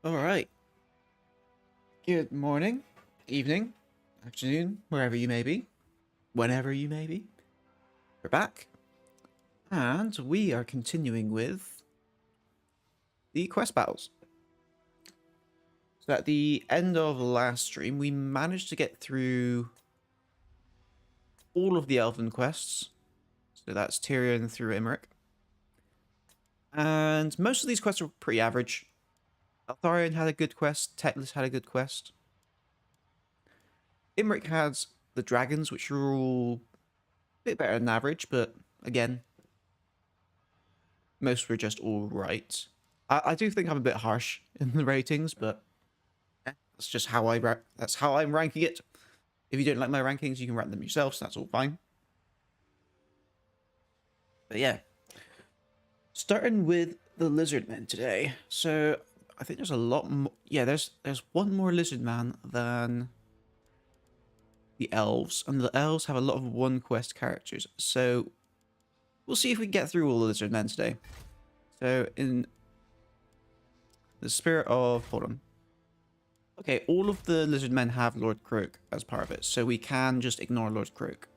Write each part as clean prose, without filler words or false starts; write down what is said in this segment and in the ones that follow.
All right. Good morning, evening, afternoon, wherever you may be, whenever you may be. We're back, and we are continuing with the quest battles. So at the end of last stream, we managed to get through all of the Elven quests. So that's Tyrion through Imric. And most of these quests were pretty average. Altharion had a good quest, Teclis had a good quest. Imric had the dragons, which were all a bit better than average, but again, most were just all right. I do think I'm a bit harsh in the ratings, but that's just how that's how I'm ranking it. If you don't like my rankings, you can rank them yourselves. So that's all fine. But yeah, starting with the Lizardmen today. So I think there's a lot more. Yeah, there's one more Lizardman than the elves, and the elves have a lot of one quest characters. So we'll see if we can get through all the Lizardmen today. So in the spirit of hold on. Okay, all of the Lizardmen have Lord Croak as part of it, so we can just ignore Lord Croak.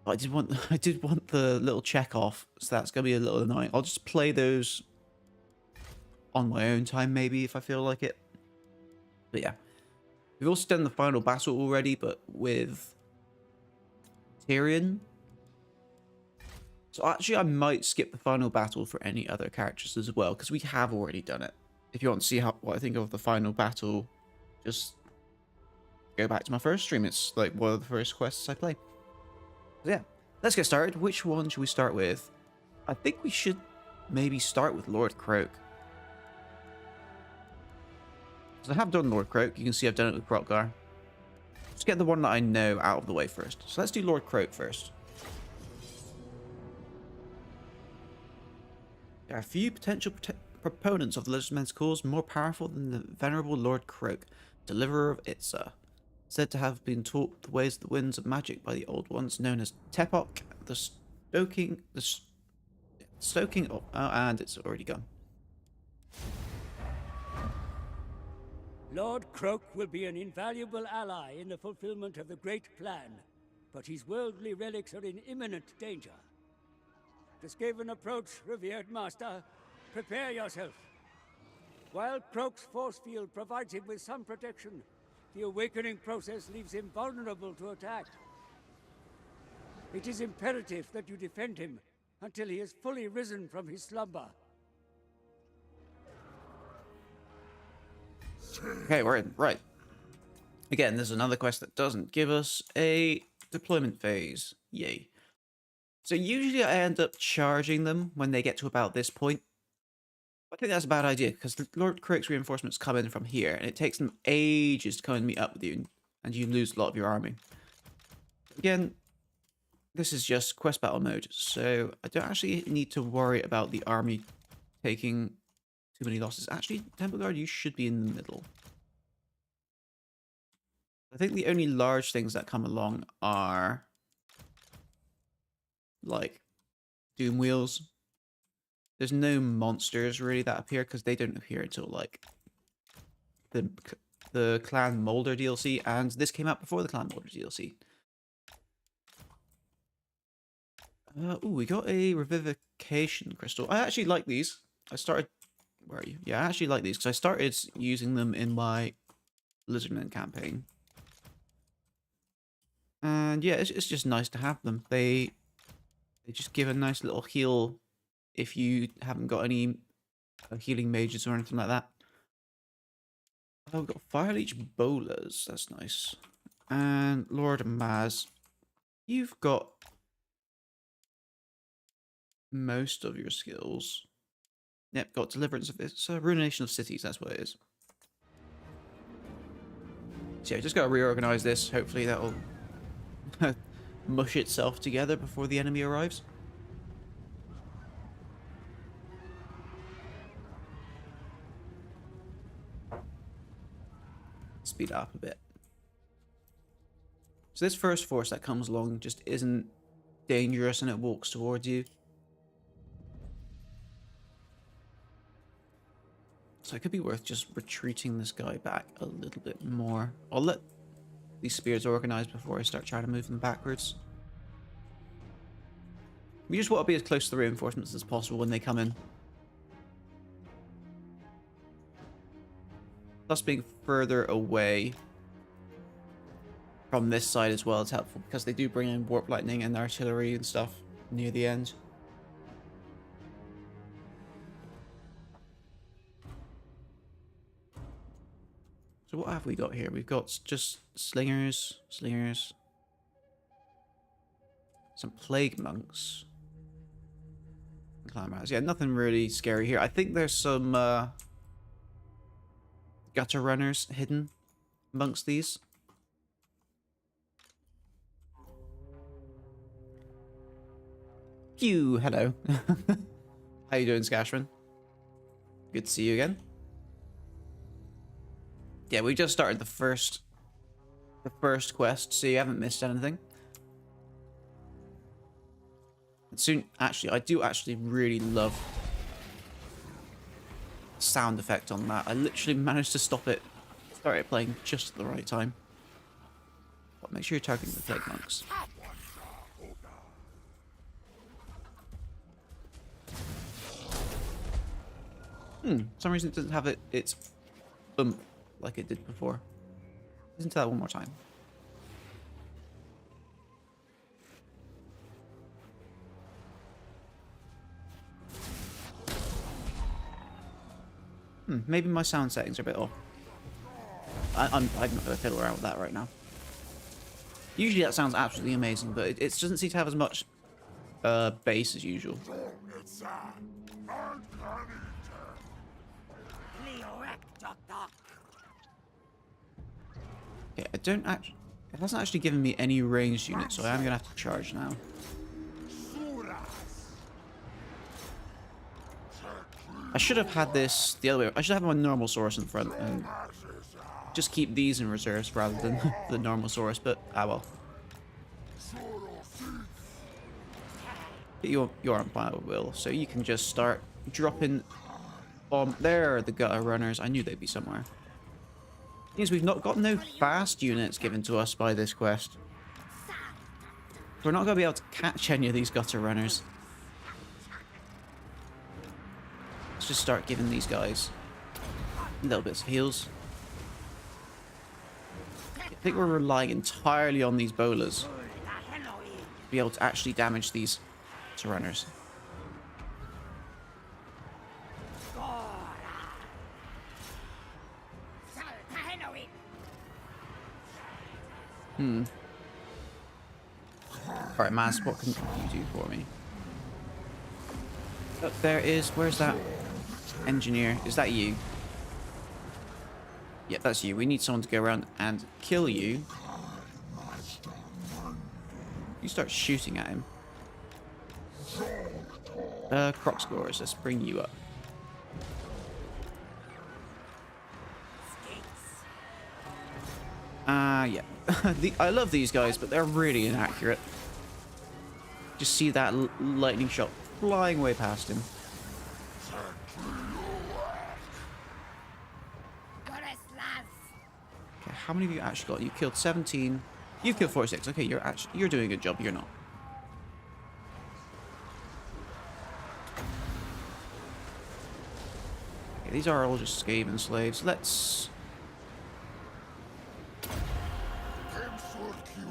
I did want I did want the little check off, so that's gonna be a little annoying. I'll just play those on my own time, maybe, if I feel like it. But yeah. We've also done the final battle already, but with Tyrion. So actually I might skip the final battle for any other characters as well, because we have already done it. If you want to see what I think of the final battle, just go back to my first stream. It's like one of the first quests I play. So yeah, let's get started. Which one should we start with? I think we should maybe start with Lord Croak. Because I have done Lord Croak. You can see I've done it with Hrothgar. Let's get the one that I know out of the way first. So let's do Lord Croak first. There are a few potential proponents of the Lizardmen's cause more powerful than the venerable Lord Croak, deliverer of Itza. Said to have been taught the ways of the winds of magic by the old ones known as Tepok, the stoking of, oh, and it's already gone. Lord Croak will be an invaluable ally in the fulfillment of the Great Plan, but his worldly relics are in imminent danger. To Skaven approach, revered master, prepare yourself. While Croak's force field provides him with some protection, the awakening process leaves him vulnerable to attack. It is imperative that you defend him until he is fully risen from his slumber. Okay, we're in. Right. Again, there's another quest that doesn't give us a deployment phase. Yay. So usually I end up charging them when they get to about this point. I think that's a bad idea, because Lord Croak's reinforcements come in from here, and it takes them ages to come and meet up with you, and you lose a lot of your army. Again, this is just quest battle mode, so I don't actually need to worry about the army taking too many losses. Actually, Temple Guard, you should be in the middle. I think the only large things that come along are like Doom Wheels. There's no monsters really that appear because they don't appear until like the Clan Molder DLC, and this came out before the Clan Molder DLC. Ooh, we got a Revivification Crystal. I actually like these. I started... Where are you? Yeah, I actually like these because I started using them in my Lizardmen campaign. And yeah, it's just nice to have them. They just give a nice little heal if you haven't got any healing mages or anything like that. Oh, we've got Fire Leech Bolas. That's nice. And Lord Maz, you've got most of your skills. Yep, got Deliverance of... It's a Ruination of Cities, that's what it is. So yeah, just gotta reorganize this. Hopefully that'll mush itself together before the enemy arrives. Speed up a bit. So this first force that comes along just isn't dangerous and it walks towards you. So it could be worth just retreating this guy back a little bit more. I'll let these spears organize before I start trying to move them backwards. We just want to be as close to the reinforcements as possible when they come in. Plus being further away from this side as well is helpful because they do bring in warp lightning and artillery and stuff near the end. So what have we got here? We've got just slingers, some plague monks, and climbers. Yeah, nothing really scary here. I think there's some gutter runners hidden amongst these. Phew, hello. How you doing, Skashman? Good to see you again. Yeah, we just started the first quest, so you haven't missed anything. And soon, actually, I do actually really love the sound effect on that. I literally managed to stop it, started playing just at the right time. But make sure you're targeting the plague monks. For some reason it doesn't have its bump like it did before. Listen to that one more time. Maybe my sound settings are a bit off. I'm not going to fiddle around with that right now. Usually that sounds absolutely amazing, but it doesn't seem to have as much bass as usual. Okay, it hasn't actually given me any ranged units, so I am going to have to charge now. I should have had this the other way. I should have my normal Saurus in front and just keep these in reserves rather than the normal Saurus, but ah well. Get your on fire will, so you can just start dropping bomb. There are the gutter runners. I knew they'd be somewhere. Means we've not got no fast units given to us by this quest. We're not going to be able to catch any of these gutter runners. Let's just start giving these guys little bits of heals. I think we're relying entirely on these bolas to be able to actually damage these gutter runners. Alright, Maz, what can you do for me? Oh, there is. Where's that engineer? Is that you? Yeah, that's you. We need someone to go around and kill you. You start shooting at him. Croc scores. Let's bring you up. Yeah. I love these guys, but they're really inaccurate. Just see that lightning shot flying way past him. Okay, how many of you actually got? You killed 17. You've killed 46. Okay, you're doing a good job. You're not. Okay, these are all just Skaven slaves. Let's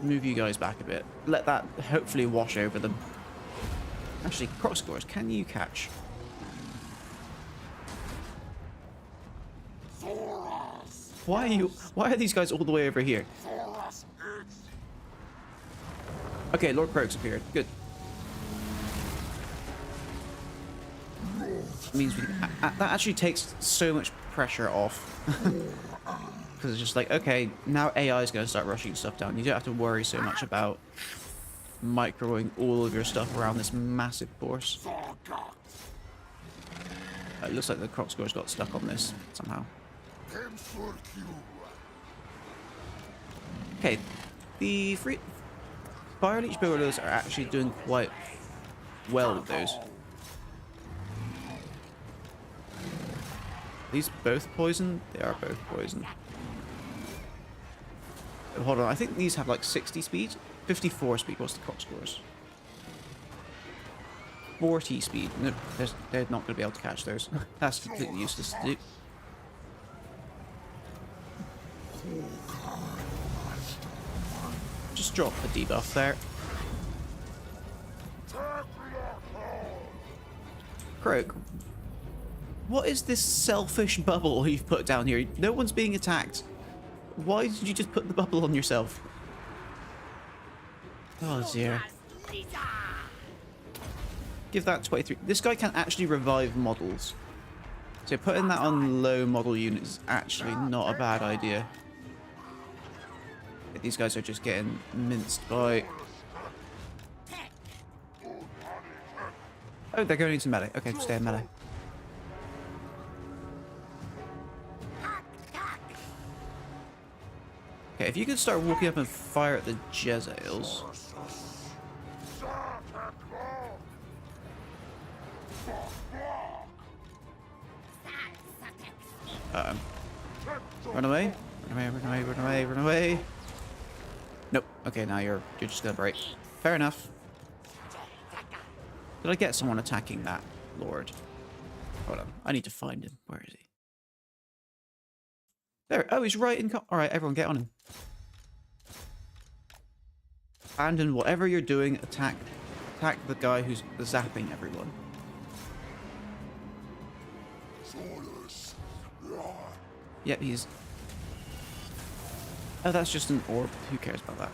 move you guys back a bit. Let that hopefully wash over them. Actually, croc scores, can you catch? Why are these guys all the way over here? Okay, Lord Croc's appeared. Good. It means that actually takes so much pressure off. Because it's just like, okay, now AI is going to start rushing stuff down. You don't have to worry so much about microwaving all of your stuff around this massive force. It looks like the croc scores got stuck on this somehow. Okay, the Fire Leech builders are actually doing quite well with those. these both poison? They are both poison. Oh, hold on, I think these have like 60 speed? 54 speed. What's the croc scores? 40 speed. No, they're not going to be able to catch those. That's completely useless to do. Just drop a debuff there. Croak, what is this selfish bubble you've put down here? No one's being attacked. Why did you just put the bubble on yourself? Oh dear. Give that 23. This guy can actually revive models. So putting that on low model units is actually not a bad idea. These guys are just getting minced by... Oh, they're going into melee. Okay, stay in melee. Okay, if you could start walking up and fire at the Jezzails. Uh-oh. Run away. Run away, run away, run away, run away. Nope. Okay, now you're just gonna break. Fair enough. Did I get someone attacking that lord? Hold on. I need to find him. Where is he? There. Oh, he's right in... Alright, everyone get on him. Abandon whatever you're doing. Attack the guy who's zapping everyone. Yep, he's... Oh, that's just an orb. Who cares about that?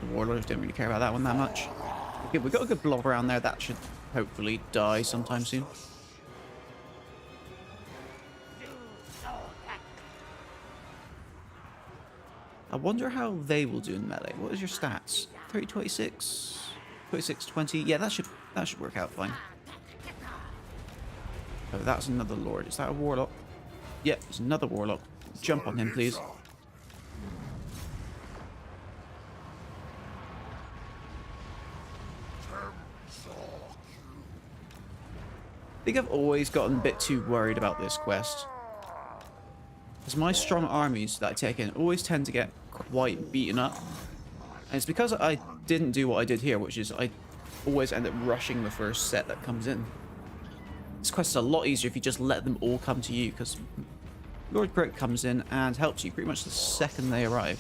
The warlords don't really care about that one that much. Okay, we've got a good blob around there. That should hopefully die sometime soon. I wonder how they will do in melee. What is your stats? 30, 26, 26, 20. Yeah, that should work out fine. Oh, that's another lord. Is that a warlock? Yep, it's another warlock. Jump on him, please. I think I've always gotten a bit too worried about this quest. Because my strong armies that I take in always tend to get quite beaten up. And it's because I didn't do what I did here, which is I always end up rushing the first set that comes in. This quest is a lot easier if you just let them all come to you, because Lord Croak comes in and helps you pretty much the second they arrive.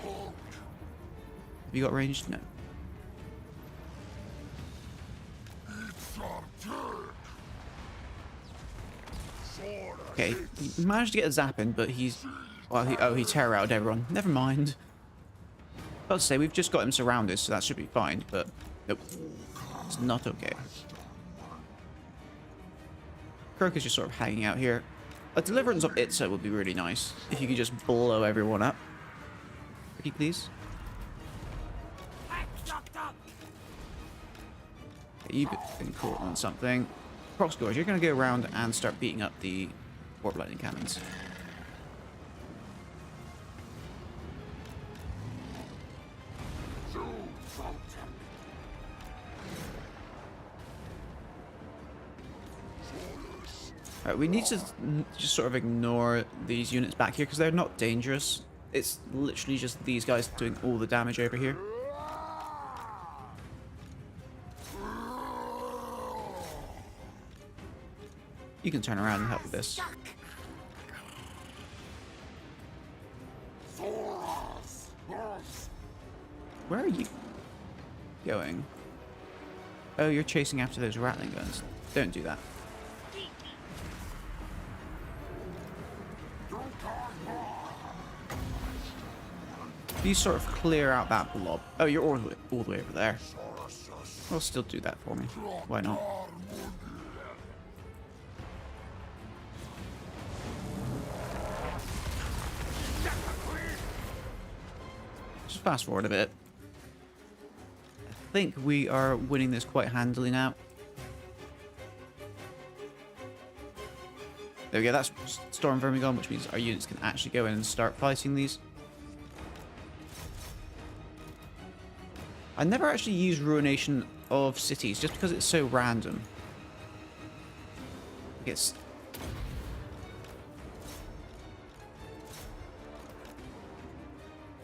Have you got ranged? No. Okay, he managed to get a zap in, but he's... Well, he terror outed everyone. Never mind. I was about to say, we've just got him surrounded, so that should be fine, but... Nope. It's not okay. Croak is just sort of hanging out here. A deliverance of Itza would be really nice, if you could just blow everyone up. Pretty please. Okay, you've been caught on something. Crossgoers, you're going to go around and start beating up the warp lightning cannons. Alright, we need to just sort of ignore these units back here because they're not dangerous. It's literally just these guys doing all the damage over here. You can turn around and help with this. Where are you going? Oh, you're chasing after those rattling guns. Don't do that. You sort of clear out that blob. Oh, you're all the way over there. Well, still do that for me. Why not? Just fast forward a bit. I think we are winning this quite handily now. There we go, that's Storm Vermigon, which means our units can actually go in and start fighting these. I never actually use Ruination of Cities just because it's so random. It's...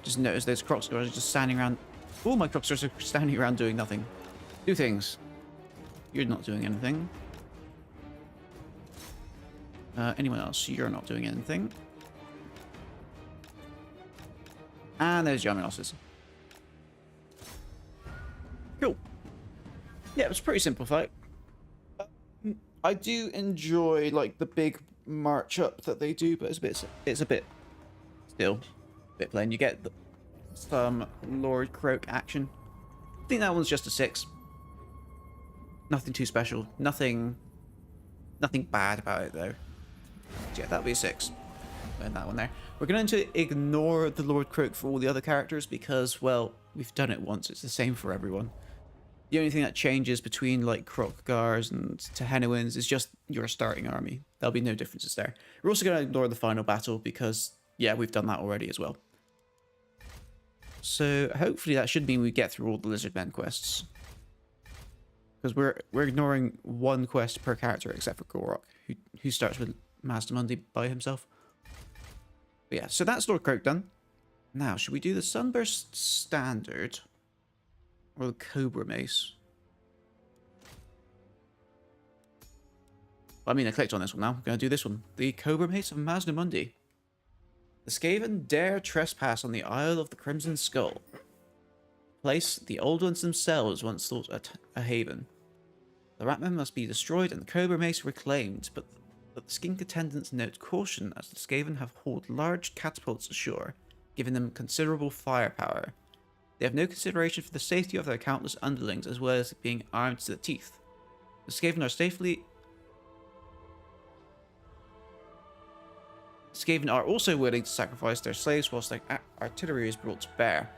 Just notice those Crocscars are just standing around. All my Crocscars are standing around doing nothing. Do things. You're not doing anything. Anyone else? You're not doing anything. And there's Yaminos's. Cool. Yeah, it was a pretty simple fight. I do enjoy like the big march up that they do, but it's a bit still a bit plain. You get some Lord Croak action. I think that one's just a 6. Nothing too special. Nothing bad about it though. So yeah, that'll be a 6. And that one there. We're going to ignore the Lord Croak for all the other characters because, well, we've done it once. It's the same for everyone. The only thing that changes between like Crocscars and Tehenoans is just your starting army. There'll be no differences there. We're also going to ignore the final battle because, yeah, we've done that already as well. So hopefully that should mean we get through all the Lizardmen quests. Because we're ignoring one quest per character except for Gorok, who starts with Mazdamundi by himself. But yeah, so that's Lord Croak done. Now, should we do the Sunburst Standard or the Cobra Mace? I mean, I clicked on this one now. I'm going to do this one. The Cobra Mace of Mazdamundi. The Skaven dare trespass on the Isle of the Crimson Skull. Place the Old Ones themselves once thought a haven. The Ratmen must be destroyed and the Cobra Mace reclaimed, but the skink attendants note caution as the Skaven have hauled large catapults ashore, giving them considerable firepower. They have no consideration for the safety of their countless underlings, as well as being armed to the teeth. The Skaven are also willing to sacrifice their slaves whilst their artillery is brought to bear.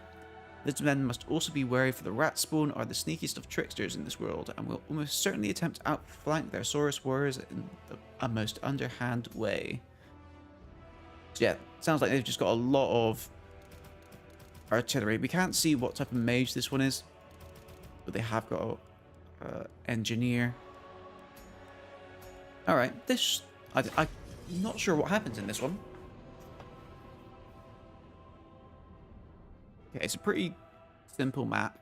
Lizardmen must also be wary, for the rat spawn are the sneakiest of tricksters in this world and will almost certainly attempt to outflank their Saurus warriors in a most underhand way. So yeah, sounds like they've just got a lot of artillery. We can't see what type of mage this one is, but they have got an engineer. Alright, I'm not sure what happens in this one. Okay, it's a pretty simple map.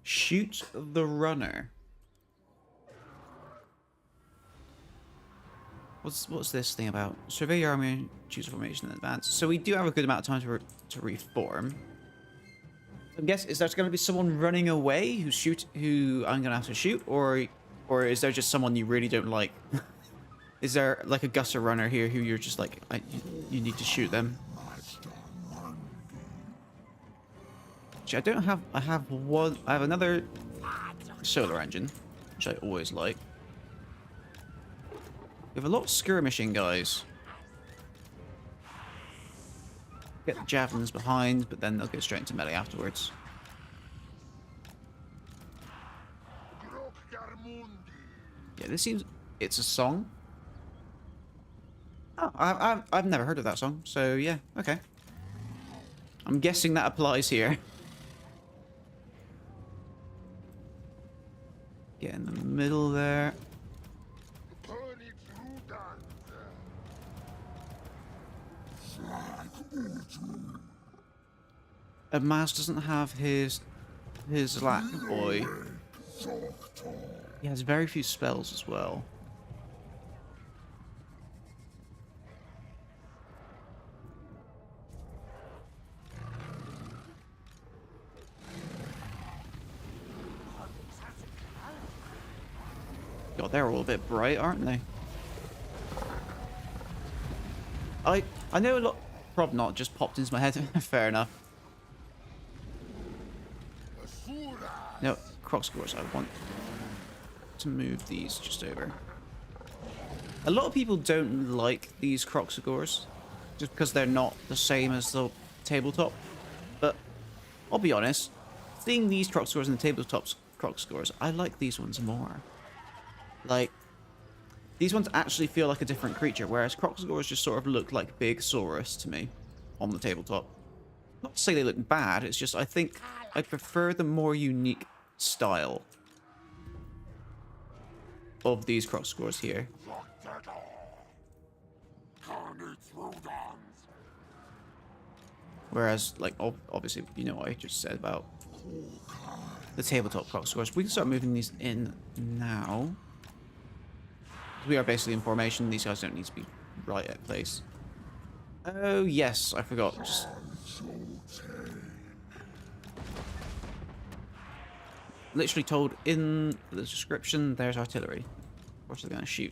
Shoot the runner. What's this thing about? Survey your army and choose a formation in advance. So we do have a good amount of time to reform. I guess, is there going to be someone running away who I'm going to have to shoot, or is there just someone you really don't like? Is there like a gusser runner here who you're just like, you need to shoot them? Actually, I have another solar engine, which I always like. We have a lot of skirmishing guys. Get the javelins behind, but then they'll go straight into melee afterwards. Yeah, this seems... It's a song. Oh, I've never heard of that song, so yeah, okay. I'm guessing that applies here. Get in the middle there. Maz doesn't have his Lack boy. He has very few spells as well. God, they're all a bit bright, aren't they? I know a lot... Prob not just popped into my head. Fair enough. No, croc scores. I want to move these just over. A lot of people don't like these Croxagores just because they're not the same as the tabletop. But I'll be honest, seeing these Croxagores and the tabletop's Croxagores, I like these ones more. Like, these ones actually feel like a different creature, whereas Croxagores just sort of look like big Saurus to me on the tabletop. Not to say they look bad, it's just I think I prefer the more unique style of these Croxagores here. Whereas, like, obviously, you know what I just said about the tabletop Croxagores. We can start moving these in now. We are basically in formation. These guys don't need to be right at place. Oh, yes, I forgot. Just... literally told in the description, there's artillery. Of course they're going to shoot.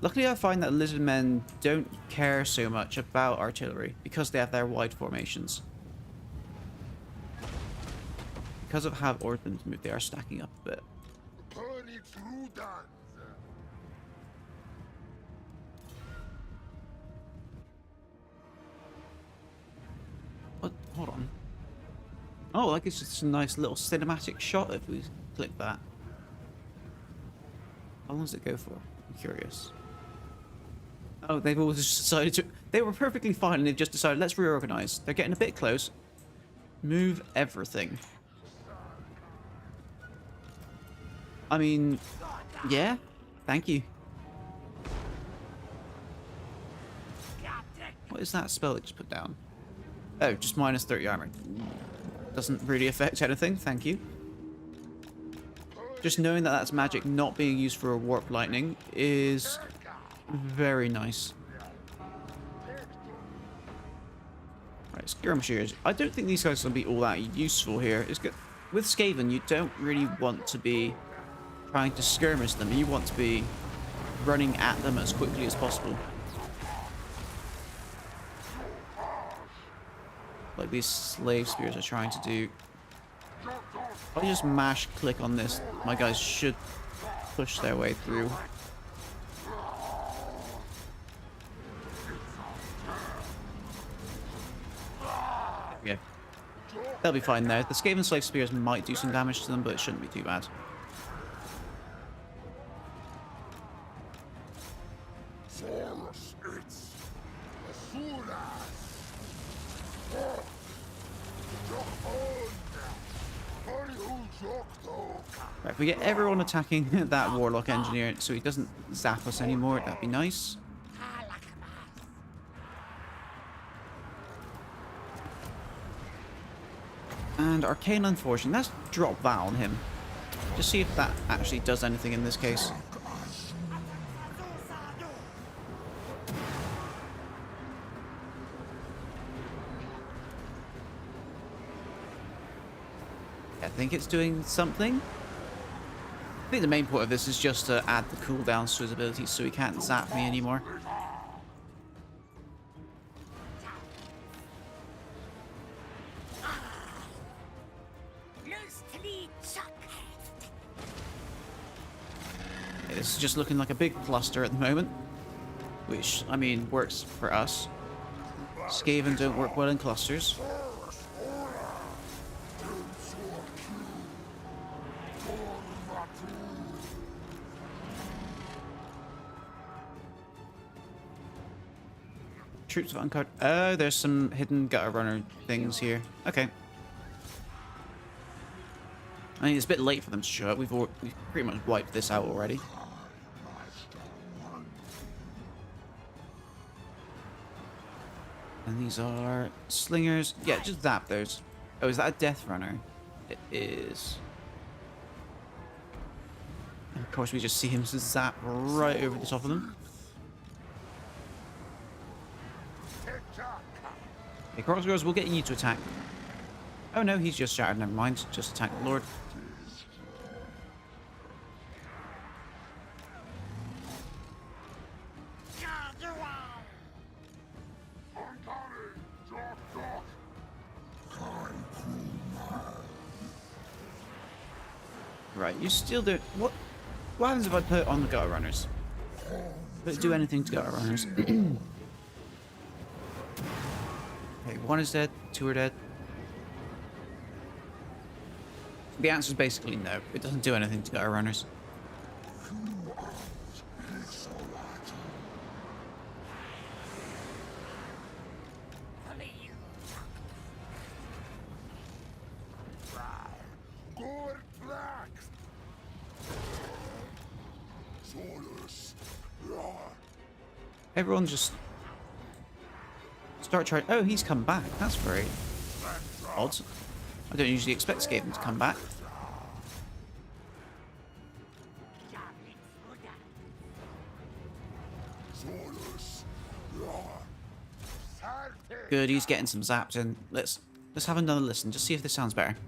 Luckily, I find that Lizardmen don't care so much about artillery because they have their wide formations. Because of how Ordnance move, they are stacking up a bit. What? Hold on. Oh, like it's just a nice little cinematic shot if we click that. How long does it go for? I'm curious. Oh, they've all just decided to... They were perfectly fine and they've just decided, let's reorganize. They're getting a bit close. Move everything. I mean, yeah, thank you. What is that spell that just put down? Oh, just minus 30 armor. Doesn't really affect anything, thank you. Just knowing that that's magic not being used for a warp lightning is very nice. Right, skirmishers. I don't think these guys are going to be all that useful here. It's good. With Skaven, you don't really want to be trying to skirmish them. You want to be running at them as quickly as possible. Like these slave spears are trying to do. If I just mash click on this, my guys should push their way through. Yeah. They'll be fine there. The Skaven slave spears might do some damage to them, but it shouldn't be too bad. Right, if we get everyone attacking that Warlock Engineer so he doesn't zap us anymore, that'd be nice. And Arcane Unfortunate. Let's drop that on him. Just see if that actually does anything in this case. I think it's doing something. I think the main point of this is just to add the cooldowns to his abilities so he can't zap me anymore. Okay, this is just looking like a big cluster at the moment, which, I mean, works for us. Skaven don't work well in clusters. Troops of uncovered. Oh, there's some hidden gutter runner things here. Okay. I mean, it's a bit late for them to show up. We've pretty much wiped this out already. And these are slingers. Yeah, just zap those. Oh, is that a death runner? It is. And of course, we just see him zap right over the top of them. Okay, Crossroads, we'll get you to attack. Oh no, he's just shattered. Never mind. Just attack the Lord. Right, you still don't... What happens if I put on the gutter runners? Does it do anything to gutter runners? Okay, one is dead, two are dead. The answer is basically no. It doesn't do anything to gutter runners. Everyone just start trying. Oh, he's come back. That's very odd. I don't usually expect Skaven to come back. Good, he's getting some zaps in. Let's have another listen. Just see if this sounds better.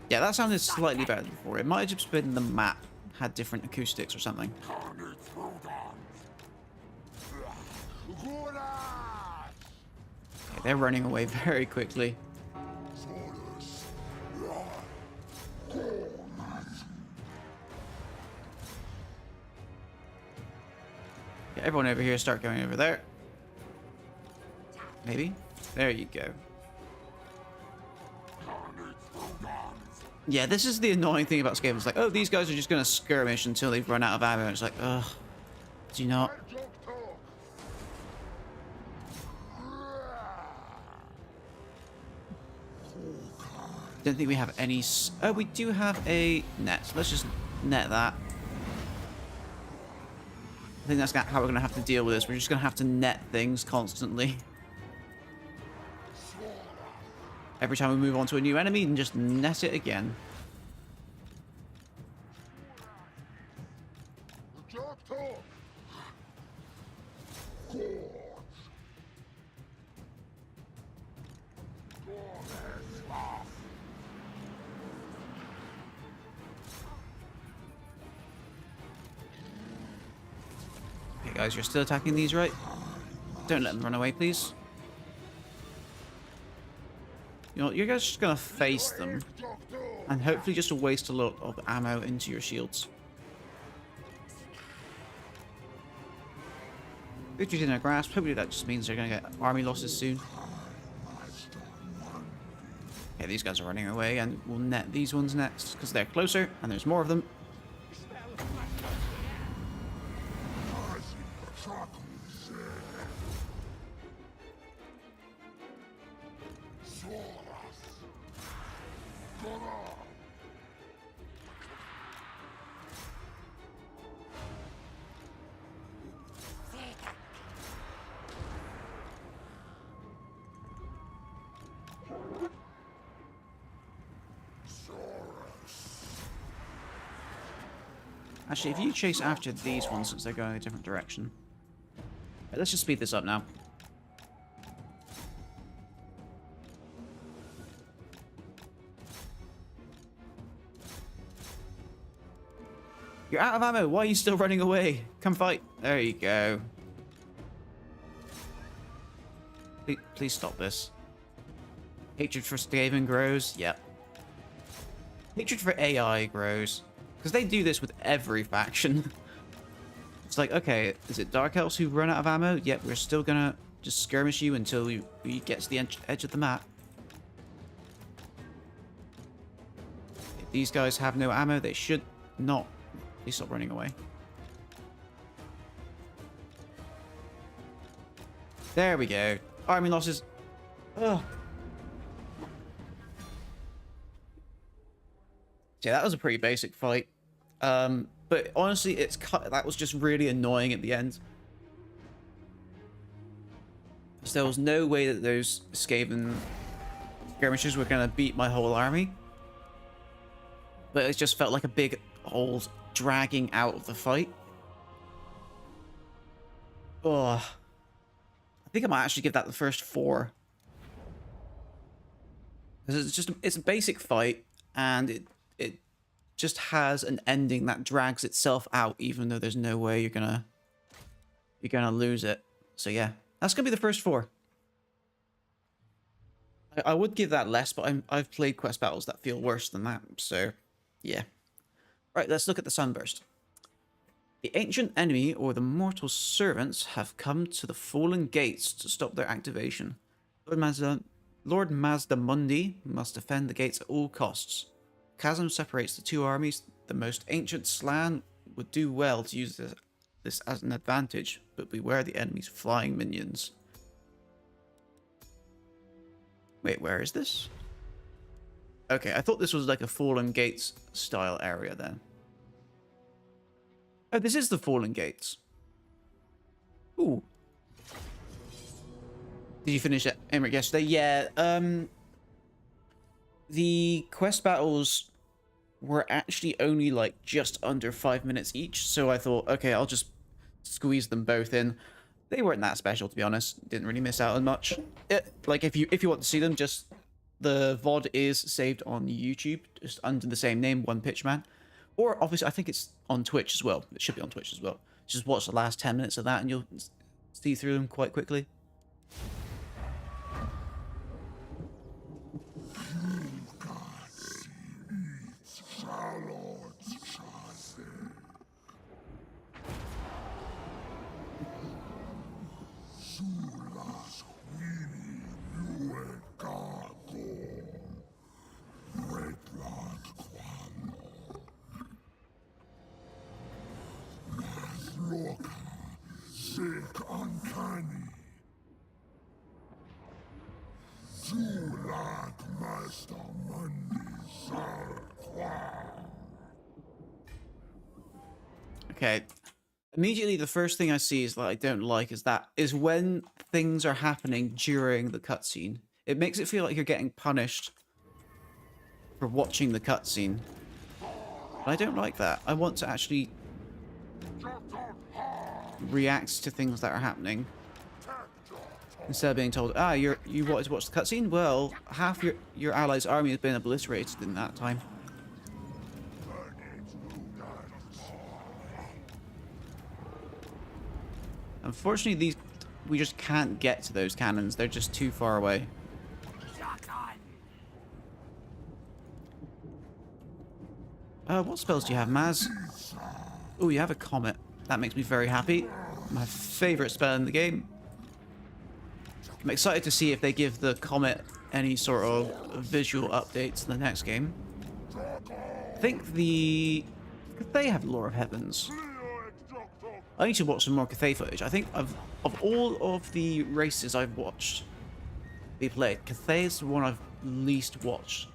Yeah, that sounded slightly better than before. It might have just been the map had different acoustics or something. Okay, they're running away very quickly. Yeah, everyone over here start going over there. Maybe. There you go. Yeah, this is the annoying thing about Skaven. It's like, oh, these guys are just going to skirmish until they've run out of ammo. It's like, ugh. Do you not? Don't think we have any... Oh, we do have a net. Let's just net that. I think that's how we're going to have to deal with this. We're just going to have to net things constantly. Every time we move on to a new enemy, and just net it again. Okay, guys, you're still attacking these, right? Don't let them run away, please. You know, you guys are just gonna face them, and hopefully just waste a lot of ammo into your shields. Victory's in their grasp. Hopefully that just means they're gonna get army losses soon. Okay, these guys are running away, and we'll net these ones next because they're closer and there's more of them. Actually, if you chase after these ones since they're going a different direction. Right, let's just speed this up now. You're out of ammo. Why are you still running away? Come fight. There you go. Please stop this. Hatred for Skaven grows. Yep. Hatred for AI grows. Because they do this with every faction. It's like, okay, is it Dark Elves who run out of ammo? Yep, we're still gonna just skirmish you until we get to the edge of the map. If these guys have no ammo, they should not. Please stop running away. There we go. Army losses. Ugh. Yeah, that was a pretty basic fight. But honestly, that was just really annoying at the end. So there was no way that those Skaven skirmishers were going to beat my whole army. But it just felt like a big old dragging out of the fight. Oh, I think I might actually give that the first 4. Because it's a basic fight, and it just has an ending that drags itself out, even though there's no way you're gonna you're gonna lose it. So yeah, that's gonna be the first 4. I would give that less, but I've played quest battles that feel worse than that. So yeah. Right, let's look at the Sunburst. The ancient enemy or the mortal servants have come to the fallen gates to stop their activation. Lord Mazdamundi must defend the gates at all costs. Chasm separates the 2 armies. The most ancient Slan would do well to use this as an advantage, but beware the enemy's flying minions. Wait, where is this? Okay, I thought this was like a Fallen Gates style area then. Oh, this is the Fallen Gates. Ooh. Did you finish it, Emmerich, yesterday? Yeah, the quest battles were actually only like just under 5 minutes each, so I thought, okay, I'll just squeeze them both in. They weren't that special, to be honest. Didn't really miss out on much. Like if you want to see them, just the VOD is saved on YouTube, just under the same name, One Pitch Man. Or obviously, I think it's on Twitch as well. It should be on Twitch as well. Just watch the last 10 minutes of that, and you'll see through them quite quickly. Okay. Immediately, the first thing I see is that I don't like is when things are happening during the cutscene. It makes it feel like you're getting punished for watching the cutscene. I don't like that. I want to actually react to things that are happening instead of being told, you wanted to watch the cutscene? Well, half your allies' army has been obliterated in that time. Unfortunately, we just can't get to those cannons. They're just too far away. What spells do you have, Maz? Oh, you have a comet. That makes me very happy. My favorite spell in the game. I'm excited to see if they give the comet any sort of visual updates in the next game. I think they have Lore of Heavens. I need to watch some more Cathay footage. I think of all of the races I've watched be played, Cathay is the one I've least watched.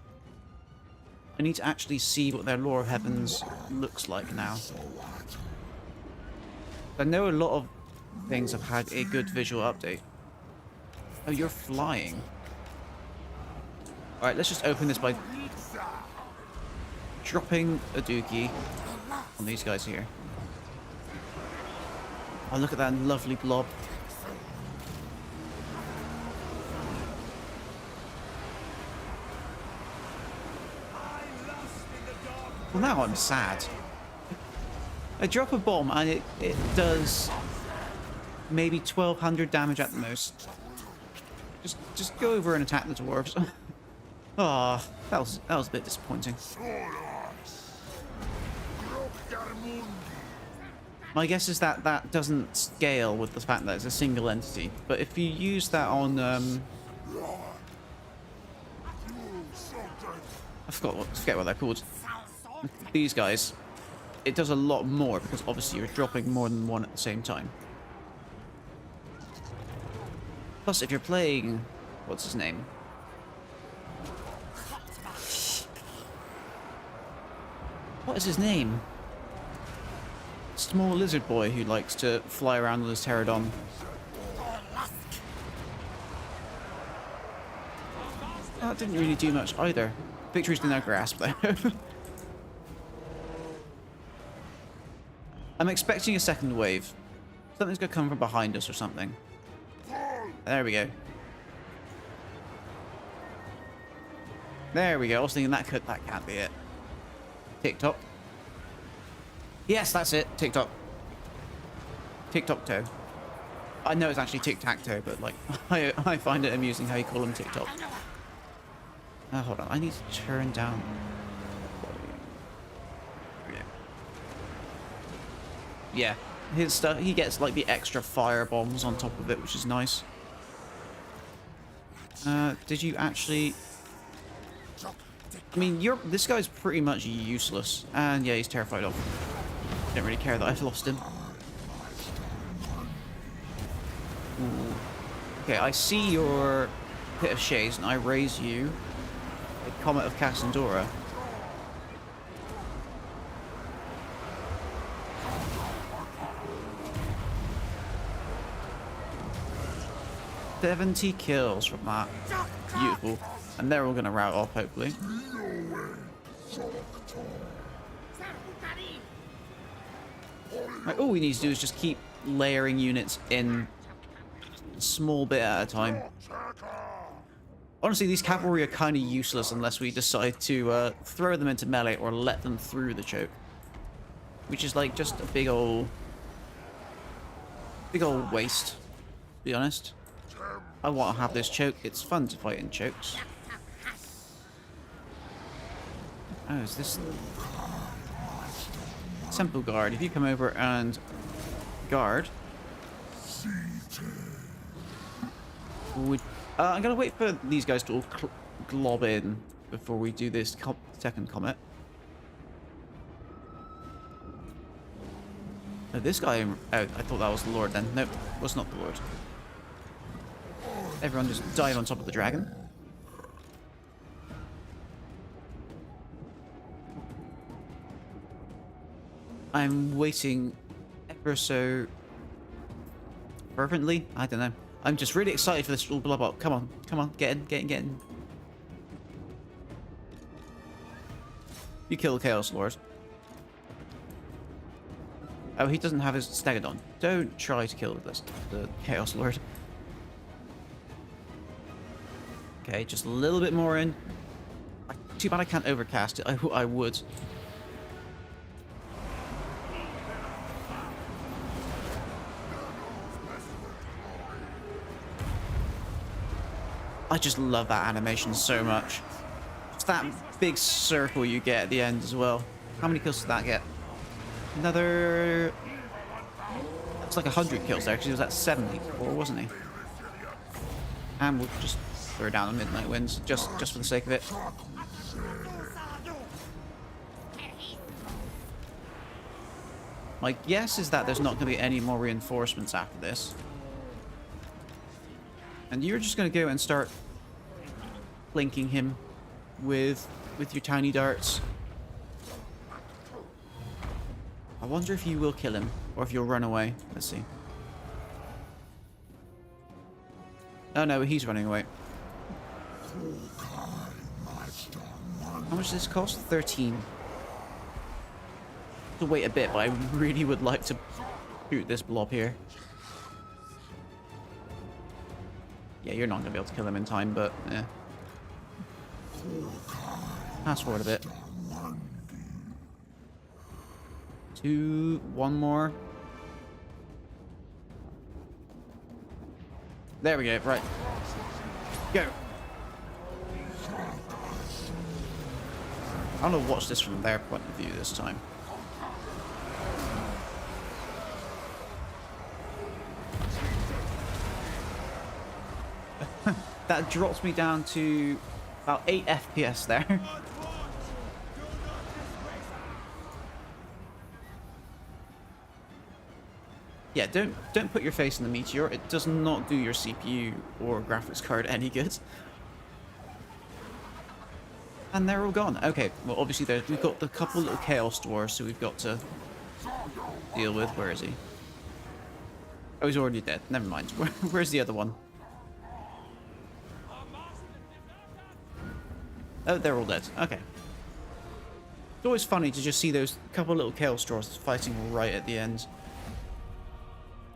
I need to actually see what their Lore of Heavens looks like now. I know a lot of things have had a good visual update. Oh, you're flying. Alright, let's just open this by dropping a dookie on these guys here. Oh, look at that lovely blob. Well, now I'm sad. I drop a bomb and it does maybe 1200 damage at the most. Just go over and attack the dwarves. Ah, that was a bit disappointing. My guess is that that doesn't scale with the fact that it's a single entity. But if you use that on I forget what they're called. These guys, it does a lot more because obviously you're dropping more than one at the same time. Plus, if you're playing, what's his name? What is his name? Small lizard boy who likes to fly around with his pterodon. That didn't really do much either. Victory's in our grasp though. I'm expecting a second wave. Something's gonna come from behind us or something. There we go. There we go. I was thinking that can't be it. TikTok. Yes, that's it. TikTok. TikTok toe. I know it's actually tic-tac-toe, but like, I find it amusing how you call them TikTok. Hold on, I need to turn down. Yeah, his stuff. He gets like the extra fire bombs on top of it, which is nice. Did you actually? I mean, this guy's pretty much useless, and yeah, he's terrified of. Don't really care that I've lost him. Ooh. Okay, I see your pit of shades, and I raise you a comet of Cassandora. "70 kills from that. Beautiful. And they're all going to rout off, hopefully. Like, all we need to do is just keep layering units in a small bit at a time. Honestly, these cavalry are kind of useless unless we decide to throw them into melee or let them through the choke. Which is like just a big old waste, to be honest. I want to have this choke. It's fun to fight in chokes. Oh, is this Temple Guard? If you come over and guard, I'm gonna wait for these guys to all glob in before we do this second comet. Oh, this guy. Oh, I thought that was the Lord then. Nope, was not the Lord. Everyone just dive on top of the dragon. I'm waiting ever so fervently. I don't know. I'm just really excited for this to blow up. Come on, come on, get in. You kill the Chaos Lord. Oh, he doesn't have his Stegodon. Don't try to kill the Chaos Lord. Okay, just a little bit more in. Too bad I can't overcast it. I would. I just love that animation so much. It's that big circle you get at the end as well. How many kills did that get? Another... It's like 100 kills there, because he was at 70 before, wasn't he? And we'll just throw down the Midnight Winds, just for the sake of it. My guess is that there's not going to be any more reinforcements after this. And you're just going to go and start flanking him with your tiny darts. I wonder if you will kill him, or if you'll run away. Let's see. Oh no, he's running away. How much does this cost? 13. To wait a bit, but I really would like to shoot this blob here. Yeah, you're not going to be able to kill him in time, but yeah. Fast forward a bit. One more. There we go, right. Go. I'm going to watch this from their point of view this time. That drops me down to about 8 FPS there. Yeah, don't put your face in the meteor. It does not do your CPU or graphics card any good. And they're all gone. Okay, well obviously we've got the couple little Chaos Dwarves, so we've got to deal with. Where is he? Oh, he's already dead. Never mind. Where's the other one? Oh, they're all dead. Okay. It's always funny to just see those couple little Chaos Dwarves fighting right at the end.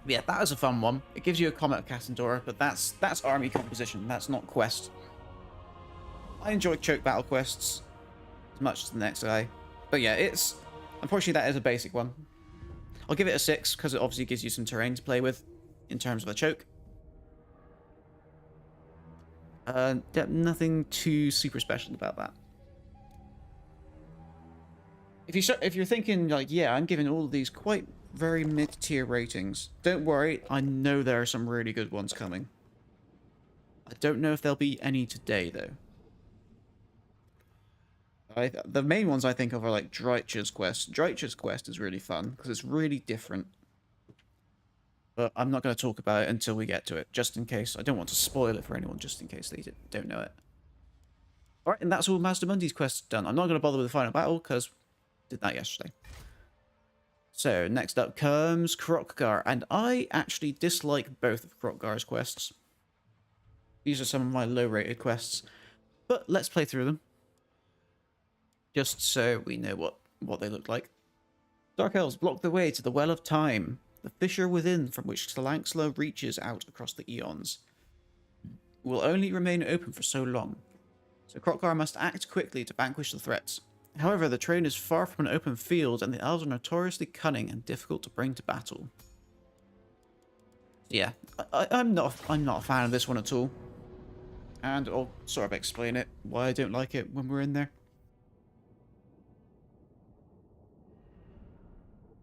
But yeah, that was a fun one. It gives you a Comet of Cassandora, but that's army composition. That's not quest. I enjoy choke battle quests as much as the next guy. But yeah, unfortunately that is a basic one. I'll give it a 6 because it obviously gives you some terrain to play with. in terms of a choke. Nothing too super special about that. If you're thinking like, yeah, I'm giving all of these quite very mid-tier ratings, don't worry, I know there are some really good ones coming. I don't know if there'll be any today though. The main ones I think of are like Dreicher's Quest. Dreicher's Quest is really fun because it's really different. But I'm not going to talk about it until we get to it, just in case. I don't want to spoil it for anyone, just in case they don't know it. Alright, and that's all Master Mundy's quest done. I'm not going to bother with the final battle because I did that yesterday. So, next up comes Krokgar, and I actually dislike both of Krokgar's quests. These are some of my low-rated quests, but let's play through them. Just so we know what they look like. Dark Elves block the way to the Well of Time, the fissure within from which Tlanxla reaches out across the eons. Will only remain open for so long, so Krokgar must act quickly to vanquish the threats. However, the terrain is far from an open field, and the elves are notoriously cunning and difficult to bring to battle. Yeah, I'm not a fan of this one at all, and I'll sort of explain it why I don't like it when we're in there.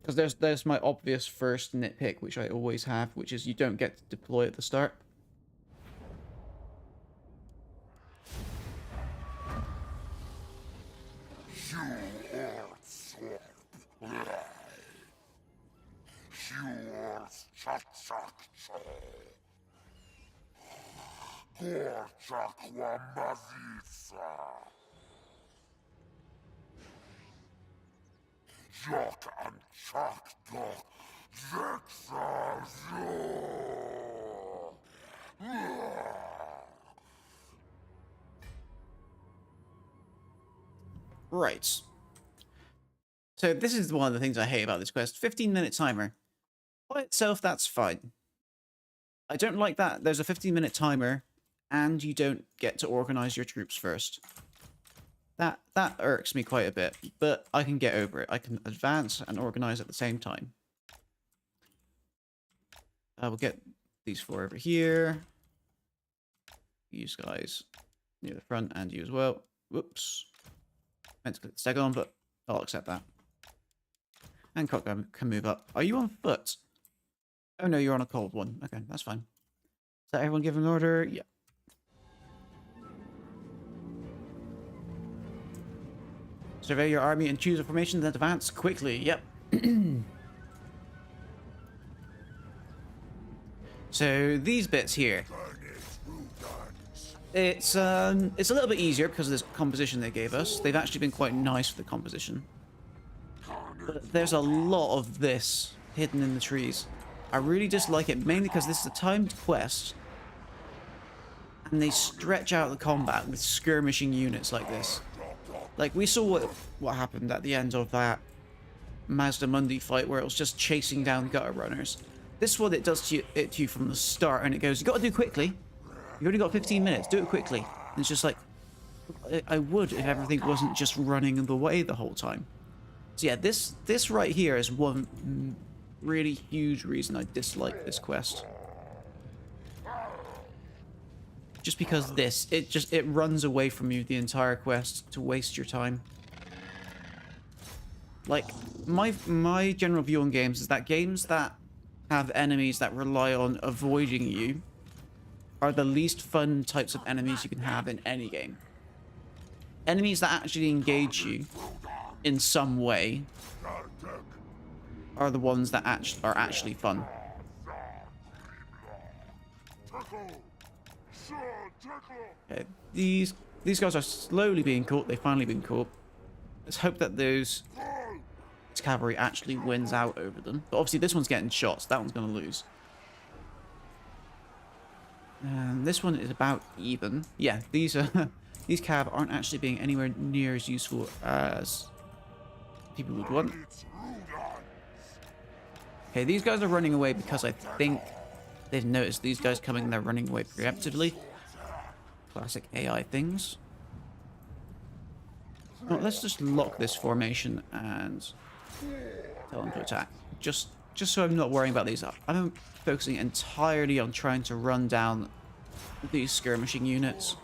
Because there's my obvious first nitpick, which I always have, which is you don't get to deploy at the start. Right. So this is one of the things I hate about this quest. 15-minute timer. By itself, that's fine. I don't like that there's a 15-minute timer and you don't get to organize your troops first. That irks me quite a bit, but I can get over it. I can advance and organize at the same time. We'll get these four over here. These guys near the front, and you as well. Whoops. Meant to click the second one, but I'll accept that. And Krokgar can move up. Are you on foot? Oh no, you're on a cold one. Okay, that's fine. Is that everyone given an order? Yeah. Survey your army and choose a formation, then advance quickly. Yep. So these bits here, it's a little bit easier because of this composition they gave us. They've actually been quite nice for the composition. But there's a lot of this hidden in the trees. I really dislike it, mainly because this is a timed quest. And they stretch out the combat with skirmishing units like this. Like, we saw what happened at the end of that Mazda Mundi fight, where it was just chasing down gutter runners. This one, it does to you from the start, and it goes, you got to do quickly. You've only got 15 minutes, do it quickly. And it's just like, I would if everything wasn't just running the way the whole time. So yeah, this right here is one really huge reason I dislike this quest. Just because it runs away from you the entire quest to waste your time. Like, my general view on games is that games that have enemies that rely on avoiding you are the least fun types of enemies you can have in any game. Enemies that actually engage you in some way are the ones that are actually fun. Okay, these guys are slowly being caught. They've finally been caught. Let's hope that this cavalry actually wins out over them. But obviously this one's getting shot, so that one's going to lose. And this one is about even. Yeah, these cav aren't actually being anywhere near as useful as people would want. Okay, these guys are running away because I think they've noticed these guys coming and they're running away preemptively. Classic AI things. Well, let's just lock this formation and tell them to attack. Just just so I'm not worrying about these, I'm focusing entirely on trying to run down these skirmishing units.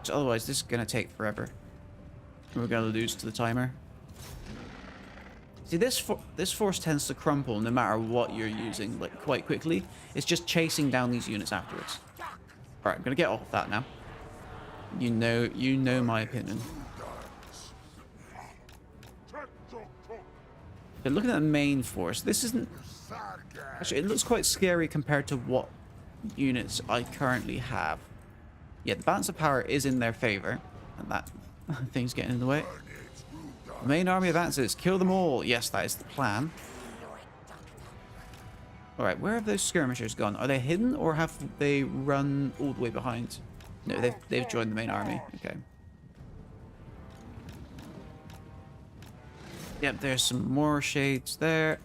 So otherwise, this is going to take forever. We're going to lose to the timer. See, this force tends to crumple no matter what you're using, like, quite quickly. It's just chasing down these units afterwards. Alright, I'm going to get off that now. You know my opinion. But looking at the main force, this isn't... Actually, it looks quite scary compared to what units I currently have. Yeah, the balance of power is in their favor. And that thing's getting in the way. The main army advances. Kill them all. Yes, that is the plan. Alright, where have those skirmishers gone? Are they hidden or have they run all the way behind? No, they've joined the main army. Okay. Yep, there's some more shades there.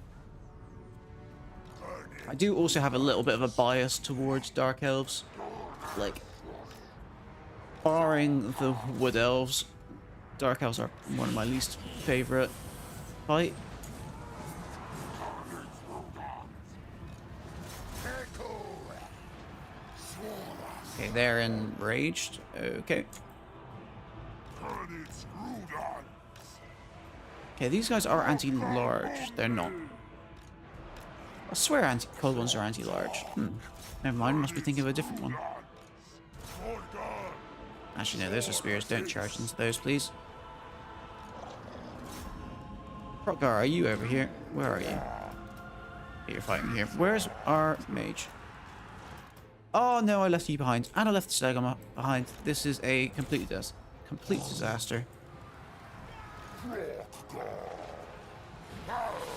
I do also have a little bit of a bias towards Dark Elves. Like, barring the Wood Elves, Dark Elves are one of my least favorite fight. Okay, they're enraged. Okay. Okay, these guys are anti-large. They're not. I swear cold ones are anti-large. Never mind, I must be thinking of a different one. Actually, no, those are spears. Don't charge into those, please. Hrothgar, are you over here? Where are you? Okay, you're fighting here. Where's our mage? Oh no, I left you behind. And I left the Stegom behind. This is a complete disaster.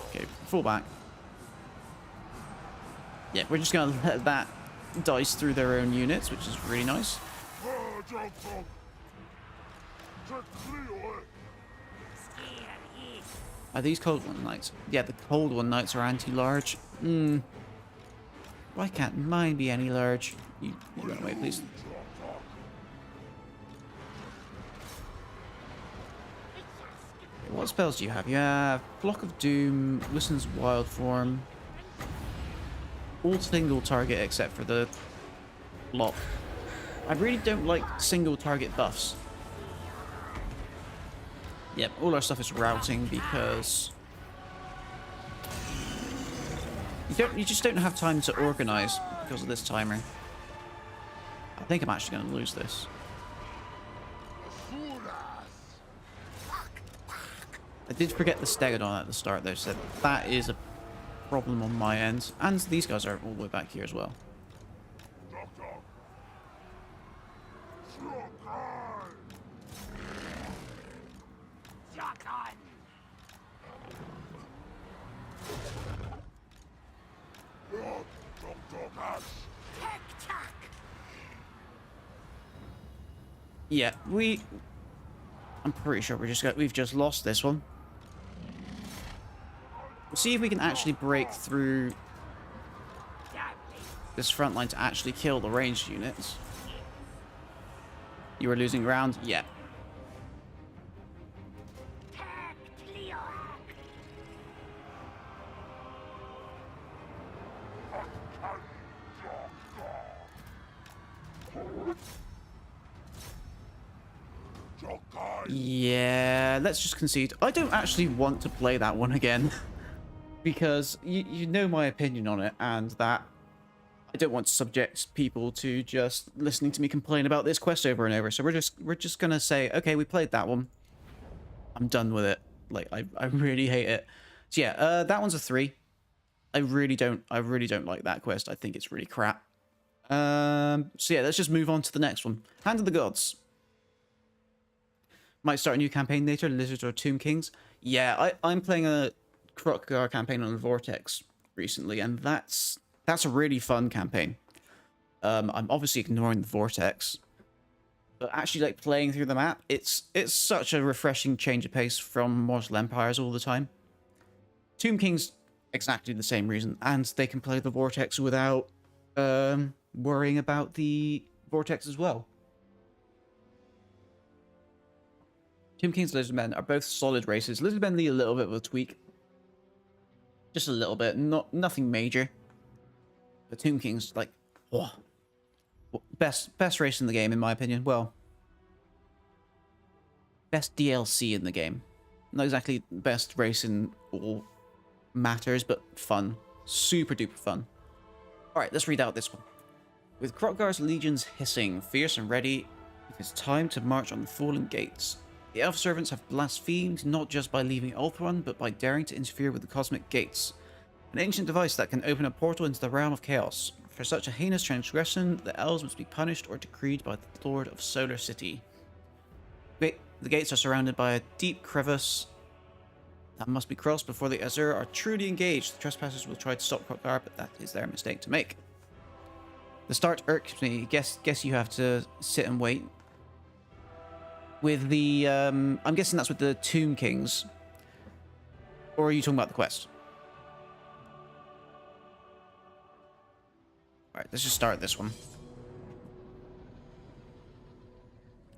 Okay, fall back. Yeah, we're just gonna let that dice through their own units, which is really nice. Are these cold one knights? Yeah, the cold one knights are anti-large. Why can't mine be any large? You run away, please. What spells do you have? You have Block of Doom, Listen's Wild Form, all single target except for the lock. I really don't like single target buffs. Yep, all our stuff is routing because you just don't have time to organize because of this timer. I think I'm actually going to lose this. I did forget the Stegodon at the start though, so that is a problem on my end. And these guys are all the way back here as well. Yeah, I'm pretty sure we've just lost this one. We'll see if we can actually break through this front line to actually kill the ranged units. You were losing ground? Yeah. Yeah, let's just concede. I don't actually want to play that one again. Because you know my opinion on it, and that I don't want to subject people to just listening to me complain about this quest over and over. So we're just gonna say, okay, we played that one. I'm done with it. Like I really hate it. So yeah, that one's a 3. I really don't like that quest. I think it's really crap. So yeah, let's just move on to the next one. Hand of the Gods. Might start a new campaign later, Lizards or Tomb Kings. Yeah, I'm playing a Hrothgar campaign on the Vortex recently, and that's a really fun campaign. I'm obviously ignoring the Vortex, but actually like playing through the map, it's such a refreshing change of pace from Mortal Empires all the time. Tomb Kings, exactly the same reason, and they can play the Vortex without worrying about the Vortex as well. Tomb Kings and Lizardmen are both solid races. Lizardmen need a little bit of a tweak. Just a little bit, nothing major. The Tomb King's like, oh, best race in the game in my opinion. Well, best DLC in the game. Not exactly best race in all matters, but fun. Super duper fun. Alright, let's read out this one. With Kroq-Gar's legions hissing, fierce and ready, it is time to march on the fallen gates. The elf servants have blasphemed not just by leaving Ulthuan, but by daring to interfere with the cosmic gates. An ancient device that can open a portal into the realm of chaos. For such a heinous transgression, the elves must be punished or decreed by the Lord of Solar City. The gates are surrounded by a deep crevice that must be crossed before the Azur are truly engaged. The trespassers will try to stop Kroq-Gar, but that is their mistake to make. The start irks me. Guess you have to sit and wait. With the, I'm guessing that's with the Tomb Kings. Or are you talking about the quest? Alright, let's just start this one.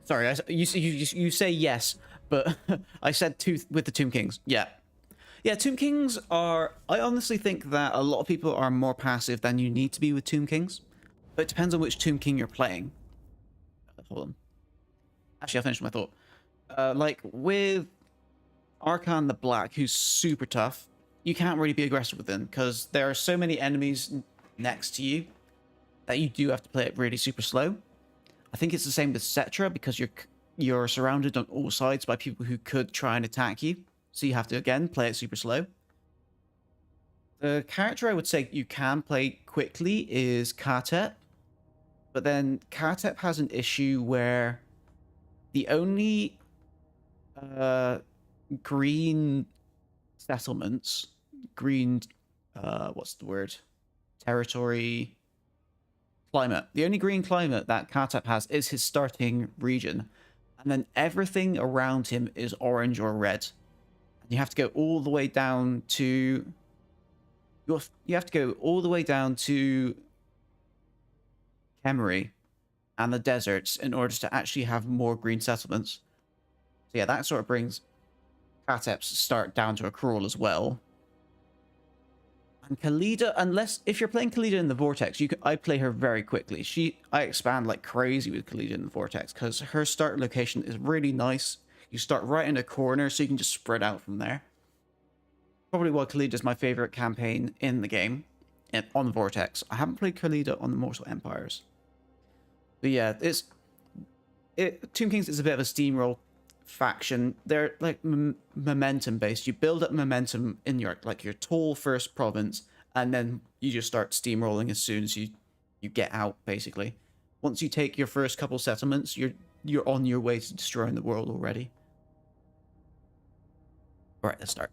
Sorry, you say yes, but I said with the Tomb Kings. Yeah. Yeah, Tomb Kings are... I honestly think that a lot of people are more passive than you need to be with Tomb Kings. But it depends on which Tomb King you're playing. Hold on. Actually, I finished my thought. Like, with Arkan the Black, who's super tough, you can't really be aggressive with him, because there are so many enemies next to you that you do have to play it really super slow. I think it's the same with Cetra, because you're surrounded on all sides by people who could try and attack you. So you have to, again, play it super slow. The character I would say you can play quickly is Kartet. But then Kartet has an issue where the only green settlements, green, what's the word? Territory... climate. The only green climate that Kartet has is his starting region. And then everything around him is orange or red. And you have to go all the way down to... You have to go all the way down to Kemery and the deserts in order to actually have more green settlements. So yeah, that sort of brings Kartet's start down to a crawl as well. And Khalida, unless if you're playing Khalida in the Vortex, I play her very quickly. I expand like crazy with Khalida in the Vortex because her start location is really nice. You start right in a corner, so you can just spread out from there. Probably why Khalida is my favorite campaign in the game, on the Vortex. I haven't played Khalida on the Mortal Empires, but yeah, Tomb Kings is a bit of a steamroll faction. They're like momentum based. You build up momentum in your tall first province, and then you just start steamrolling as soon as you get out. Basically, once you take your first couple settlements, you're on your way to destroying the world already. All right, let's start.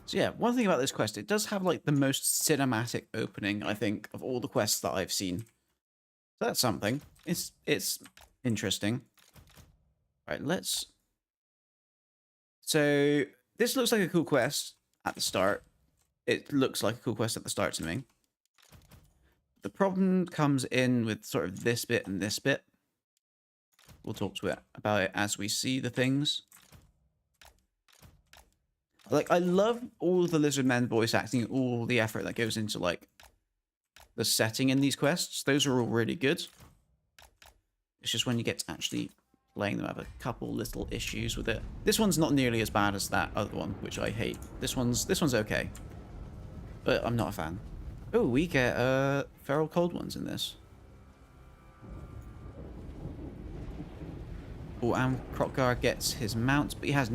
So yeah, one thing about this quest, it does have like the most cinematic opening, I think, of all the quests that I've seen. So that's something. It's interesting. Right, let's... So this looks like a cool quest at the start. It looks like a cool quest at the start to me. The problem comes in with sort of this bit and this bit. We'll talk to it about it as we see the things. Like, I love all the Lizardmen voice acting, all the effort that goes into, like, the setting in these quests. Those are all really good. It's just when you get to actually playing them, I have a couple little issues with it. This one's not nearly as bad as that other one, which I hate. This one's okay, but I'm not a fan. Oh, we get feral cold ones in this. Oh, and Krokgar gets his mount, but he has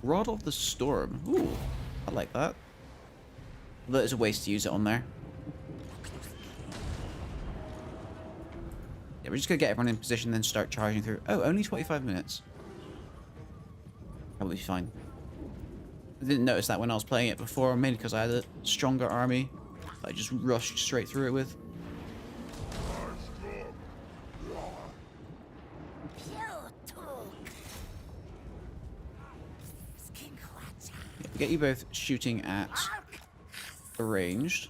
Rod of the Storm. Ooh, I like that. But there's a waste to use it on there. Yeah, we're just going to get everyone in position, then start charging through. Oh, only 25 minutes. That'll be fine. I didn't notice that when I was playing it before, mainly because I had a stronger army that I just rushed straight through it with. Yeah, we get you both shooting at the ranged.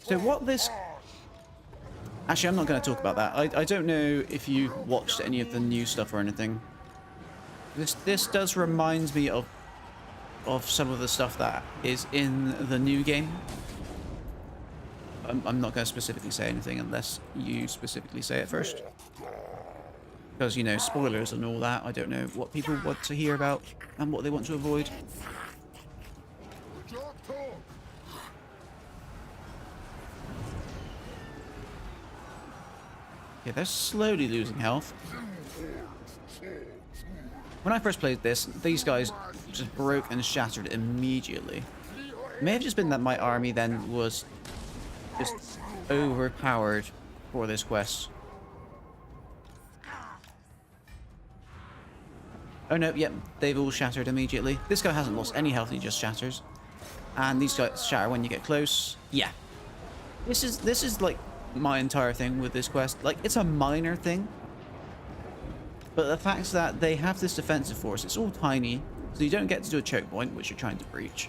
So what this... Actually, I'm not going to talk about that. I don't know if you watched any of the new stuff or anything. This does remind me of some of the stuff that is in the new game. I'm not going to specifically say anything unless you specifically say it first. Because, you know, spoilers and all that. I don't know what people want to hear about and what they want to avoid. Yeah, they're slowly losing health. When I first played this, these guys just broke and shattered immediately. It may have just been that my army then was just overpowered for this quest. Oh no, yep, they've all shattered immediately. This guy hasn't lost any health, he just shatters. And these guys shatter when you get close. Yeah. This is like my entire thing with this quest. Like, it's a minor thing, but the fact that they have this defensive force, it's all tiny, so you don't get to do a choke point, which you're trying to breach,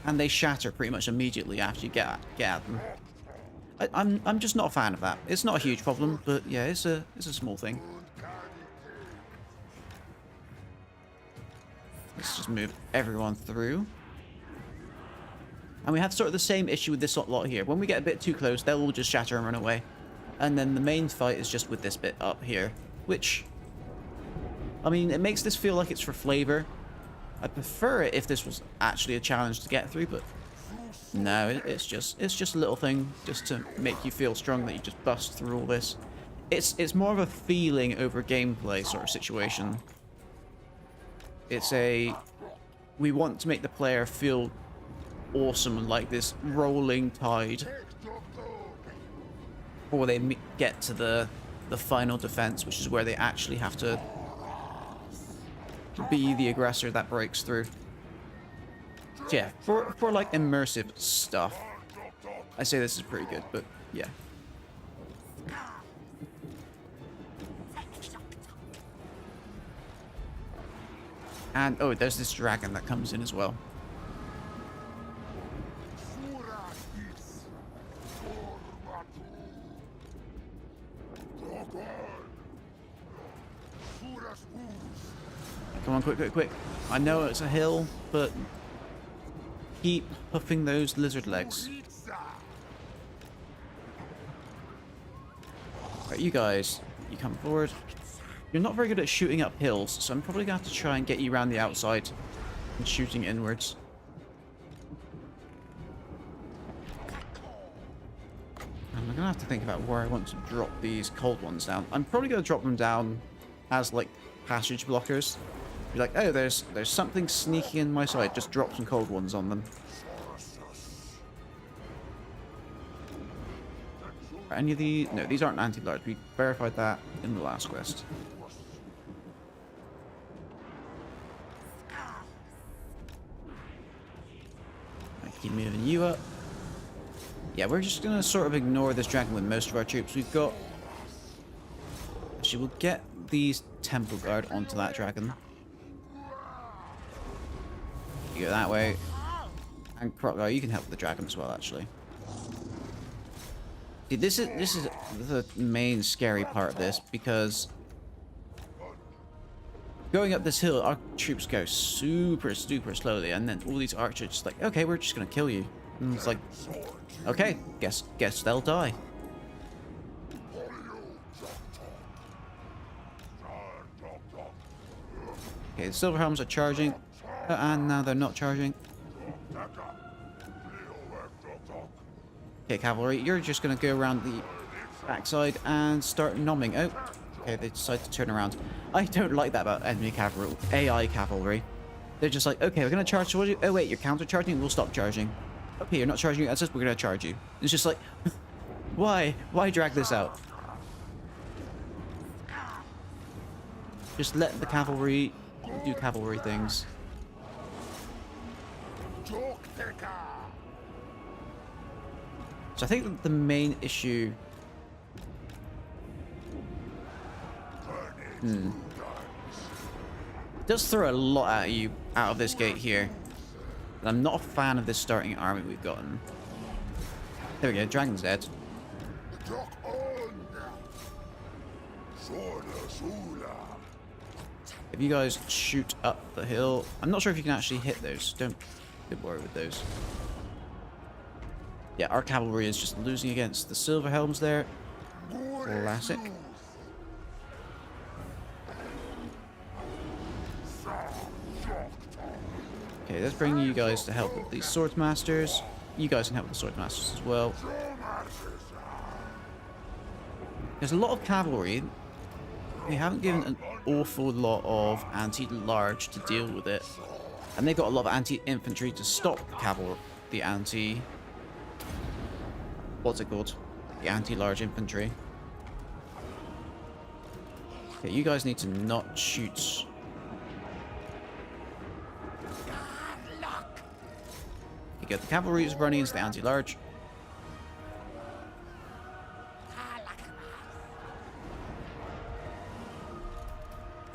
and they shatter pretty much immediately after you get at them. I'm just not a fan of that. It's not a huge problem, but yeah, it's a small thing. Let's just move everyone through. And we have sort of the same issue with this lot here. When we get a bit too close, they'll all just shatter and run away. And then the main fight is just with this bit up here, which, I mean, it makes this feel like it's for flavor. I prefer it if this was actually a challenge to get through, but no, it's just a little thing just to make you feel strong that you just bust through all this. It's more of a feeling over gameplay sort of situation. It's we want to make the player feel awesome, like this rolling tide, before they get to the final defense, which is where they actually have to be the aggressor that breaks through. So yeah, for like immersive stuff, I say this is pretty good, but yeah. And oh, there's this dragon that comes in as well. Come on, quick, quick, quick. I know it's a hill, but keep huffing those lizard legs. Right, you guys, you come forward. You're not very good at shooting up hills, so I'm probably going to have to try and get you around the outside and shooting inwards. And I'm going to have to think about where I want to drop these cold ones down. I'm probably going to drop them down as, like, passage blockers. Be like, oh, there's something sneaking in my side. Just drop some cold ones on them. Are any of these... No, these aren't anti-large. We verified that in the last quest. I keep moving you up. Yeah, we're just going to sort of ignore this dragon with most of our troops. We've got... Actually, we'll get these Temple Guard onto that dragon. You go that way. And Krokgar, you can help the dragon as well, actually. See, this is the main scary part of this, because Going up this hill, our troops go super slowly, and then all these archers just like, okay, we're just gonna kill you. And it's like, okay, guess they'll die. Okay, the silver helms are charging, and now they're not charging. Okay, cavalry, you're just gonna go around the backside and start nomming. Oh, okay, they decide to turn around. I don't like that about enemy cavalry, AI cavalry. They're just like, okay, we're gonna charge towards you. Oh wait, you're counter-charging? We'll stop charging. Okay, you're not charging at us, we're gonna charge you. It's just like, why? Why drag this out? Just let the cavalry do cavalry things. So I think the main issue... It does throw a lot at you out of this gate here. And I'm not a fan of this starting army we've gotten. There we go, dragon's dead. If you guys shoot up the hill, I'm not sure if you can actually hit those. Don't worry with those. Yeah, our cavalry is just losing against the silver helms there. Classic. Okay, let's bring you guys to help with these sword masters. You guys can help with the sword masters as well. There's a lot of cavalry. They haven't given an awful lot of anti-large to deal with it. And they've got a lot of anti-infantry to stop the cavalry. The anti... What's it called? The anti-large infantry. Okay, you guys need to not shoot. You get the cavalry is running into the anti-large.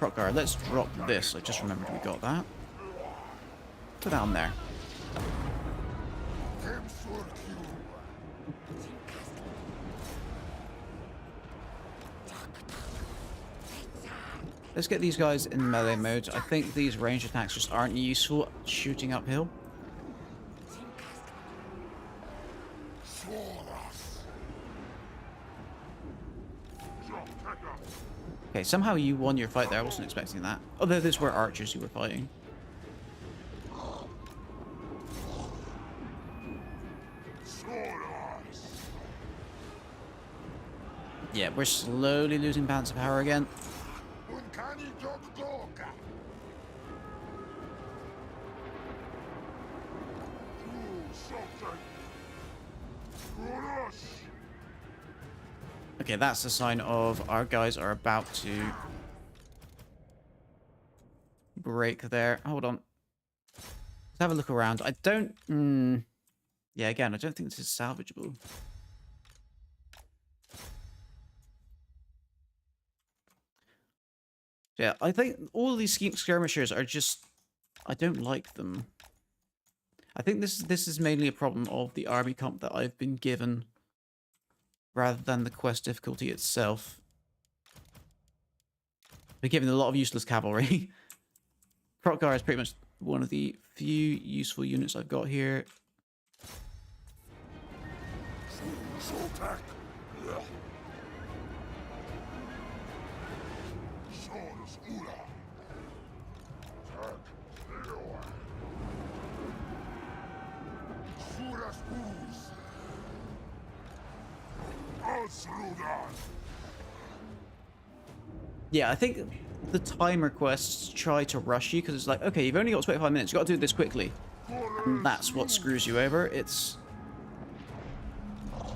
Crockguard, let's drop this. I just remembered we got that. Put that on there. Let's get these guys in melee mode. I think these range attacks just aren't useful shooting uphill. Okay, somehow you won your fight there. I wasn't expecting that. Although these were archers you were fighting. Yeah, we're slowly losing balance of power again. Okay, that's a sign of our guys are about to break there. Hold on. Let's have a look around. I don't... Yeah, again, I don't think this is salvageable. Yeah, I think all of these skirmishers are just... I don't like them. I think this is mainly a problem of the army comp that I've been given, rather than the quest difficulty itself. We're given a lot of useless cavalry. Crockguard is pretty much one of the few useful units I've got here. Yeah, I think the timer quests try to rush you because it's like, okay, you've only got 25 minutes, you've got to do this quickly. And that's what screws you over. It's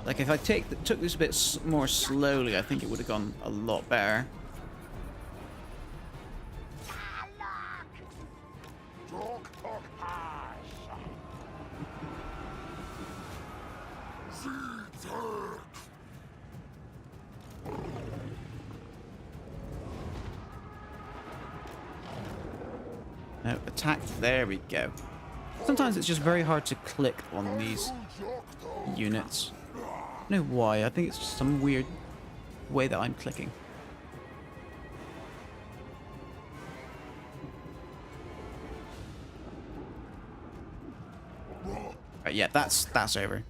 like if I took this a bit more slowly, I think it would have gone a lot better. No, attack. There we go. Sometimes it's just very hard to click on these units. I don't know why. I think it's just some weird way that I'm clicking. yeah, that's over.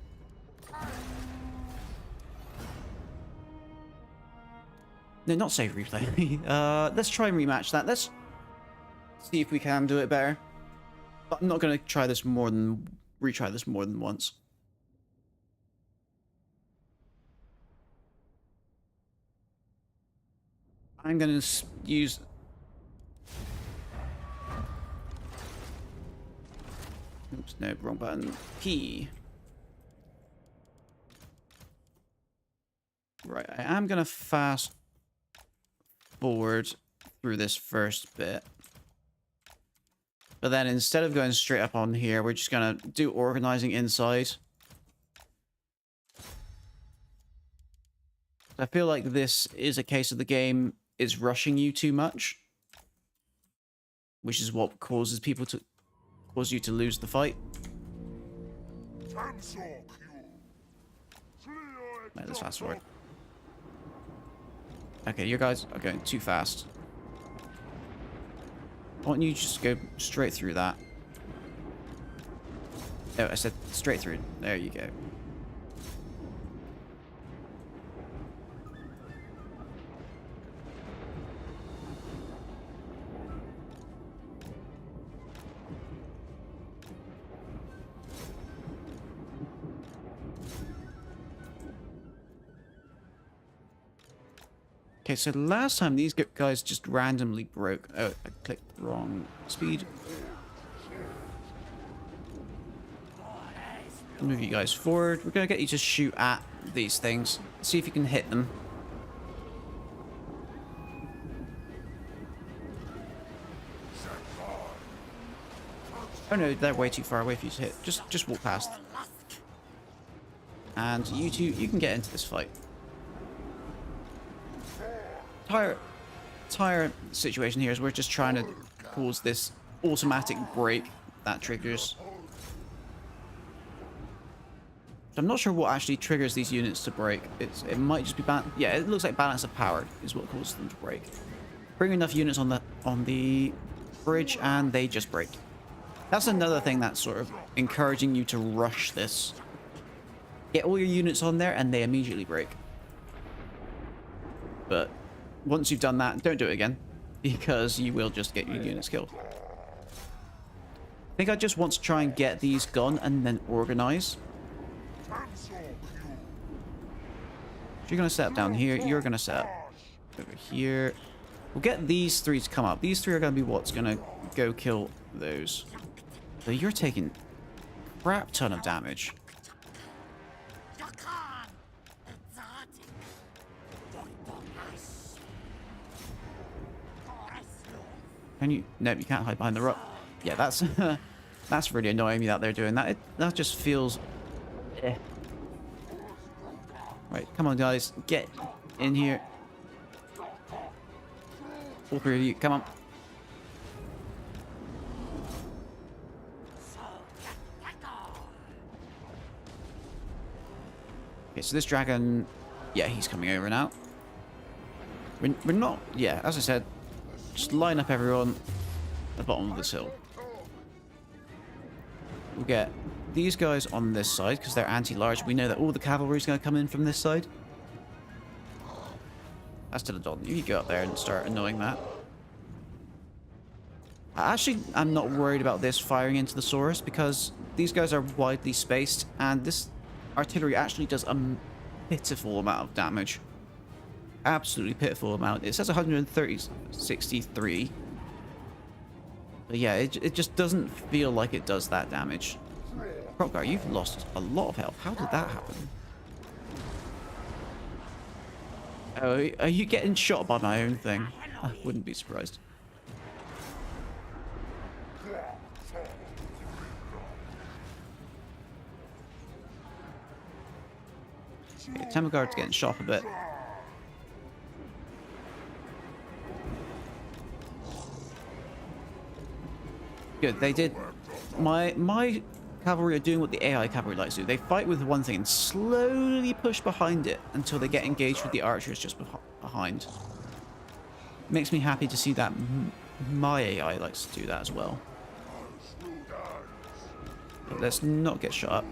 No, not save replay. Let's try and rematch that. Let's see if we can do it better. But I'm not going to retry this more than once. I'm going to use... Oops, no, wrong button. P. Right, I am going to fast forward through this first bit. But then instead of going straight up on here, we're just going to do organizing inside. I feel like this is a case of the game is rushing you too much, which is what causes you to lose the fight. Right, let's fast forward. Okay, you guys are going too fast. Why don't you just go straight through that? Oh, I said straight through. There you go. Okay, so last time these guys just randomly broke. Oh, I clicked the wrong speed. Move you guys forward. We're going to get you to shoot at these things. See if you can hit them. Oh no, they're way too far away for you to hit. Just walk past. And you two, you can get into this fight. Entire situation here is we're just trying to cause this automatic break that triggers. I'm not sure what actually triggers these units to break. It might just be yeah, it looks like balance of power is what causes them to break. Bring enough units on the bridge and they just break. That's another thing that's sort of encouraging you to rush this. Get all your units on there and they immediately break. But once you've done that, don't do it again, because you will just get your units killed. I think I just want to try and get these gone and then organize. So you're going to set up down here, you're going to set up over here. We'll get these three to come up. These three are going to be what's going to go kill those. So you're taking a crap ton of damage. Can you? Nope, you can't hide behind the rock. Yeah, that's that's really annoying me that they're doing that. That just feels... Eh. Right, come on guys, get in here. All three of you, come on. Okay, so this dragon... Yeah, he's coming over now. We're not... Yeah, as I said, just line up everyone at the bottom of this hill. We'll get these guys on this side because they're anti-large. We know that all the cavalry is going to come in from this side. That's to the Don. You go up there and start annoying that. I'm not worried about this firing into the Saurus because these guys are widely spaced and this artillery actually does a pitiful amount of damage. Absolutely pitiful amount. It says 163. But yeah, it just doesn't feel like it does that damage. Krogar, you've lost a lot of health. How did that happen? Oh, are you getting shot by my own thing? I wouldn't be surprised. Okay, Temple Guard's getting shot a bit. Good, they did. My cavalry are doing what the AI cavalry likes to do. They fight with one thing and slowly push behind it until they get engaged with the archers just behind. Makes me happy to see that my AI likes to do that as well. Let's not get shot up.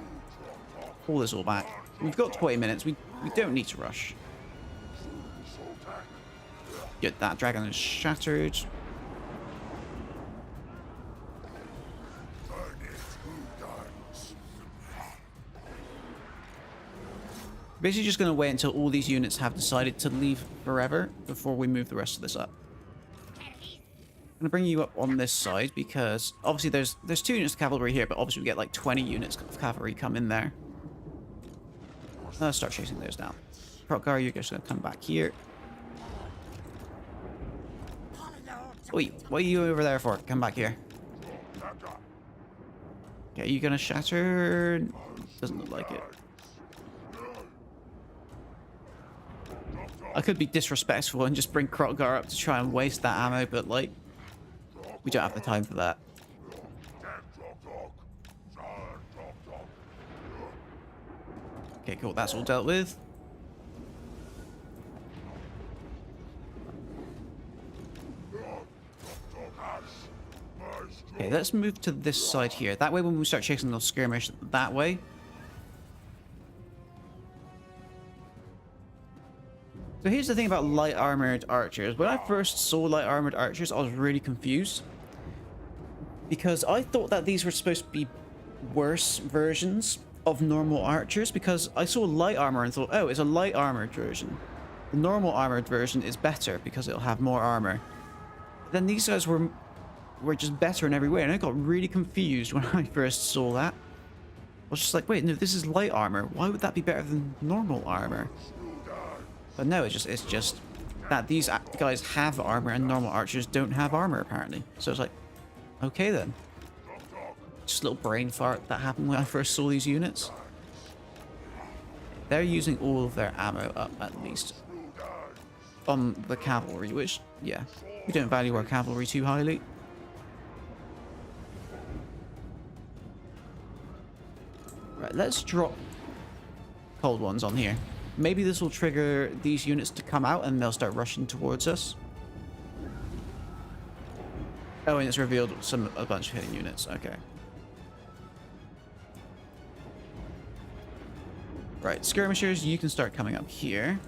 Pull this all back. We've got 20 minutes. We don't need to rush. Good, that dragon is shattered. Basically just going to wait until all these units have decided to leave forever before we move the rest of this up. I'm going to bring you up on this side because obviously there's 2 units of cavalry here, but obviously we get like 20 units of cavalry come in there. Let's start chasing those down. Krogar, you're just going to come back here. Wait, what are you over there for? Come back here. Okay, you going to shatter? Doesn't look like it. I could be disrespectful and just bring Krogar up to try and waste that ammo, but like, we don't have the time for that. Okay, cool. That's all dealt with. Okay, let's move to this side here. That way when we start chasing those skirmish that way. So here's the thing about light armored archers. When I first saw light armored archers, I was really confused. Because I thought that these were supposed to be worse versions of normal archers. Because I saw light armor and thought, oh, it's a light armored version. The normal armored version is better because it'll have more armor. Then these guys were just better in every way. And I got really confused when I first saw that. I was just like, wait, no, this is light armor. Why would that be better than normal armor? But no, it's just that these guys have armor and normal archers don't have armor, apparently. So it's like, okay then. Just a little brain fart that happened when I first saw these units. They're using all of their ammo up, at least. On the cavalry, which, yeah, we don't value our cavalry too highly. Right, let's drop cold ones on here. Maybe this will trigger these units to come out and they'll start rushing towards us. Oh, and it's revealed a bunch of hidden units. Okay. Right, skirmishers, you can start coming up here.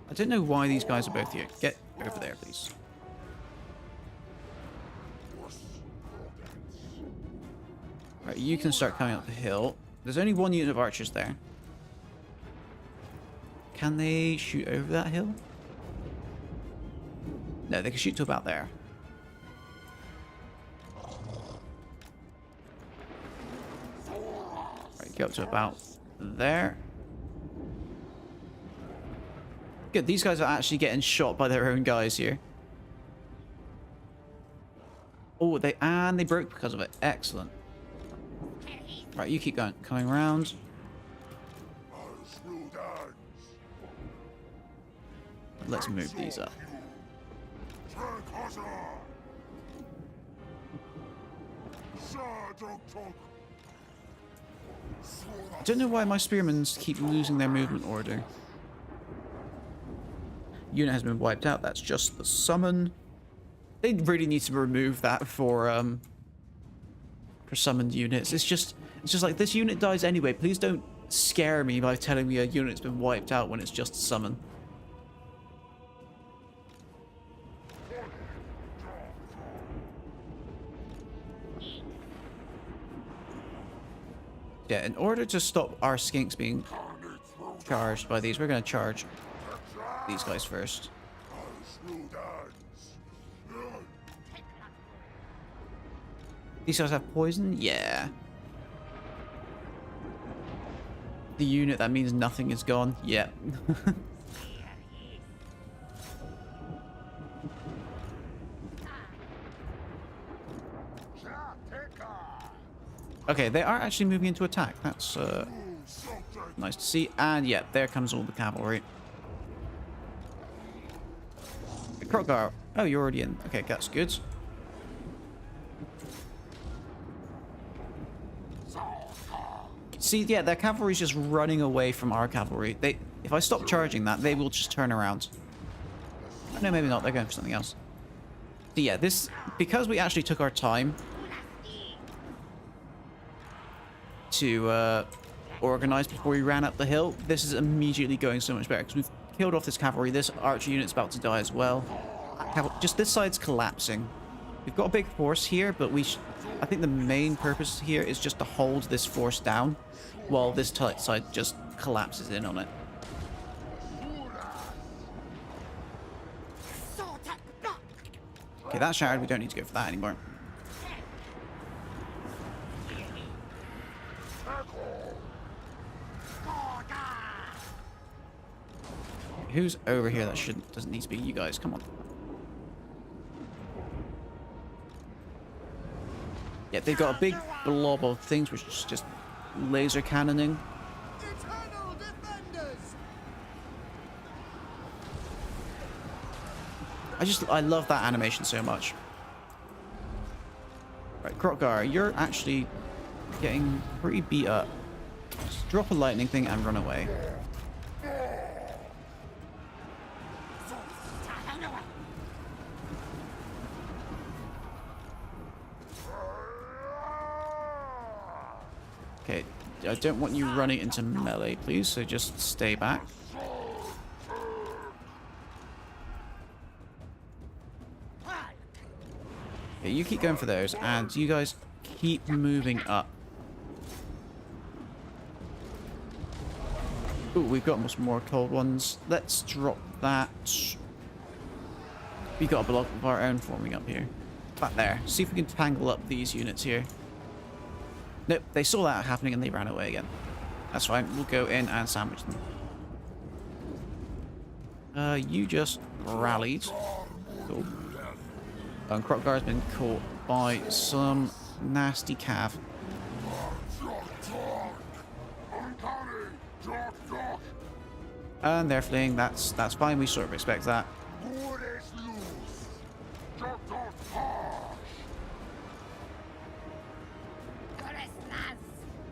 I don't know why these guys are both here. Get over there, please. Right, you can start coming up the hill. There's only 1 unit of archers there. Can they shoot over that hill? No, they can shoot to about there. Right, go up to about there. Good, these guys are actually getting shot by their own guys here. Oh, they broke because of it. Excellent. Right, you keep going, coming around. Let's move these up. I don't know why my spearmen keep losing their movement order. Unit has been wiped out. That's just the summon. They really need to remove that for summoned units. It's just like, this unit dies anyway. Please don't scare me by telling me a unit's been wiped out when it's just a summon. Yeah, in order to stop our skinks being charged by these, we're going to charge these guys first. These guys have poison? Yeah. The unit that means nothing is gone? Yeah. Okay, they are actually moving into attack. That's nice to see. And yeah, there comes all the cavalry. Krogar. Oh, you're already in. Okay, that's good. See, yeah, their cavalry's just running away from our cavalry. If I stop charging that, they will just turn around. No, maybe not. They're going for something else. So yeah, because we actually took our time, to organize before we ran up the hill, this is immediately going so much better because we've killed off this cavalry. This archer unit's about to die as well. Just this side's collapsing. We've got a big force here, but I think the main purpose here is just to hold this force down while this side just collapses in on it. Okay, that's shattered. We don't need to go for that anymore. Who's over here that doesn't need to be you guys? Come on. Yeah, they've got a big blob of things which is just laser cannoning. Eternal defenders! I love that animation so much. Right, Krokgar, you're actually getting pretty beat up. Just drop a lightning thing and run away. Okay, I don't want you running into melee, please, so just stay back. Okay, you keep going for those, and you guys keep moving up. Ooh, we've got much more cold ones. Let's drop that. We've got a block of our own forming up here. Back there. See if we can tangle up these units here. Nope, they saw that happening and they ran away again. That's fine. We'll go in and sandwich them. You just rallied. Cool. And Krokgar's been caught by some nasty cav. And they're fleeing. That's fine. We sort of expect that.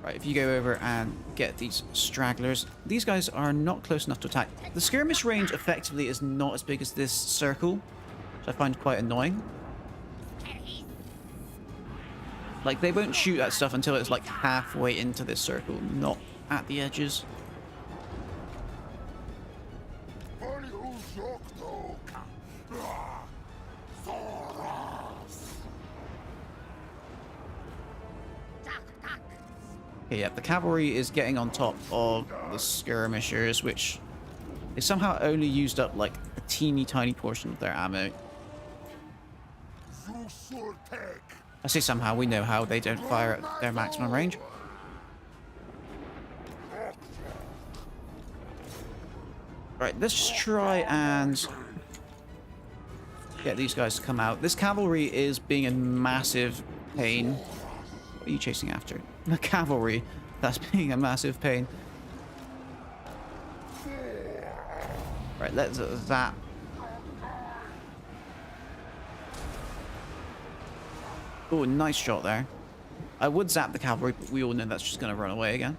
Right, if you go over and get these stragglers, these guys are not close enough to attack. The skirmish range effectively is not as big as this circle, which I find quite annoying. Like, they won't shoot at stuff until it's like halfway into this circle, not at the edges. Okay, yeah, the cavalry is getting on top of the skirmishers, which they somehow only used up like a teeny tiny portion of their ammo. I say somehow, we know how. They don't fire at their maximum range. Right, let's just try and get these guys to come out. This cavalry is being in massive pain. What are you chasing after? The cavalry. That's being a massive pain. Right, let's zap. Oh, nice shot there. I would zap the cavalry, but we all know that's just going to run away again.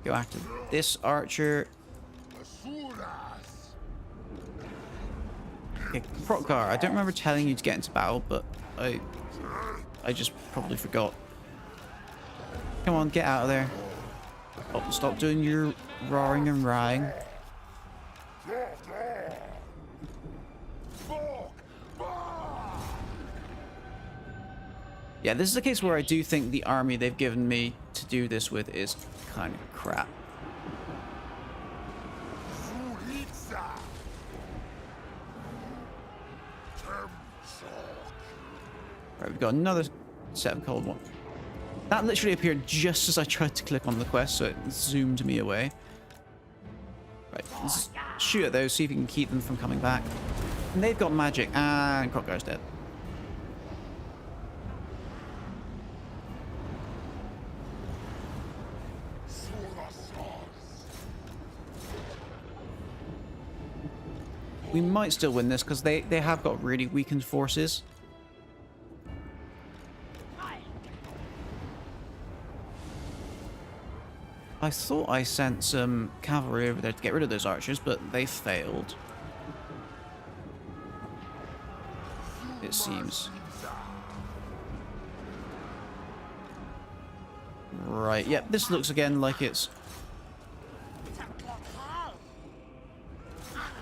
Go after this archer. Okay, Krokgar, I don't remember telling you to get into battle, but I just probably forgot. Come on, get out of there. Oh, stop doing your roaring and rhying. Yeah, this is a case where I do think the army they've given me to do this with is kind of crap. Right, we've got another set of cold one. That literally appeared just as I tried to click on the quest, so it zoomed me away. Right, let's shoot at those, see if we can keep them from coming back. And they've got magic, and Krokgar's dead. We might still win this because they have got really weakened forces. I thought I sent some cavalry over there to get rid of those archers, but they failed. It seems. Right, yep, this looks again like it's...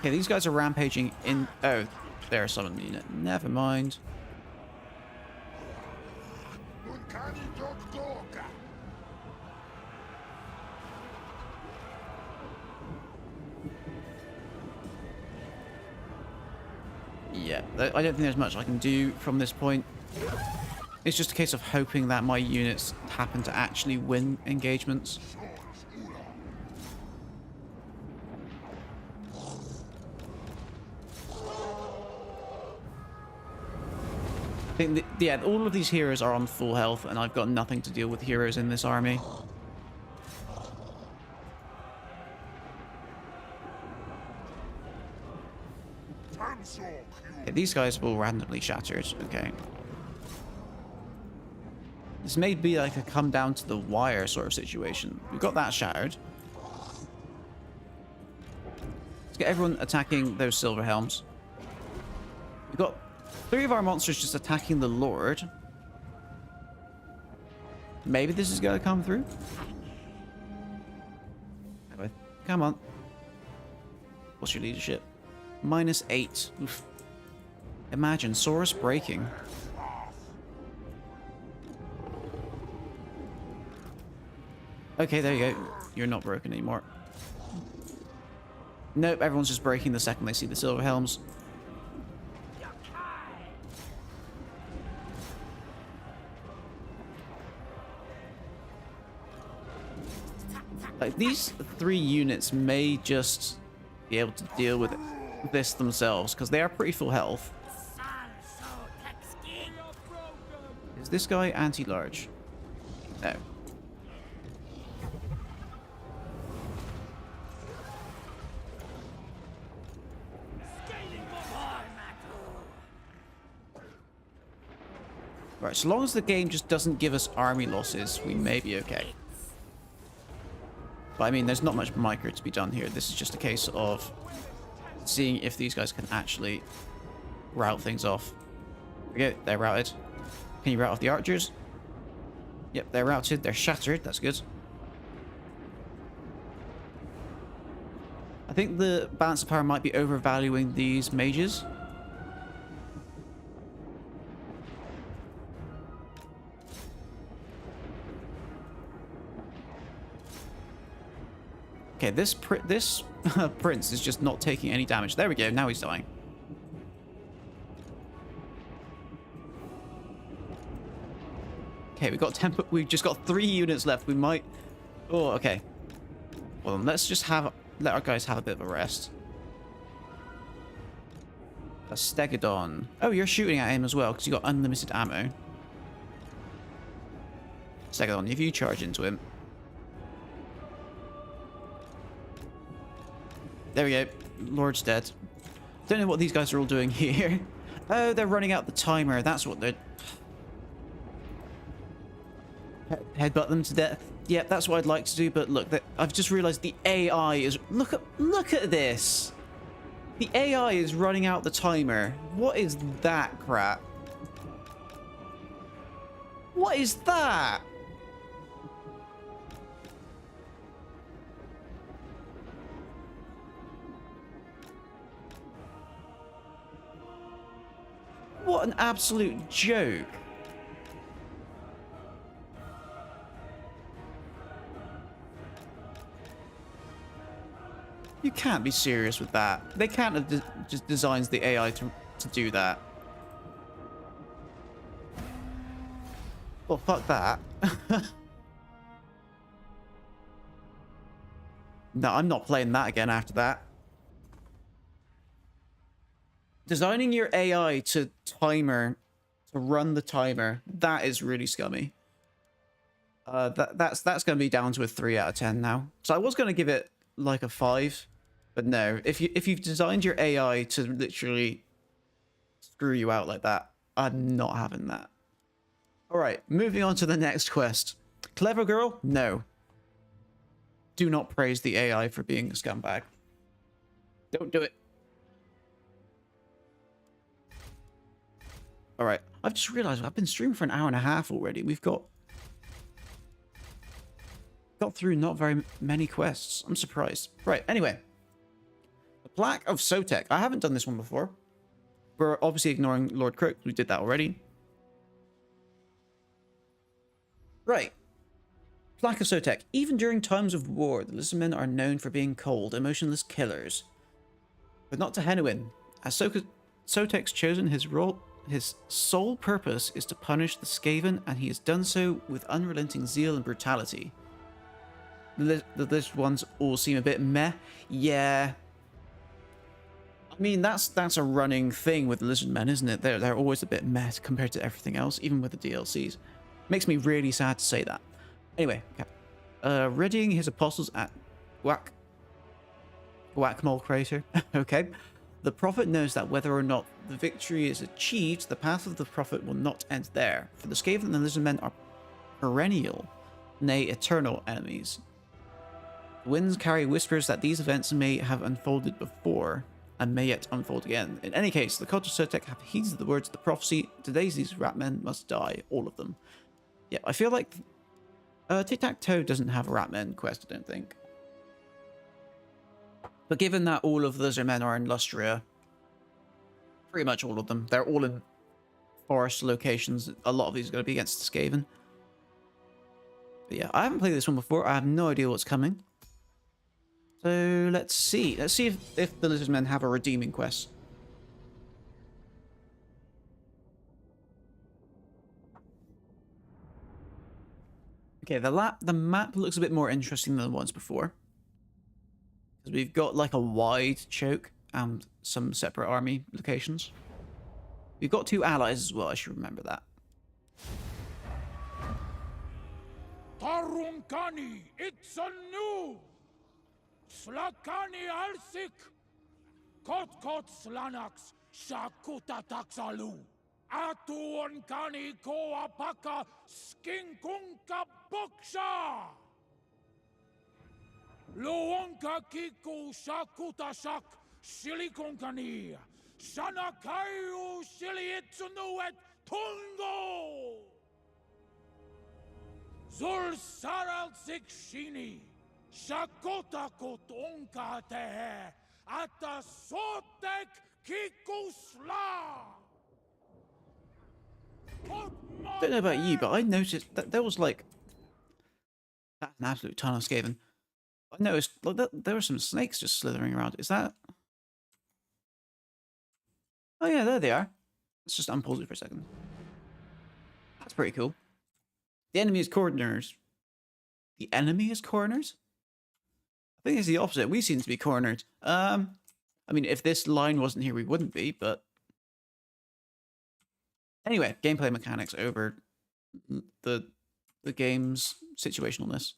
Okay, these guys are rampaging in... Oh, they're a summon unit. Never mind. Yeah, I don't think there's much I can do from this point. It's just a case of hoping that my units happen to actually win engagements. I think, yeah, all of these heroes are on full health, and I've got nothing to deal with heroes in this army. Okay, these guys will randomly shatter. Okay. This may be like a come down to the wire sort of situation. We've got that shattered. Let's get everyone attacking those silver helms. We've got 3 of our monsters just attacking the Lord. Maybe this is going to come through. Come on. What's your leadership? -8. Oof. Imagine Saurus breaking. Okay, there you go. You're not broken anymore. Nope, everyone's just breaking the second they see the silver helms. Like, these 3 units may just be able to deal with this themselves, because they are pretty full health. Is this guy anti-large? No. Right, so long as the game just doesn't give us army losses, we may be okay. But I mean, there's not much micro to be done here. This is just a case of seeing if these guys can actually route things off. Okay, they're routed. Can you route off the archers? Yep, they're routed. They're shattered. That's good. I think the balance of power might be overvaluing these mages. Okay, this prince is just not taking any damage. There we go. Now he's dying. Okay, we've just got 3 units left. We might... Oh, okay. Well, let's just let our guys have a bit of a rest. A Stegodon. Oh, you're shooting at him as well because you got unlimited ammo. Stegodon, if you charge into him. There we go. Lord's dead. Don't know what these guys are all doing here. Oh, they're running out the timer. That's what they're... Headbutt them to death. Yep, that's what I'd like to do, but look, I've just realized the AI is... Look at this! The AI is running out the timer. What is that crap? What is that? What an absolute joke. You can't be serious with that. They can't have just designed the AI to do that. Well, fuck that. No, I'm not playing that again after that. Designing your AI to run the timer, that is really scummy. That's going to be down to a 3 out of 10 now. So I was going to give it like a 5, but no. If you've designed your AI to literally screw you out like that, I'm not having that. All right, moving on to the next quest. Clever girl? No. Do not praise the AI for being a scumbag. Don't do it. All right, I've just realized I've been streaming for an hour and a half already. We've got got through not very many quests. I'm surprised. Right, anyway. The Plaque of Sotek. I haven't done this one before. We're obviously ignoring Lord Crook. We did that already. Right. Plaque of Sotek. Even during times of war, the Lizardmen are known for being cold, emotionless killers. But not to Henuin. As Sotek's chosen his role, his sole purpose is to punish the Skaven, and he has done so with unrelenting zeal and brutality. The list ones all seem a bit meh. Yeah. I mean, that's a running thing with Lizardmen, isn't it? They're always a bit meh compared to everything else, even with the DLCs. Makes me really sad to say that. Anyway, readying his apostles at Whack-Mole Crater. Okay. The Prophet knows that whether or not the victory is achieved, the path of the Prophet will not end there. For the Skaven and the Lizardmen are perennial, nay, eternal enemies. The winds carry whispers that these events may have unfolded before, and may yet unfold again. In any case, the cult of Sotek have heeded the words of the prophecy. Today's these rat men must die, all of them. Yeah, I feel like Tic-Tac-Toe doesn't have a rat men quest, I don't think. But given that all of the Lizardmen are in Lustria, pretty much all of them, they're all in forest locations. A lot of these are going to be against the Skaven. But yeah, I haven't played this one before. I have no idea what's coming. So let's see. Let's see if the Lizardmen have a redeeming quest. Okay, the map looks a bit more interesting than the ones before. Because we've got like a wide choke and some separate army locations. We've got 2 allies as well, I should remember that. Tarunkani, it's a new! Slakani alsik! Kot slanax, shakuta taxalu! Atuonkani koapaka, skinkunka boksha! Luonka kiku shakuta shak, silikonkani! Shanakayu siliitsunuet tungo! Zul saral sikshini, shakota kotonka tehe, ata sotek kikusla. Don't know about you, but I noticed that there was like an absolute ton of Skaven. I noticed like there were some snakes just slithering around. Is that? Oh yeah, there they are. Let's just unpause it for a second. That's pretty cool. The enemy is corners. The enemy is corners? I think it's the opposite. We seem to be cornered. I mean, if this line wasn't here, we wouldn't be, but... Anyway, gameplay mechanics over the game's situationalness.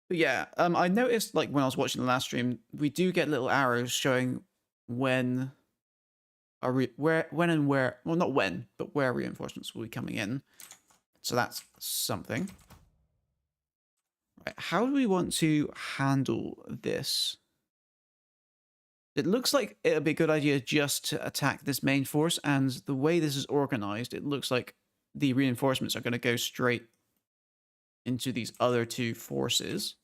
But yeah, I noticed, like, when I was watching the last stream, we do get little arrows showing when... when and where... Well, not when, but where reinforcements will be coming in. So that's something. Right, how do we want to handle this? It looks like it would be a good idea just to attack this main force, and the way this is organized, it looks like the reinforcements are going to go straight into these other 2 forces.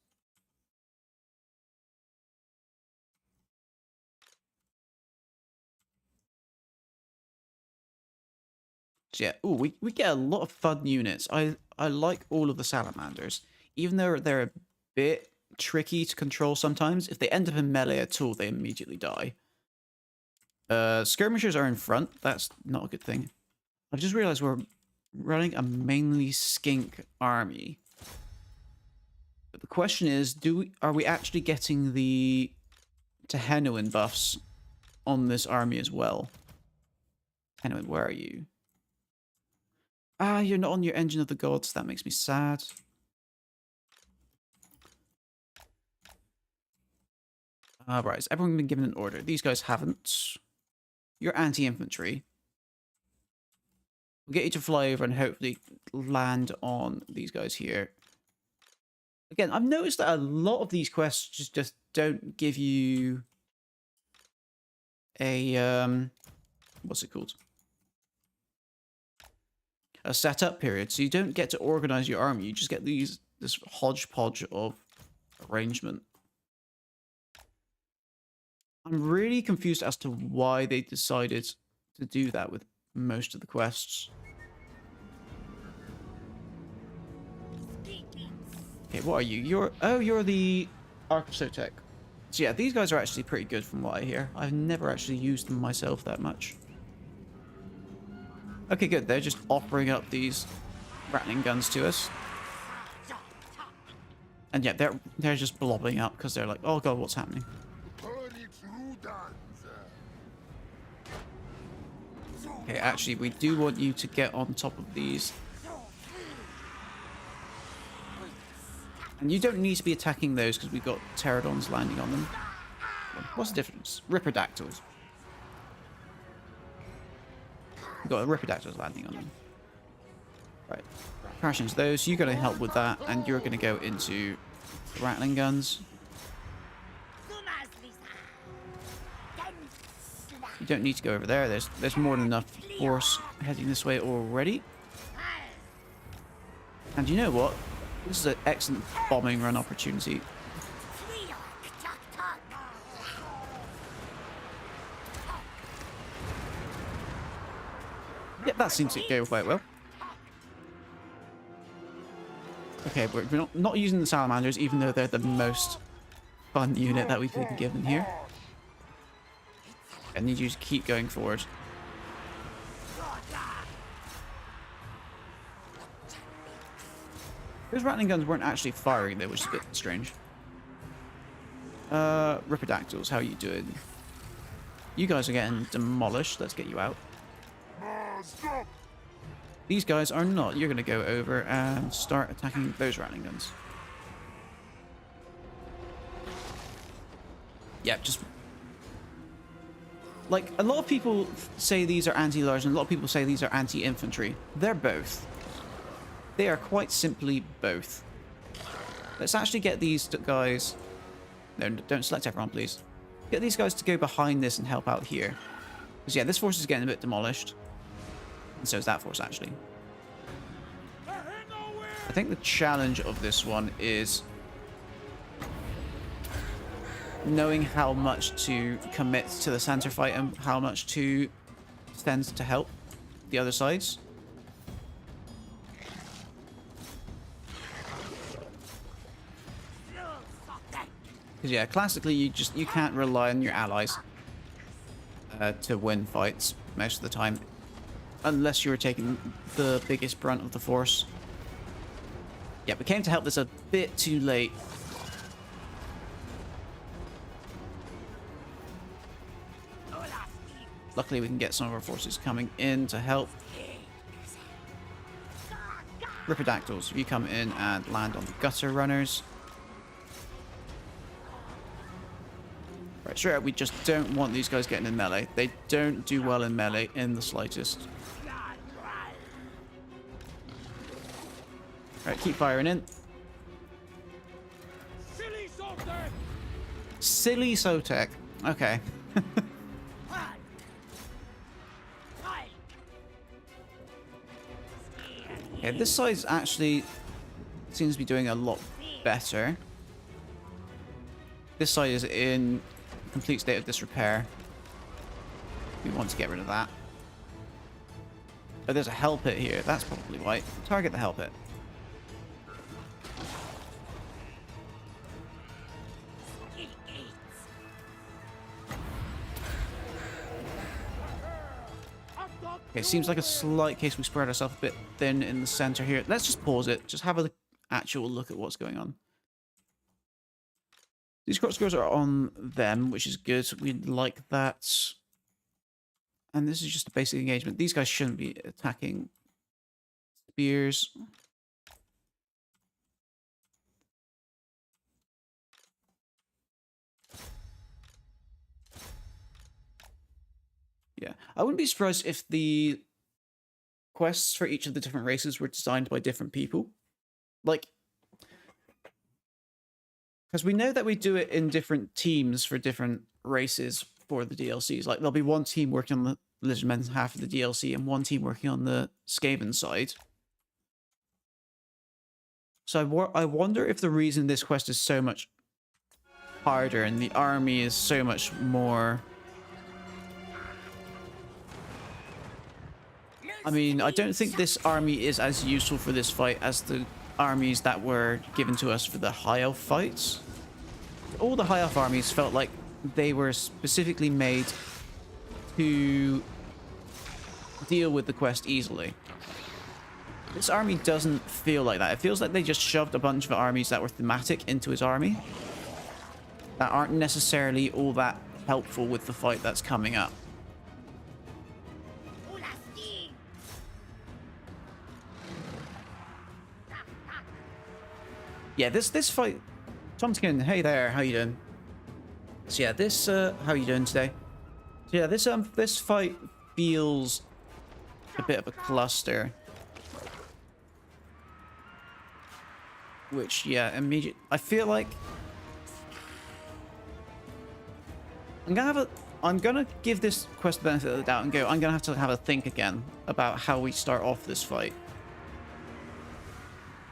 So yeah, ooh, we get a lot of fun units. I like all of the salamanders. Even though they're a bit tricky to control sometimes, if they end up in melee at all, they immediately die. Skirmishers are in front. That's not a good thing. I just realized we're running a mainly skink army. But the question is, are we actually getting the Tehenuin buffs on this army as well? Tehenuin, where are you? Ah, you're not on your Engine of the Gods. That makes me sad. Right, has everyone been given an order? These guys haven't. You're anti-infantry. We'll get you to fly over and hopefully land on these guys here. Again, I've noticed that a lot of these quests just don't give you a, what's it called? A setup period. So you don't get to organize your army. You just get these this hodgepodge of arrangement. I'm really confused as to why they decided to do that with most of the quests. Okay, what are you? You're the Arc of Sotek. So yeah, these guys are actually pretty good from what I hear. I've never actually used them myself that much. Okay, good. They're just offering up these rattling guns to us. And yeah, they're just blobbing up because they're like, oh god, what's happening? Okay, actually, we do want you to get on top of these. And you don't need to be attacking those because we've got pterodons landing on them. What's the difference? Ripidactyls. We've got ripidactyls landing on them. Right. Crash into those. You're going to help with that, and you're going to go into rattling guns. You don't need to go over there. There's more than enough force heading this way already. And you know what? This is an excellent bombing run opportunity. Yep, that seems to go quite well. Okay, we're not using the salamanders, even though they're the most fun unit that we've been given here. I need you to keep going forward. Those rattling guns weren't actually firing, they were just a bit strange. Ripidactyls, how are you doing? You guys are getting demolished. Let's get you out. These guys are not. You're going to go over and start attacking those rattling guns. Yeah, just... Like, a lot of people say these are anti-large, and a lot of people say these are anti-infantry. They're both. They are quite simply both. Let's actually get these guys... No, don't select everyone, please. Get these guys to go behind this and help out here. Because, yeah, this force is getting a bit demolished. And so is that force, actually. I think the challenge of this one is knowing how much to commit to the center fight and how much to stand to help the other sides. Because yeah, classically you can't rely on your allies to win fights most of the time, unless you're taking the biggest brunt of the force. Yeah, we came to help this a bit too late. Luckily, we can get some of our forces coming in to help. Ripidactyls, if you come in and land on the gutter runners. Right, straight up, we just don't want these guys getting in melee. They don't do well in melee in the slightest. Right, keep firing in. Silly Sotek. Okay. Yeah, this side's actually seems to be doing a lot better. This side is in complete state of disrepair. We want to get rid of that. Oh, there's a hell pit here. That's probably why. Target the hell pit. Okay, seems like a slight case we spread ourselves a bit thin in the center here. Let's just pause it. Just have an actual look at what's going on. These crop scores are on them, which is good. We like that. And this is just a basic engagement. These guys shouldn't be attacking spears. Yeah, I wouldn't be surprised if the quests for each of the different races were designed by different people. Like, because we know that we do it in different teams for different races for the DLCs. Like, there'll be one team working on the Lizardmen half of the DLC and one team working on the Skaven side. So I wonder if the reason this quest is so much harder and the army is so much more... I mean, I don't think this army is as useful for this fight as the armies that were given to us for the High Elf fights. All the High Elf armies felt like they were specifically made to deal with the quest easily. This army doesn't feel like that. It feels like they just shoved a bunch of armies that were thematic into his army that aren't necessarily all that helpful with the fight that's coming up. Yeah, this fight... Tompkin, hey there, how you doing? So yeah, this, how are you doing today? So yeah, this fight feels a bit of a cluster. Which, yeah, I feel like... I'm gonna give this quest the benefit of the doubt and go, I'm gonna have to have a think again about how we start off this fight.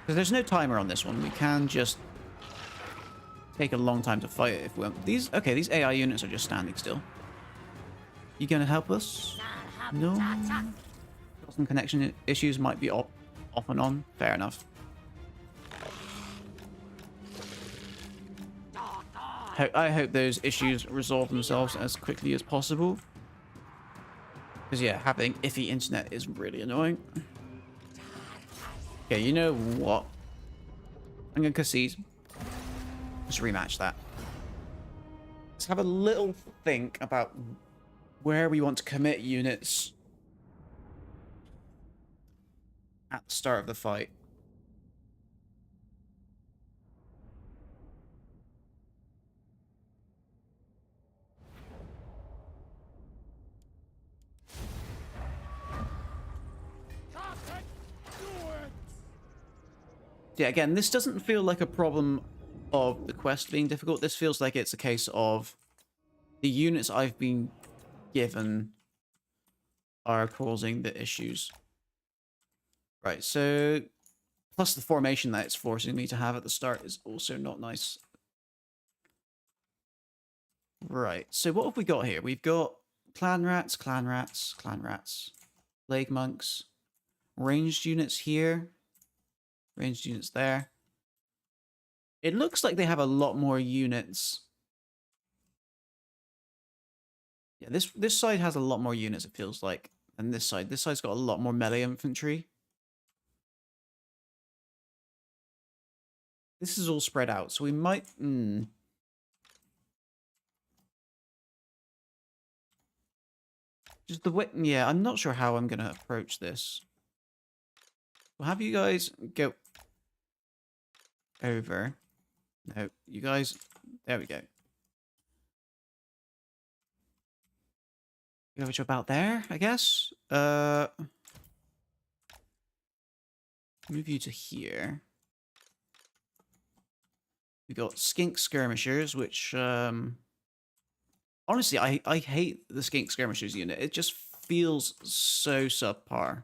Because there's no timer on this one. We can just take a long time to fight it if we want. These AI units are just standing still. You gonna help us? No? Got some connection issues, might be off and on. Fair enough. I hope those issues resolve themselves as quickly as possible. Because yeah, having iffy internet is really annoying. Okay, you know what? I'm gonna concede. Just rematch that. Let's have a little think about where we want to commit units at the start of the fight. Yeah, again, this doesn't feel like a problem of the quest being difficult. This feels like it's a case of the units I've been given are causing the issues. Right, so... Plus the formation that it's forcing me to have at the start is also not nice. Right, so what have we got here? We've got clan rats, clan rats, clan rats, plague monks, ranged units here, ranged units there. It looks like they have a lot more units. Yeah, this side has a lot more units, it feels like, than this side. This side's got a lot more melee infantry. This is all spread out, so we might... Just the way... Yeah, I'm not sure how I'm going to approach this. We'll have you guys go over. No, you guys... There we go. Go over to about there, I guess. Move you to here. We got skink skirmishers, which... Honestly, I hate the skink skirmishers unit. It just feels so subpar.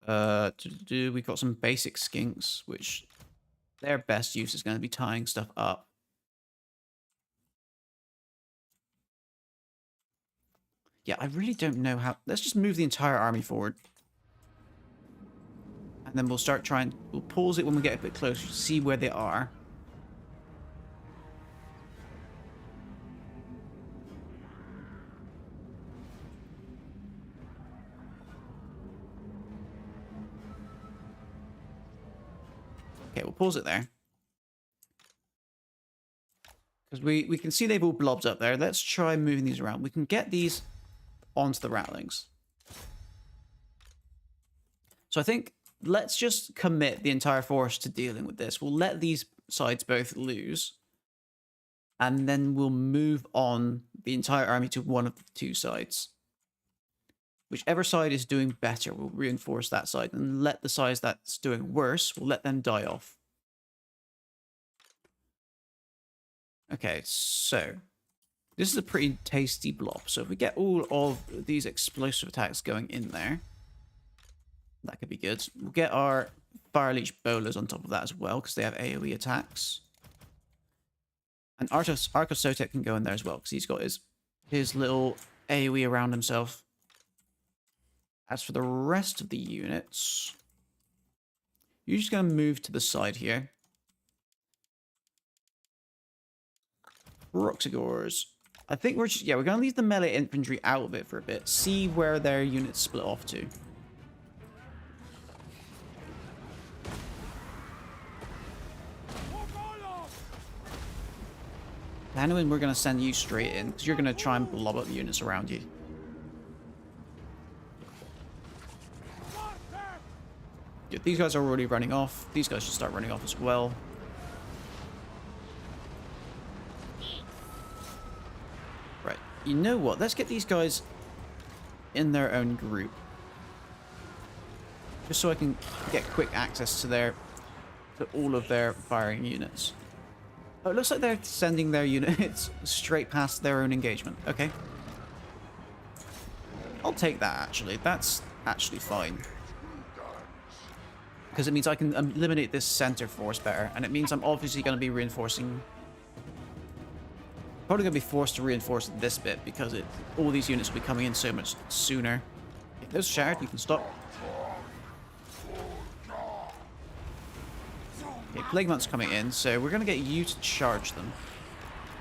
We've got some basic skinks, which their best use is going to be tying stuff up. Yeah, I really don't know how... Let's just move the entire army forward. And then we'll start trying... We'll pause it when we get a bit closer to see where they are. Okay, we'll pause it there. Because we can see they've all blobbed up there. Let's try moving these around. We can get these onto the ratlings. So I think let's just commit the entire force to dealing with this. We'll let these sides both lose. And then we'll move on the entire army to one of the two sides. Whichever side is doing better, we'll reinforce that side. And let the side that's doing worse, we'll let them die off. Okay, so... This is a pretty tasty blob. So if we get all of these explosive attacks going in there, that could be good. We'll get our Fire Leech Bolas on top of that as well, because they have AoE attacks. And Arcos Sotek can go in there as well, because he's got his little AoE around himself. As for the rest of the units, you're just going to move to the side here. Roxigors. I think we're just, we're going to leave the melee infantry out of it for a bit. See where their units split off to. Hanuin, we're going to send you straight in, because you're going to try and blob up units around you. Yeah, these guys are already running off. These guys should start running off as well. Right, you know what? Let's get these guys in their own group. Just so I can get quick access to all of their firing units. Oh, it looks like they're sending their units straight past their own engagement. Okay. I'll take that, actually. That's actually fine. Because it means I can eliminate this center force better. And it means I'm obviously going to be reinforcing... Probably going to be forced to reinforce this bit, because all these units will be coming in so much sooner. Okay, those shattered, you can stop. Okay, Plague Monk's coming in, so we're going to get you to charge them.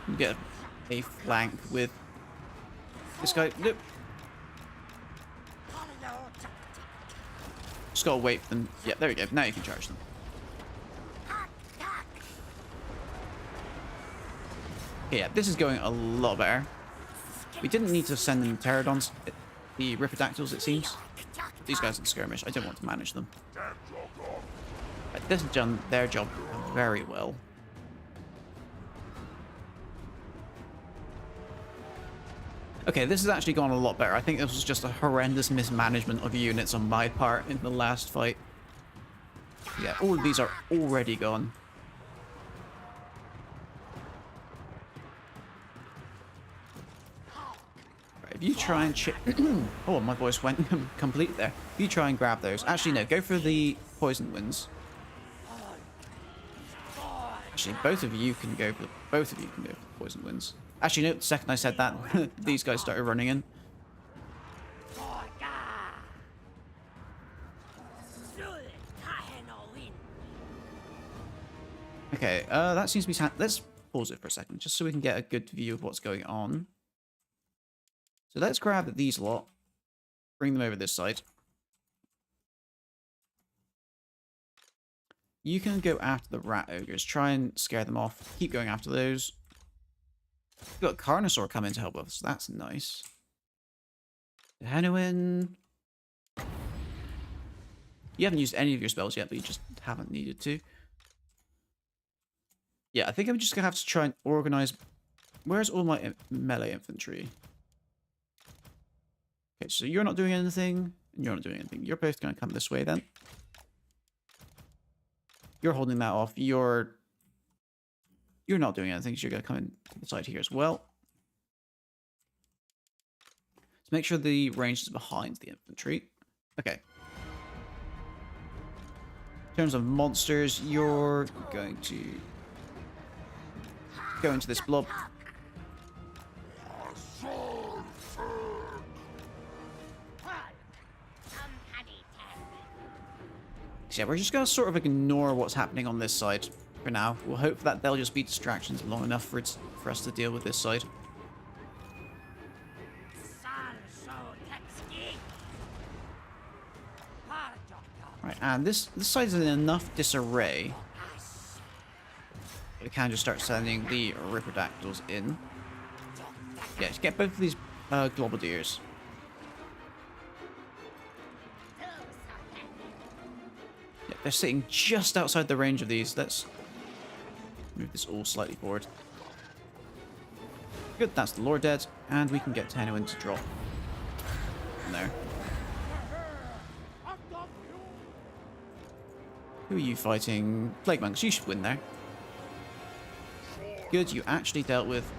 And get a flank with this guy. Nope. Just gotta wait for them. Yeah, there we go. Now you can charge them. Okay, yeah, this is going a lot better. We didn't need to send them Pterodons, the Ripidactyls, it seems. These guys in skirmish, I don't want to manage them. But this has done their job very well. Okay, this has actually gone a lot better. I think this was just a horrendous mismanagement of units on my part in the last fight. Yeah, all of these are already gone. Right, if you try and oh, my voice went complete there. If you try and grab those. Actually, no, go for the Poison Winds. Actually, both of you can go for the Poison Winds. Actually, no, the second I said that, these guys started running in. Okay, that seems to be... Let's pause it for a second, just so we can get a good view of what's going on. So let's grab these lot. Bring them over this side. You can go after the Rat Ogres. Try and scare them off. Keep going after those. We've got Carnosaur coming to help us. That's nice. Hanuin. You haven't used any of your spells yet, but you just haven't needed to. Yeah, I think I'm just going to have to try and organize... Where's all my melee infantry? Okay, so you're not doing anything, and you're not doing anything. You're both going to come this way, then. You're holding that off. You're not doing anything, so you're going to come in to the side here as well. So make sure the range is behind the infantry. Okay. In terms of monsters, you're going to go into this blob. So yeah, we're just going to sort of ignore what's happening on this side for now. We'll hope that they'll just be distractions long enough for us to deal with this side. Right, and this side is in enough disarray. We can just start sending the Ripidactyls in. Yeah, just get both of these Globadiers. Yeah, they're sitting just outside the range of these. Let's move this all slightly forward. Good, that's the Lord dead, and we can get Hanuin to drop from there. Who are you fighting? Plague Monks, you should win there. Good, you actually dealt with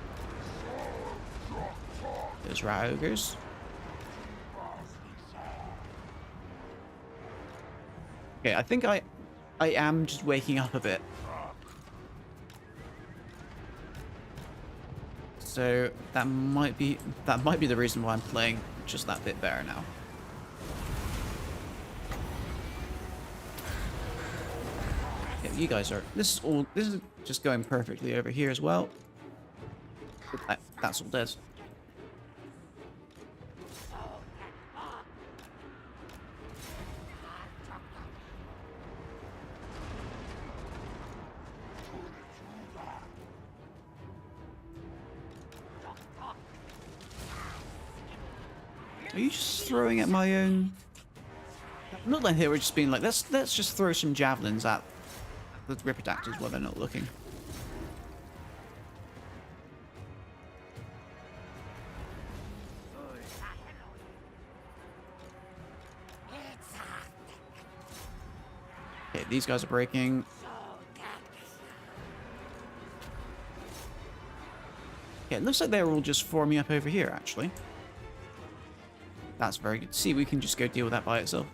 those Rat Ogres. Okay, I think I am just waking up a bit. So that might be the reason why I'm playing just that bit better now. Yeah, you guys are. This is just going perfectly over here as well. That's all dead. Are you just throwing at my own? Not like here we're just being like, let's just throw some javelins at the Ripidactyls while they're not looking. Okay, these guys are breaking. Yeah, it looks like they're all just forming up over here, actually. That's very good. See, we can just go deal with that by itself.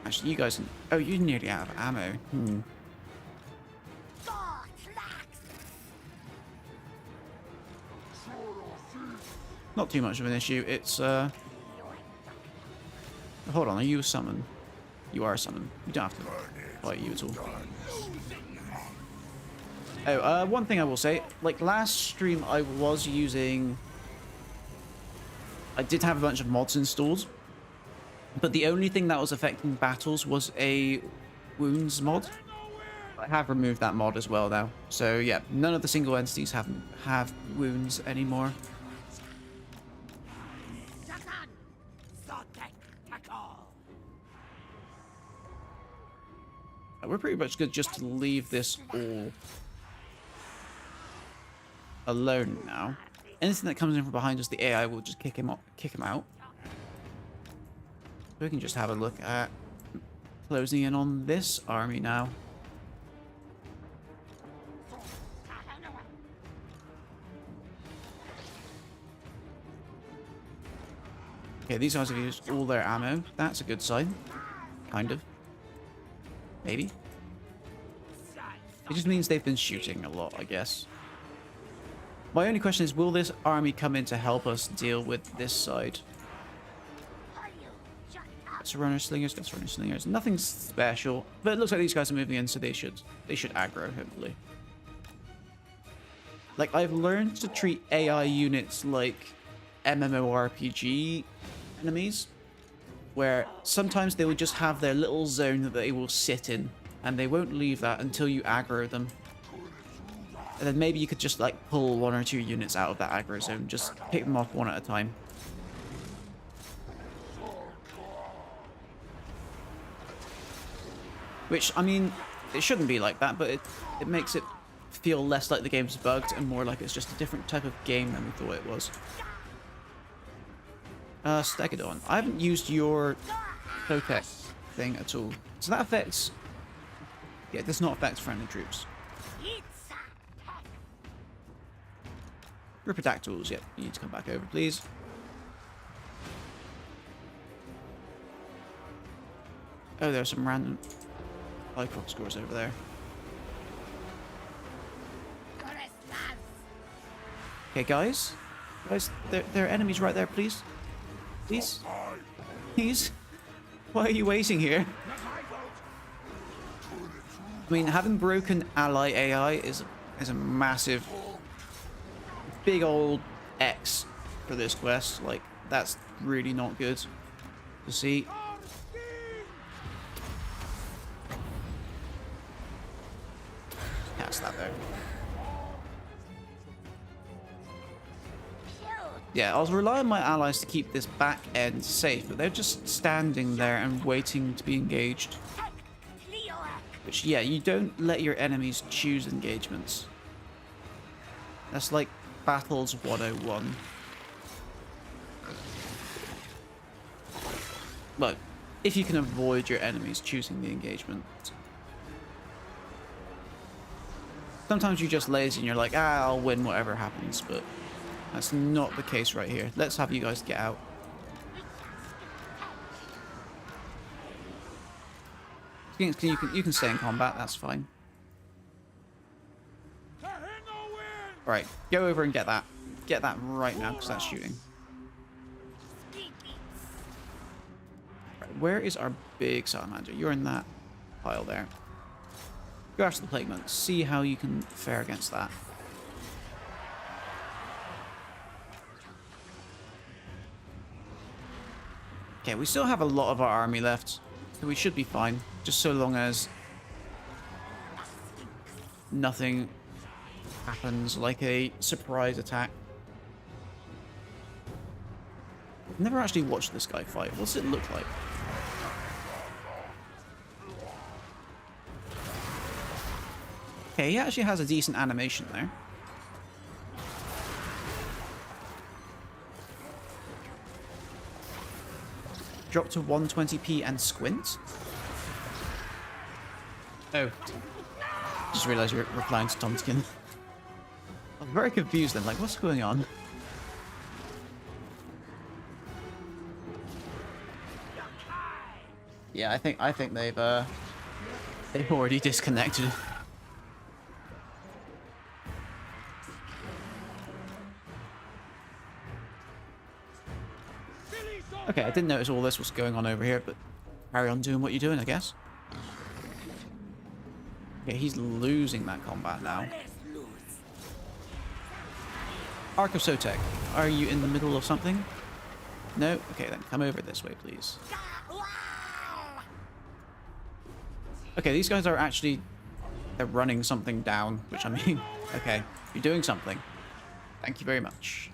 Actually, you guys... Oh, you're nearly out of ammo. Not too much of an issue. It's, Hold on, are you a summon? You are a summon. You don't have to fight you at all. Oh, one thing I will say, like last stream I was using... I did have a bunch of mods installed, but the only thing that was affecting battles was a wounds mod. I have removed that mod as well now. So yeah, none of the single entities have wounds anymore. We're pretty much good just to leave this all alone now. Anything that comes in from behind us, the AI will just kick him out. We can just have a look at closing in on this army now. Okay, these guys have used all their ammo. That's a good sign. Kind of. Maybe. It just means they've been shooting a lot, I guess. My only question is, will this army come in to help us deal with this side? That's runner slingers, that's runner slingers. Nothing special, but it looks like these guys are moving in, so they should aggro, hopefully. Like, I've learned to treat AI units like MMORPG enemies, where sometimes they will just have their little zone that they will sit in, and they won't leave that until you aggro them. And then maybe you could just like pull 1 or 2 units out of that aggro zone, just pick them off one at a time. Which, I mean, it shouldn't be like that, but it makes it feel less like the game's bugged and more like it's just a different type of game than we thought it was. Stegodon. I haven't used your Protect thing at all. So that affects... Yeah, it does not affect friendly troops. Ripidactyls, yep, you need to come back over, please. Oh, there's some random Lycroc scores over there. Okay, guys. Guys, there are enemies right there, please. Please? Please? Why are you waiting here? I mean, having broken ally AI is a massive, big old X for this quest. Like, that's really not good to see. Cast that there. Yeah, I was relying on my allies to keep this back end safe, but they're just standing there and waiting to be engaged. Which, yeah, you don't let your enemies choose engagements. That's like Battles 101. But if you can avoid your enemies choosing the engagement. Sometimes you're just lazy and you're like, ah, I'll win whatever happens, but that's not the case right here. Let's have you guys get out. You can stay in combat. That's fine. All right, go over and get that. Get that right now because that's shooting. Right, where is our big salamander? You're in that pile there. Go after the plague monk. See how you can fare against that. Okay, we still have a lot of our army left, so we should be fine. Just so long as nothing happens like a surprise attack. I've never actually watched this guy fight. What's it look like? Okay, he actually has a decent animation there. Drop to 120p and squint. Oh. Just realised you're replying to Tomskin. I'm very confused then, like, what's going on? Yeah, I think they've already disconnected. Okay, I didn't notice all this was going on over here, but carry on doing what you're doing, I guess. Okay, he's losing that combat now. Ark of Sotek, are you in the middle of something? No? Okay, then come over this way, please. Okay, these guys are actually... They're running something down, which I mean... Okay, you're doing something. Thank you very much.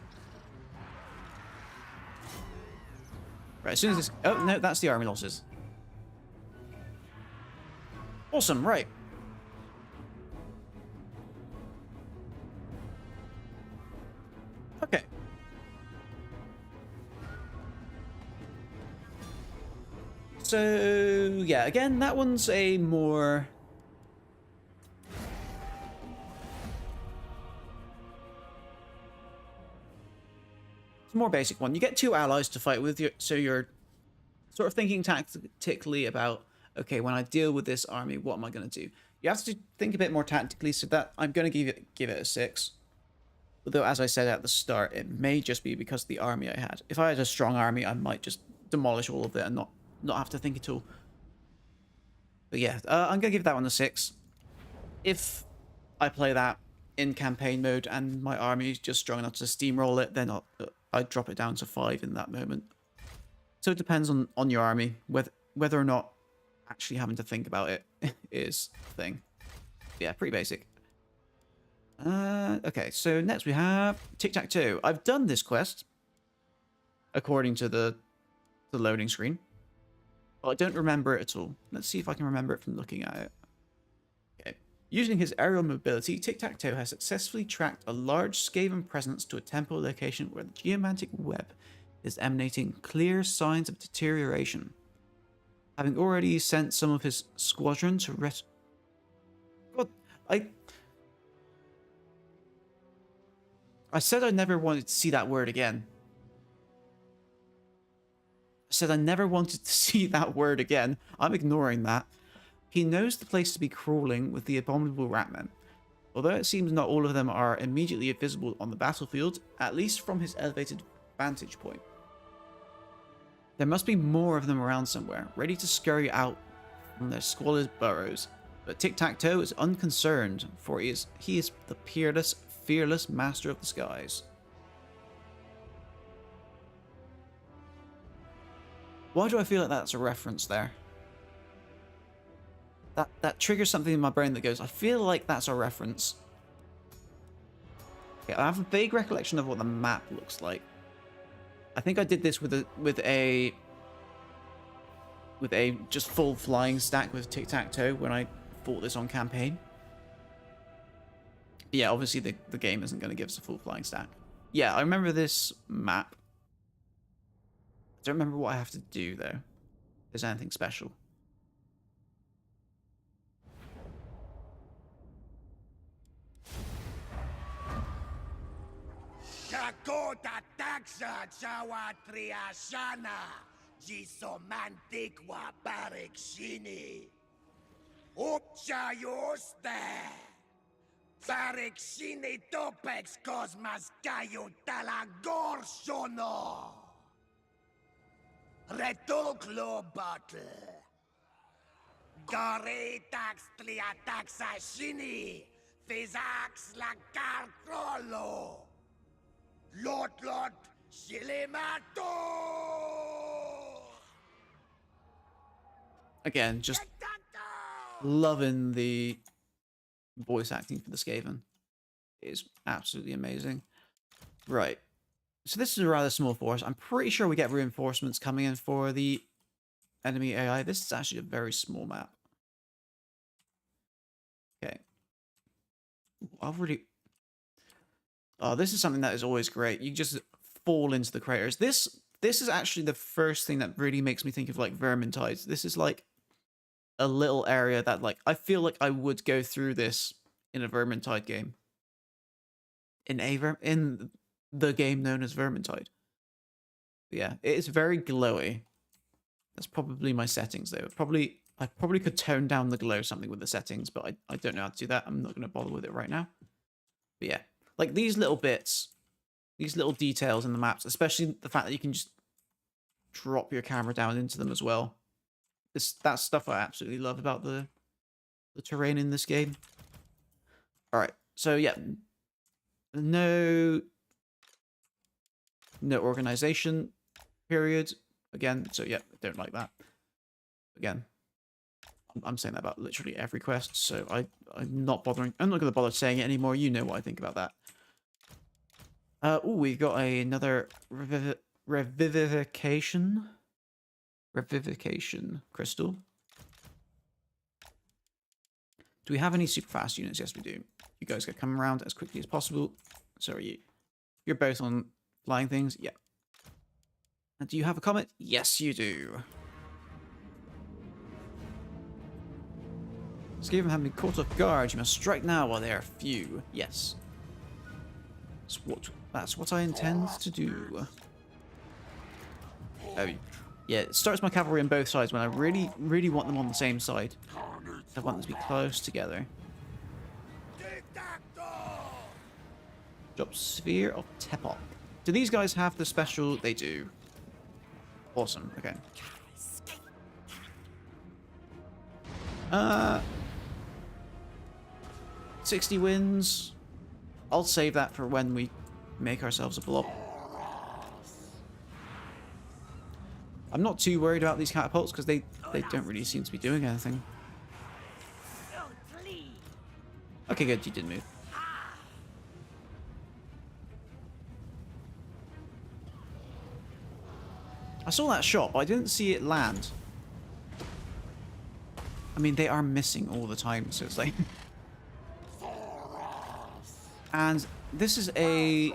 Right, as soon as this... Oh, no, that's the army losses. Awesome, right. Okay. So, yeah, again, that one's a more... It's a more basic one. You get 2 allies to fight with, so you're sort of thinking tactically about, okay, when I deal with this army, what am I going to do? You have to think a bit more tactically, so that I'm going to give it a 6. Although, as I said at the start, it may just be because of the army I had. If I had a strong army, I might just demolish all of it and not have to think at all. But yeah, I'm going to give that one a 6. If I play that in campaign mode and my army is just strong enough to steamroll it, then I'd drop it down to 5 in that moment. So it depends on your army, whether or not actually having to think about it is a thing. Yeah, pretty basic. Okay, so next we have Tic-Tac-Toe. I've done this quest, according to the loading screen, but I don't remember it at all. Let's see if I can remember it from looking at it. Okay. Using his aerial mobility, Tic-Tac-Toe has successfully tracked a large Skaven presence to a temple location where the geomantic web is emanating clear signs of deterioration. Having already sent some of his squadron to God, I said I never wanted to see that word again. I said I never wanted to see that word again. I'm ignoring that. He knows the place to be crawling with the abominable ratmen. Although it seems not all of them are immediately visible on the battlefield, at least from his elevated vantage point. There must be more of them around somewhere, ready to scurry out from their squalid burrows. But Tic-Tac-Toe is unconcerned, for he is the fearless master of the skies. Why do I feel like that's a reference there? That triggers something in my brain that goes, I feel like that's a reference. Okay, I have a vague recollection of what the map looks like. I think I did this with a just full flying stack with Tic-Tac-Toe when I fought this on campaign. Yeah, obviously the game isn't going to give us a full flying stack. Yeah, I remember this map. I don't remember what I have to do, though. If there's anything special. Shakota taxa chawa triashana. Jisomantikwa barikshini. Upcha juste! Barek shini topex cosmas kayo talagor sono! Retoklo battle! Gare tax triataxa shini! Fizax la carcrollo! Lot shilimato! Again, just loving the voice acting for the Skaven. It is absolutely amazing. Right. So this is a rather small force. I'm pretty sure we get reinforcements coming in for the enemy AI. This is actually a very small map. Okay. I've really... Oh, this is something that is always great. You just fall into the craters. This is actually the first thing that really makes me think of like Vermintides. This is like a little area that like I feel like I would go through this in a Vermintide game. In the game known as Vermintide. Yeah, it is very glowy. That's probably my settings though. I probably could tone down the glow something with the settings, but I don't know how to do that. I'm not going to bother with it right now. But yeah, like these little bits, these little details in the maps, especially the fact that you can just drop your camera down into them as well. That's stuff I absolutely love about the terrain in this game. All right, so yeah, no organization period again. So yeah, I don't like that. Again, I'm saying that about literally every quest, so I'm not bothering. I'm not going to bother saying it anymore. You know what I think about that. Oh, we've got another revivification crystal. Do we have any super fast units? Yes, we do. You guys get come around as quickly as possible. So are you. You're both on flying things. Yeah. And do you have a comet? Yes, you do. Skaven have been caught off guard. You must strike now while they are few. Yes. That's what I intend to do. Oh, yeah, it starts my cavalry on both sides when I really, really want them on the same side. I want them to be close together. Drop Sphere of Tepok. Do these guys have the special? They do. Awesome. Okay. 60 wins. I'll save that for when we make ourselves a blob. I'm not too worried about these catapults because they don't really seem to be doing anything. Okay, good. You did move. I saw that shot, but I didn't see it land. I mean, they are missing all the time, so it's like... And this is a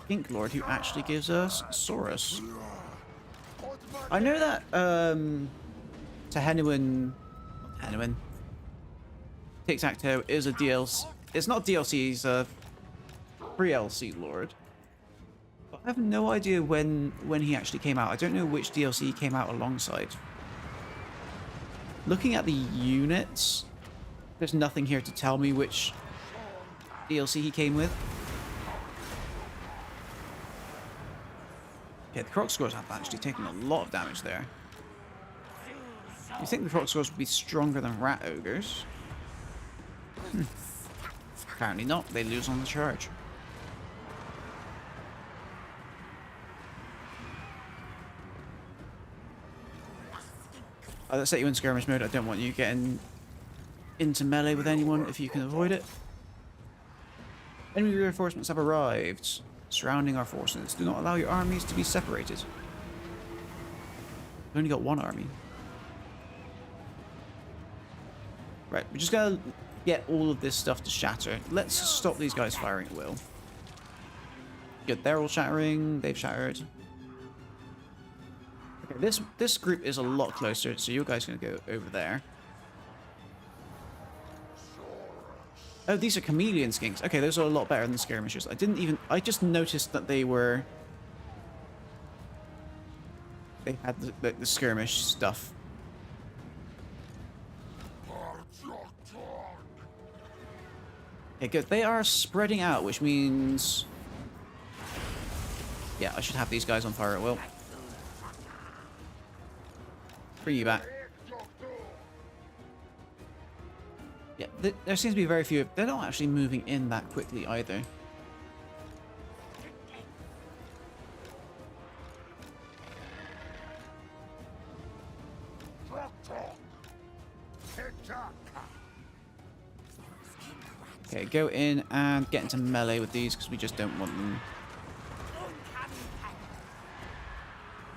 Ink Lord who actually gives us Saurus. I know that Tehenuan Tic-Tac-Toe is a DLC. It's not DLC, he's a pre-LC Lord. But I have no idea when he actually came out. I don't know which DLC he came out alongside. Looking at the units, there's nothing here to tell me which DLC he came with. Okay, the Croc Scores have actually taken a lot of damage there. You think the Croc Scores would be stronger than Rat Ogres? Apparently not. They lose on the charge. Let's set you in skirmish mode. I don't want you getting into melee with anyone if you can avoid it. Enemy reinforcements have arrived, surrounding our forces. Do not allow your armies to be separated. We've only got one army. Right, we just gotta get all of this stuff to shatter. Let's stop these guys firing at will. Good, they're all shattering. They've shattered. Okay, this group is a lot closer, so you guys are gonna go over there. Oh, these are chameleon skinks. Okay, those are a lot better than skirmishers. I just noticed that they had the skirmish stuff. Okay, good. They are spreading out, which means... Yeah, I should have these guys on fire at will. Bring you back. Yeah, there seems to be very few. They're not actually moving in that quickly either. Okay, go in and get into melee with these because we just don't want them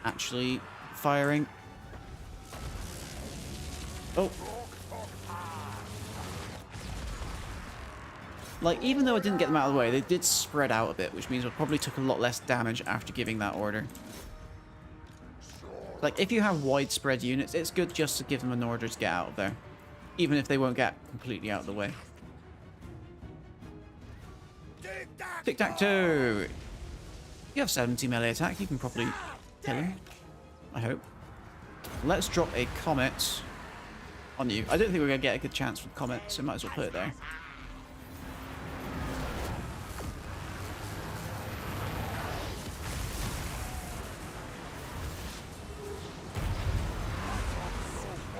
actually firing. Oh. Like, even though I didn't get them out of the way, they did spread out a bit, which means I probably took a lot less damage after giving that order. Like, if you have widespread units, it's good just to give them an order to get out of there. Even if they won't get completely out of the way. Tic-tac-toe! You have 70 melee attack, you can probably kill him. I hope. Let's drop a comet on you. I don't think we're going to get a good chance with comet, so might as well put it there.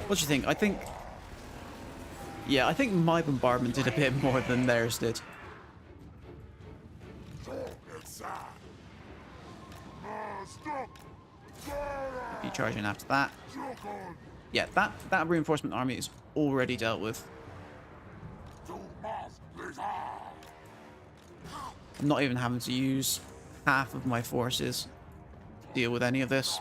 What do you think? I think... Yeah, I think my bombardment did a bit more than theirs did. Be charging after that. Yeah, that reinforcement army is already dealt with. I'm not even having to use half of my forces to deal with any of this.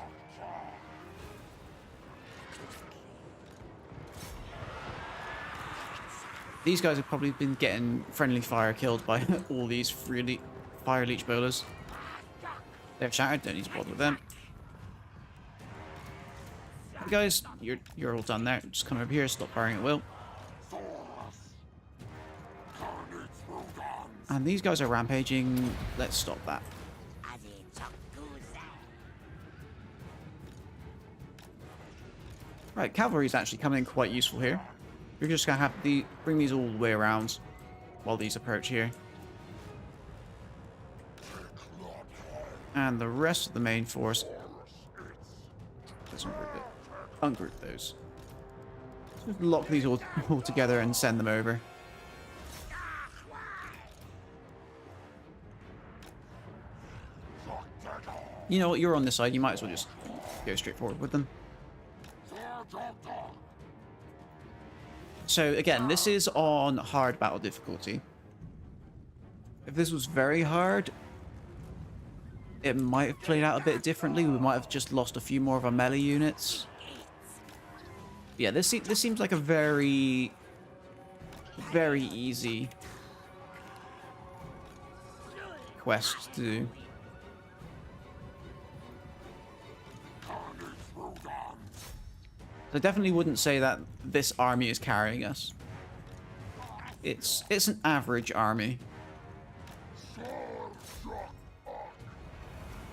These guys have probably been getting friendly fire killed by all these fire leech bowlers. They're shattered, don't need to bother with them. Hey guys, you're all done there. Just come over here, stop firing at will. And these guys are rampaging. Let's stop that. Right, cavalry is actually coming in quite useful here. You're just gonna have to bring these all the way around while these approach here. And the rest of the main force... Let's ungroup it. Ungroup those. Just lock these all together and send them over. You know what, you're on this side, you might as well just go straight forward with them. So again, this is on hard battle difficulty. If this was very hard, it might have played out a bit differently. We might have just lost a few more of our melee units. Yeah, this seems like a very easy quest to do. I definitely wouldn't say that this army is carrying us. It's an average army.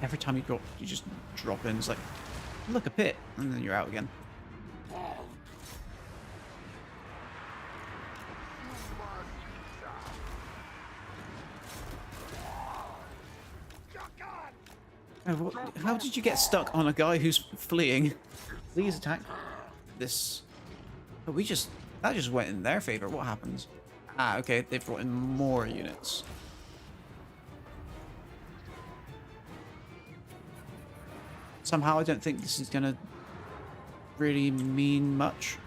Every time you just drop in, it's like, look, a pit, and then you're out again. How did you get stuck on a guy who's fleeing? Please attack this. Oh, that just went in their favor. What happens? Ah, okay, they've brought in more units. Somehow I don't think this is gonna really mean much.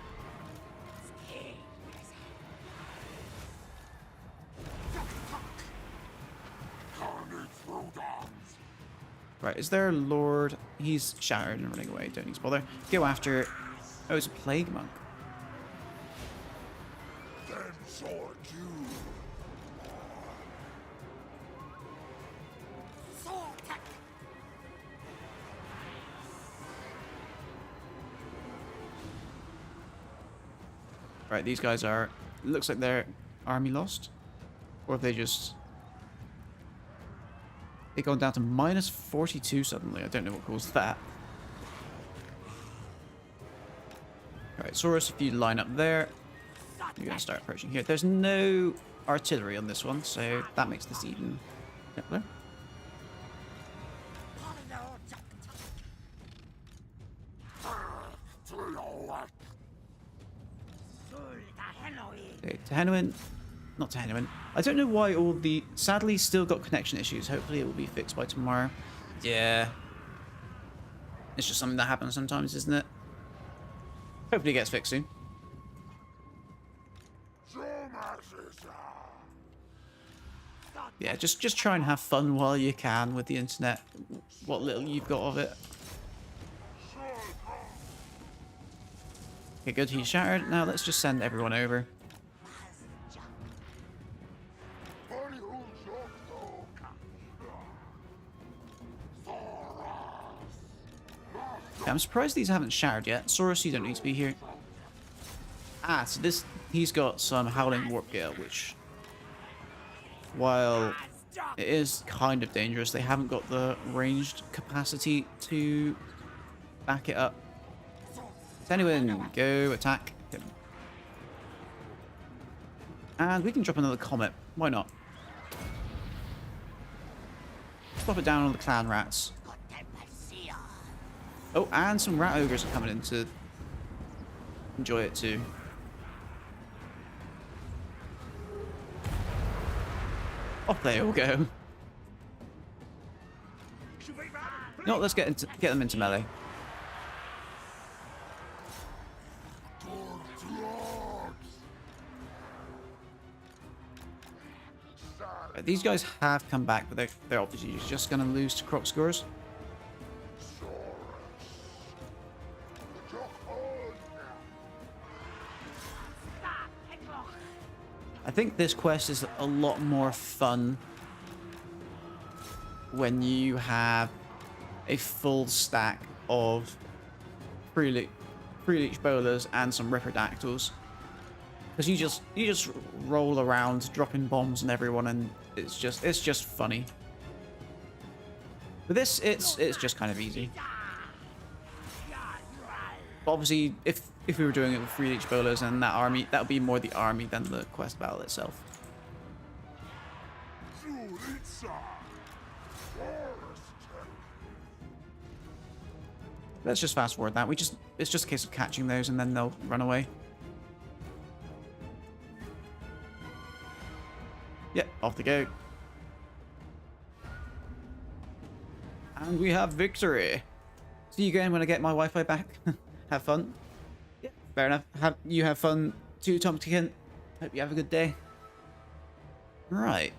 Right, is there a lord? He's shattered and running away. Don't need to bother. Go after... Oh, it's a plague monk. Right, these guys are... Looks like their army lost. Or have they just... They've gone down to minus 42 suddenly. I don't know what caused that. Alright, Saurus, if you line up there, you're going to start approaching here. There's no artillery on this one, so that makes this even simpler. Okay, Tehenuin. Not Tehenuin. I don't know why all the... Sadly, still got connection issues. Hopefully it will be fixed by tomorrow. Yeah. It's just something that happens sometimes, isn't it? Hopefully it gets fixed soon. Yeah, just try and have fun while you can with the internet. What little you've got of it. Okay, good. He's shattered. Now let's just send everyone over. Yeah, I'm surprised these haven't shattered yet. Saurus, you don't need to be here. Ah, so this... He's got some Howling Warp Gale, which... While it is kind of dangerous, they haven't got the ranged capacity to back it up. Tehenuin, go attack him. And we can drop another comet. Why not? Drop it down on the clan rats. Oh, and some rat ogres are coming in to enjoy it too. Off they all go. No, let's get them into melee. Right, these guys have come back, but they're obviously just going to lose to Croc scores. I think this quest is a lot more fun when you have a full stack of free leech bowlers and some ripperdactyls, because you just roll around dropping bombs on everyone, and it's just funny. With this, it's just kind of easy. But obviously, if we were doing it with free leech bowlers and that army, that would be more the army than the quest battle itself. Let's just fast forward that. It's just a case of catching those and then they'll run away. Yep, off they go. And we have victory. See you again when I get my Wi-Fi back. Have fun. Yeah, fair enough. Have fun too, Tomkin. Hope you have a good day. Right.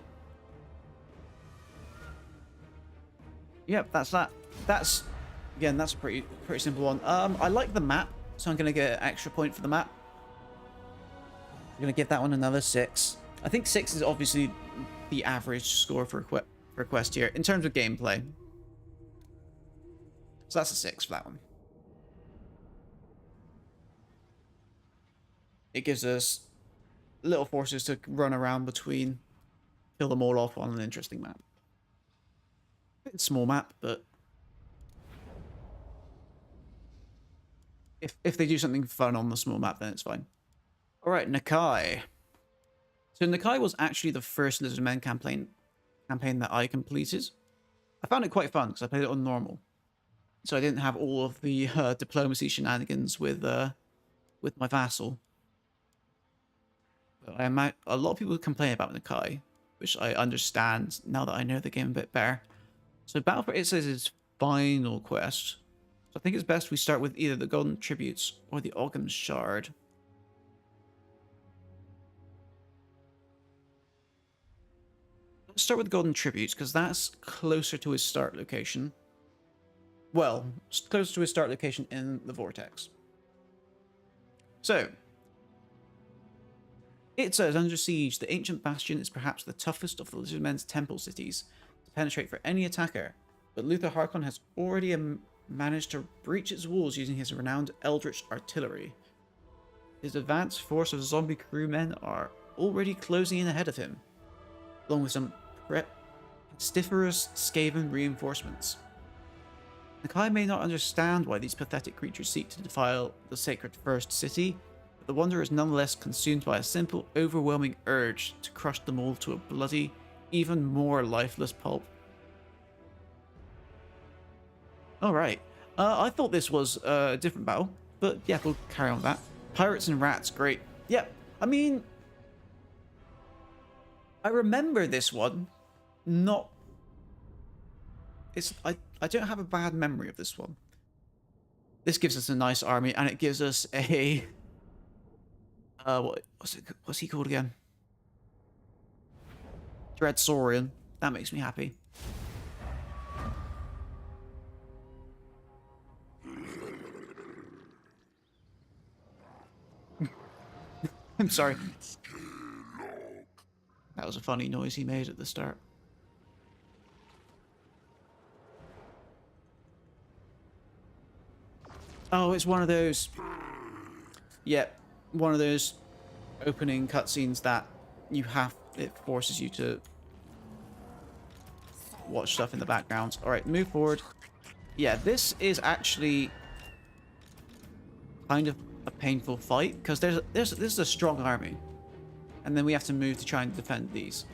Yep, that's that. That's a pretty simple one. I like the map, so I'm gonna get an extra point for the map. I'm gonna give that one another 6. I think 6 is obviously the average score for a quest here in terms of gameplay. So that's a 6 for that one. It gives us little forces to run around between, kill them all off on an interesting map. It's a small map, but if they do something fun on the small map, then it's fine. All right, Nakai. So Nakai was actually the first Lizardmen campaign that I completed. I found it quite fun because I played it on normal, so I didn't have all of the diplomacy shenanigans with my vassal. But a lot of people complain about Nakai, which I understand now that I know the game a bit better. So Battle for Itz's final quest. So I think it's best we start with either the Golden Tributes or the Ogham Shard. Let's start with the Golden Tributes, because that's closer to his start location. Well, closer to his start location in the Vortex. So, it says, under siege, the ancient bastion is perhaps the toughest of the Lizardmen's temple cities to penetrate for any attacker, but Luther Harkon has already managed to breach its walls using his renowned Eldritch artillery. His advanced force of zombie crewmen are already closing in ahead of him, along with some pestiferous Skaven reinforcements. Nakai may not understand why these pathetic creatures seek to defile the sacred First City, but the Wanderer is nonetheless consumed by a simple, overwhelming urge to crush them all to a bloody, even more lifeless pulp. Alright. I thought this was a different battle, but yeah, we'll carry on with that. Pirates and rats, great. Yep, I mean, I remember this one. Not... I don't have a bad memory of this one. This gives us a nice army, and it gives us a... what's he called again? Dread Saurian. That makes me happy. I'm sorry. That was a funny noise he made at the start. Oh, it's one of those... Yep, one of those opening cutscenes that you have... It forces you to watch stuff in the background. Alright, move forward. Yeah, this is actually kind of a painful fight, because this is a strong army. And then we have to move to try and defend these.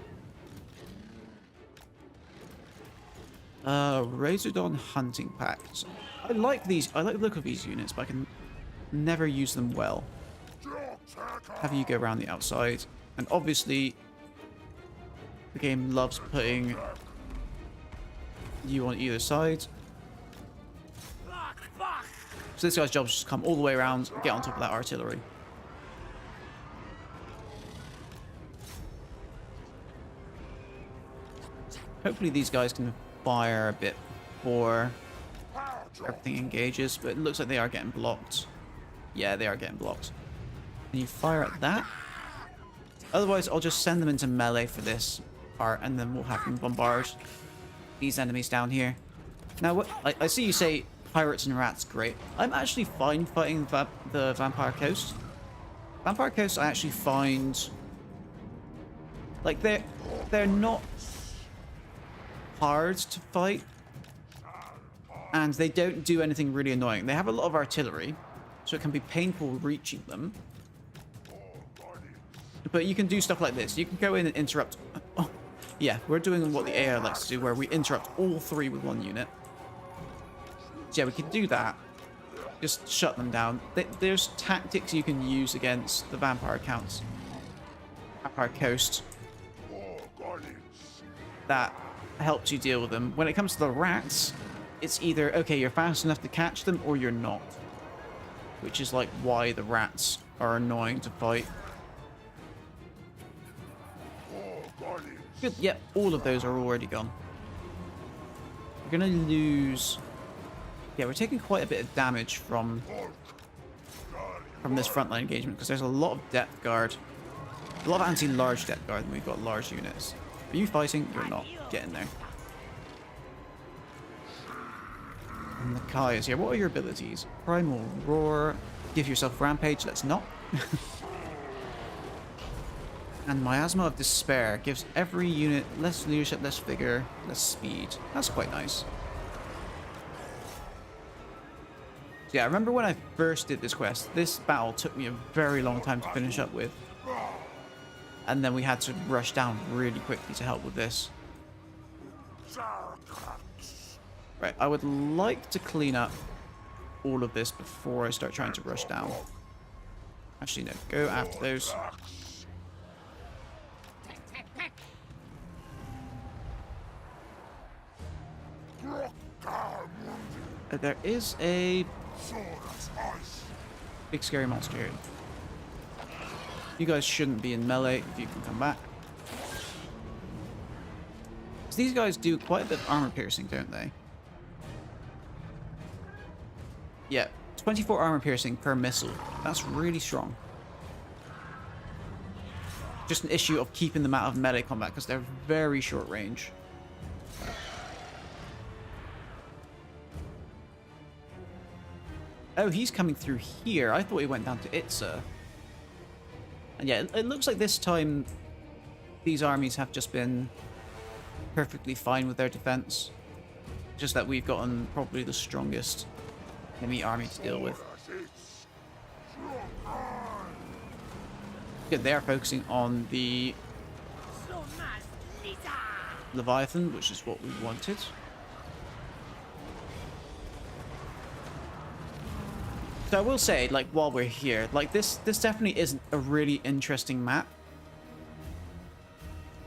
Razordon Hunting Pact. I like these. I like the look of these units, but I can never use them well. Have you go around the outside. And obviously, the game loves putting you on either side. So this guy's job is just come all the way around, get on top of that artillery. Hopefully these guys can fire a bit before everything engages, but it looks like they are getting blocked. Yeah, they are getting blocked. Can you fire at that? Otherwise, I'll just send them into melee for this part, and then we'll have them bombard these enemies down here. Now, what I see you say pirates and rats, great. I'm actually fine fighting the Vampire Coast. Vampire Coast, I actually find... Like, they're not hard to fight, and they don't do anything really annoying. They have a lot of artillery, so it can be painful reaching them. But you can do stuff like this. You can go in and interrupt... Oh, yeah, we're doing what the AI likes to do, where we interrupt all three with one unit. So yeah, we can do that. Just shut them down. There's tactics you can use against the Vampire accounts. Vampire Coast. That helps you deal with them. When it comes to the rats, it's either, okay, you're fast enough to catch them, or you're not. Which is like why the rats are annoying to fight. Good, yep, all of those are already gone. We're gonna lose... Yeah, we're taking quite a bit of damage from this frontline engagement, because there's a lot of depth guard. A lot of anti-large depth guard, and we've got large units. Are you fighting? You're not. Get in there. And the Kai is here. What are your abilities? Primal Roar. Give yourself Rampage. Let's not. And Miasma of Despair gives every unit less leadership, less vigor, less speed. That's quite nice. So yeah, I remember when I first did this quest, this battle took me a very long time to finish up with. And then we had to rush down really quickly to help with this. Right, I would like to clean up all of this before I start trying to rush down. Actually, no, go after those. There is a big scary monster here. You guys shouldn't be in melee if you can come back. So these guys do quite a bit of armor piercing, don't they? Yeah, 24 armor piercing per missile. That's really strong. Just an issue of keeping them out of melee combat, because they're very short range. Oh, he's coming through here. I thought he went down to Itza. And yeah, it looks like this time these armies have just been perfectly fine with their defense. Just that we've gotten probably the strongest enemy army to deal with. Good, they are focusing on the Leviathan, which is what we wanted. So I will say, like, while we're here, like, this definitely isn't a really interesting map.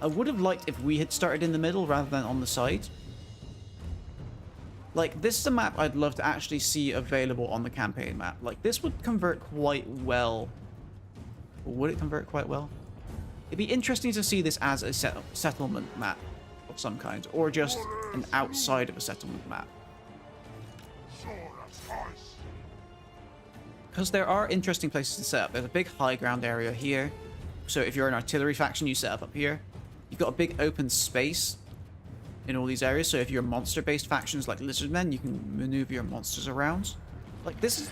I would have liked if we had started in the middle rather than on the side. Like, this is a map I'd love to actually see available on the campaign map. Like, this would convert quite well. Or would it convert quite well? It'd be interesting to see this as a settlement map of some kind, or just an outside of a settlement map. Because there are interesting places to set up. There's a big high ground area here. So if you're an artillery faction, you set up here. You've got a big open space in all these areas. So if you're monster-based factions like Lizardmen, you can maneuver your monsters around. Like this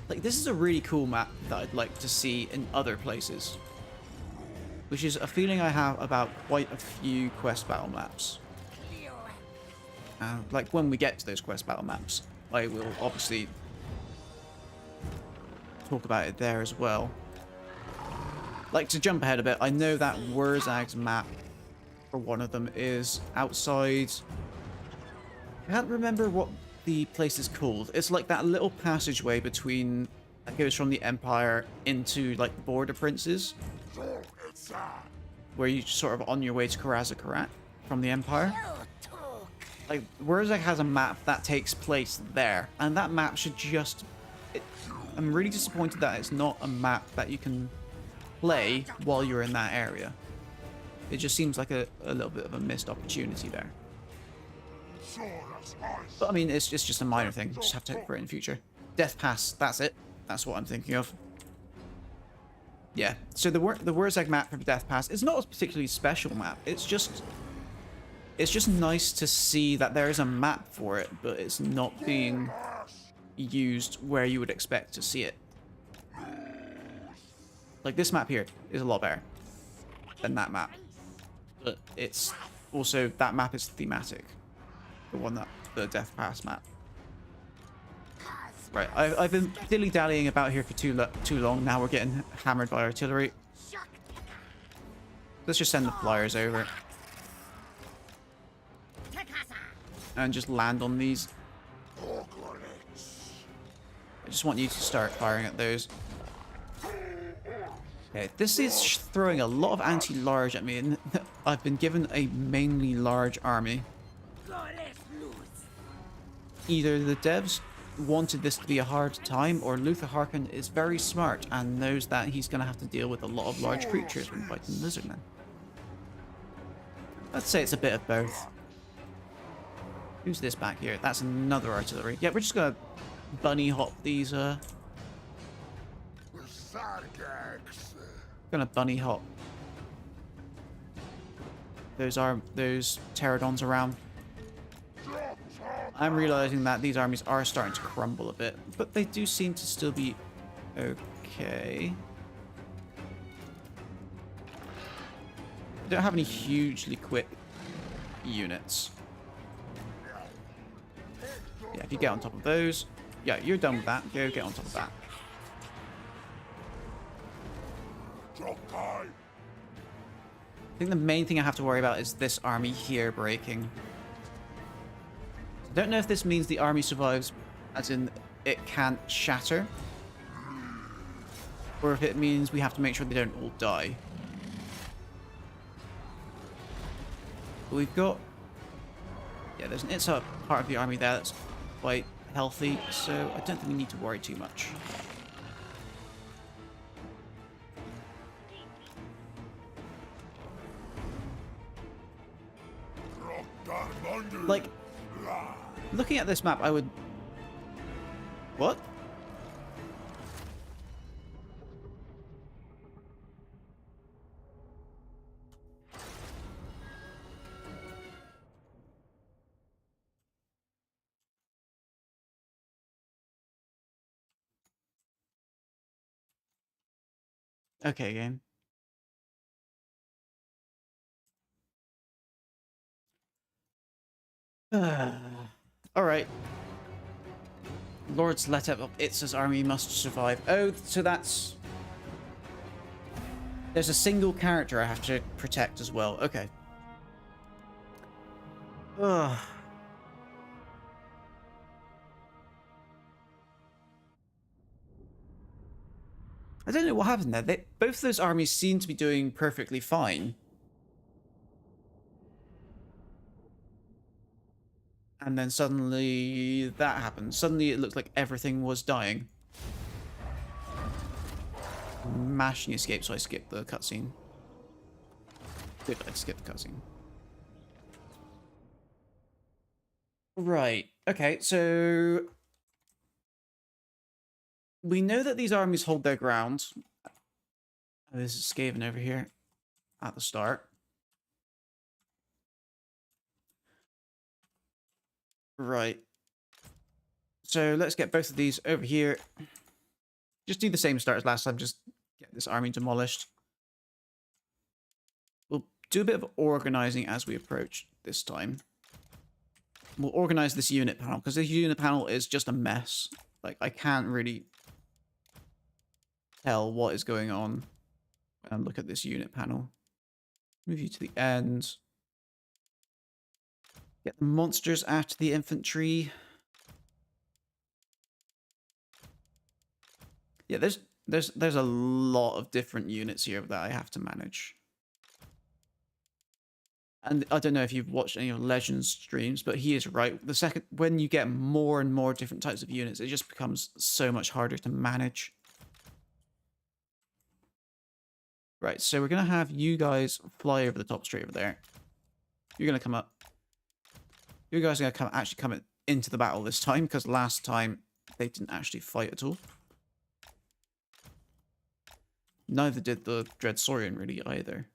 is a really cool map that I'd like to see in other places. Which is a feeling I have about quite a few quest battle maps. Like when we get to those quest battle maps, I will obviously talk about it there as well. Like, to jump ahead a bit, I know that Wurzag's map for one of them is outside. I can't remember what the place is called. It's like that little passageway between that goes from the Empire into like the Border Princes, where you sort of on your way to Karaz from the Empire. Like, Wurzag has a map that takes place there, and that map should just... I'm really disappointed that it's not a map that you can play while you're in that area. It just seems like a little bit of a missed opportunity there. But I mean, it's just a minor thing. Just have to hope for it in the future. Death Pass, that's it. That's what I'm thinking of. Yeah, so the Wurzag map for Death Pass is not a particularly special map. It's just nice to see that there is a map for it, but it's not being used where you would expect to see it. Like, this map here is a lot better than that map, but it's also, that map is thematic, the Death Pass map. Right, I've been dilly-dallying about here for too long. Now we're getting hammered by artillery. Let's just send the flyers over and just land on these. I just want you to start firing at those. Okay, this is throwing a lot of anti-large at me, and I've been given a mainly large army. Either the devs wanted this to be a hard time, or Luther Harkin is very smart and knows that he's going to have to deal with a lot of large creatures when fighting Lizardmen. Let's say it's a bit of both. Who's this back here? That's another artillery. Yeah, we're just going to bunny hop these, gonna bunny hop those pterodons around. I'm realizing that these armies are starting to crumble a bit, but they do seem to still be okay. They don't have any hugely quick units. Yeah, if you get on top of those, yeah, you're done with that. Go get on top of that. I think the main thing I have to worry about is this army here breaking. I don't know if this means the army survives, as in it can't shatter, or if it means we have to make sure they don't all die. But we've got... yeah, there's an inside part of the army there that's quite healthy, so I don't think we need to worry too much. Like, looking at this map, I would... what? Okay, game. Alright. Lord's let up Itz's army must survive. Oh, so that's... There's a single character I have to protect as well. Okay. Ugh. I don't know what happened there. Both those armies seem to be doing perfectly fine. And then suddenly that happened. Suddenly it looked like everything was dying. Mashing escape, so I skipped the cutscene. Good, I skipped the cutscene. Right. Okay, so we know that these armies hold their ground. Oh, this is Skaven over here at the start. Right. So let's get both of these over here. Just do the same start as last time, just get this army demolished. We'll do a bit of organizing as we approach this time. We'll organize this unit panel, because this unit panel is just a mess. Like, I can't really tell what is going on when I look at this unit panel. Move you to the end. Get the monsters after the infantry. Yeah, there's a lot of different units here that I have to manage. And I don't know if you've watched any of Legends streams, but he is right. The second, when you get more and more different types of units, it just becomes so much harder to manage. Right, so we're going to have you guys fly over the top straight over there. You're going to come up. You guys are going to actually come into the battle this time, because last time they didn't actually fight at all. Neither did the Dread Saurian really either.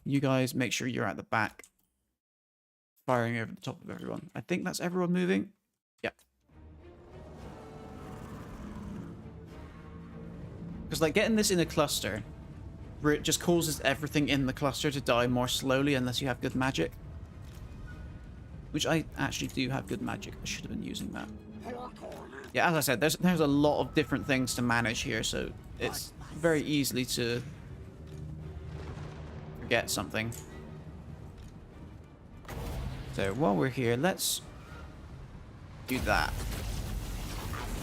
You guys make sure you're at the back, firing over the top of everyone. I think that's everyone moving. Yeah. Because like getting this in a cluster, where it just causes everything in the cluster to die more slowly unless you have good magic. Which I actually do have good magic. I should have been using that. Yeah, as I said, there's a lot of different things to manage here, so it's very easily to forget something. So while we're here, let's do that.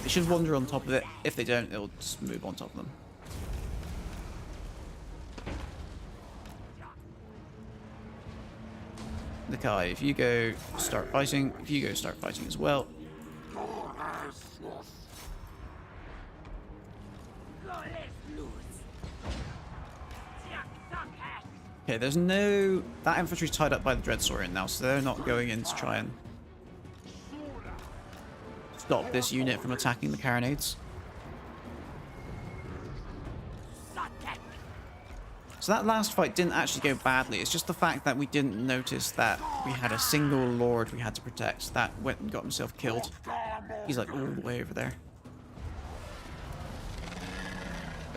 They should wander on top of it. If they don't, it'll just move on top of them. Nakai, if you go start fighting, if you go start fighting as well. Okay, there's no... That infantry's tied up by the Dread Saurian now, so they're not going in to try and stop this unit from attacking the carronades. So that last fight didn't actually go badly. It's just the fact that we didn't notice that we had a single lord we had to protect that went and got himself killed. He's like all the way over there.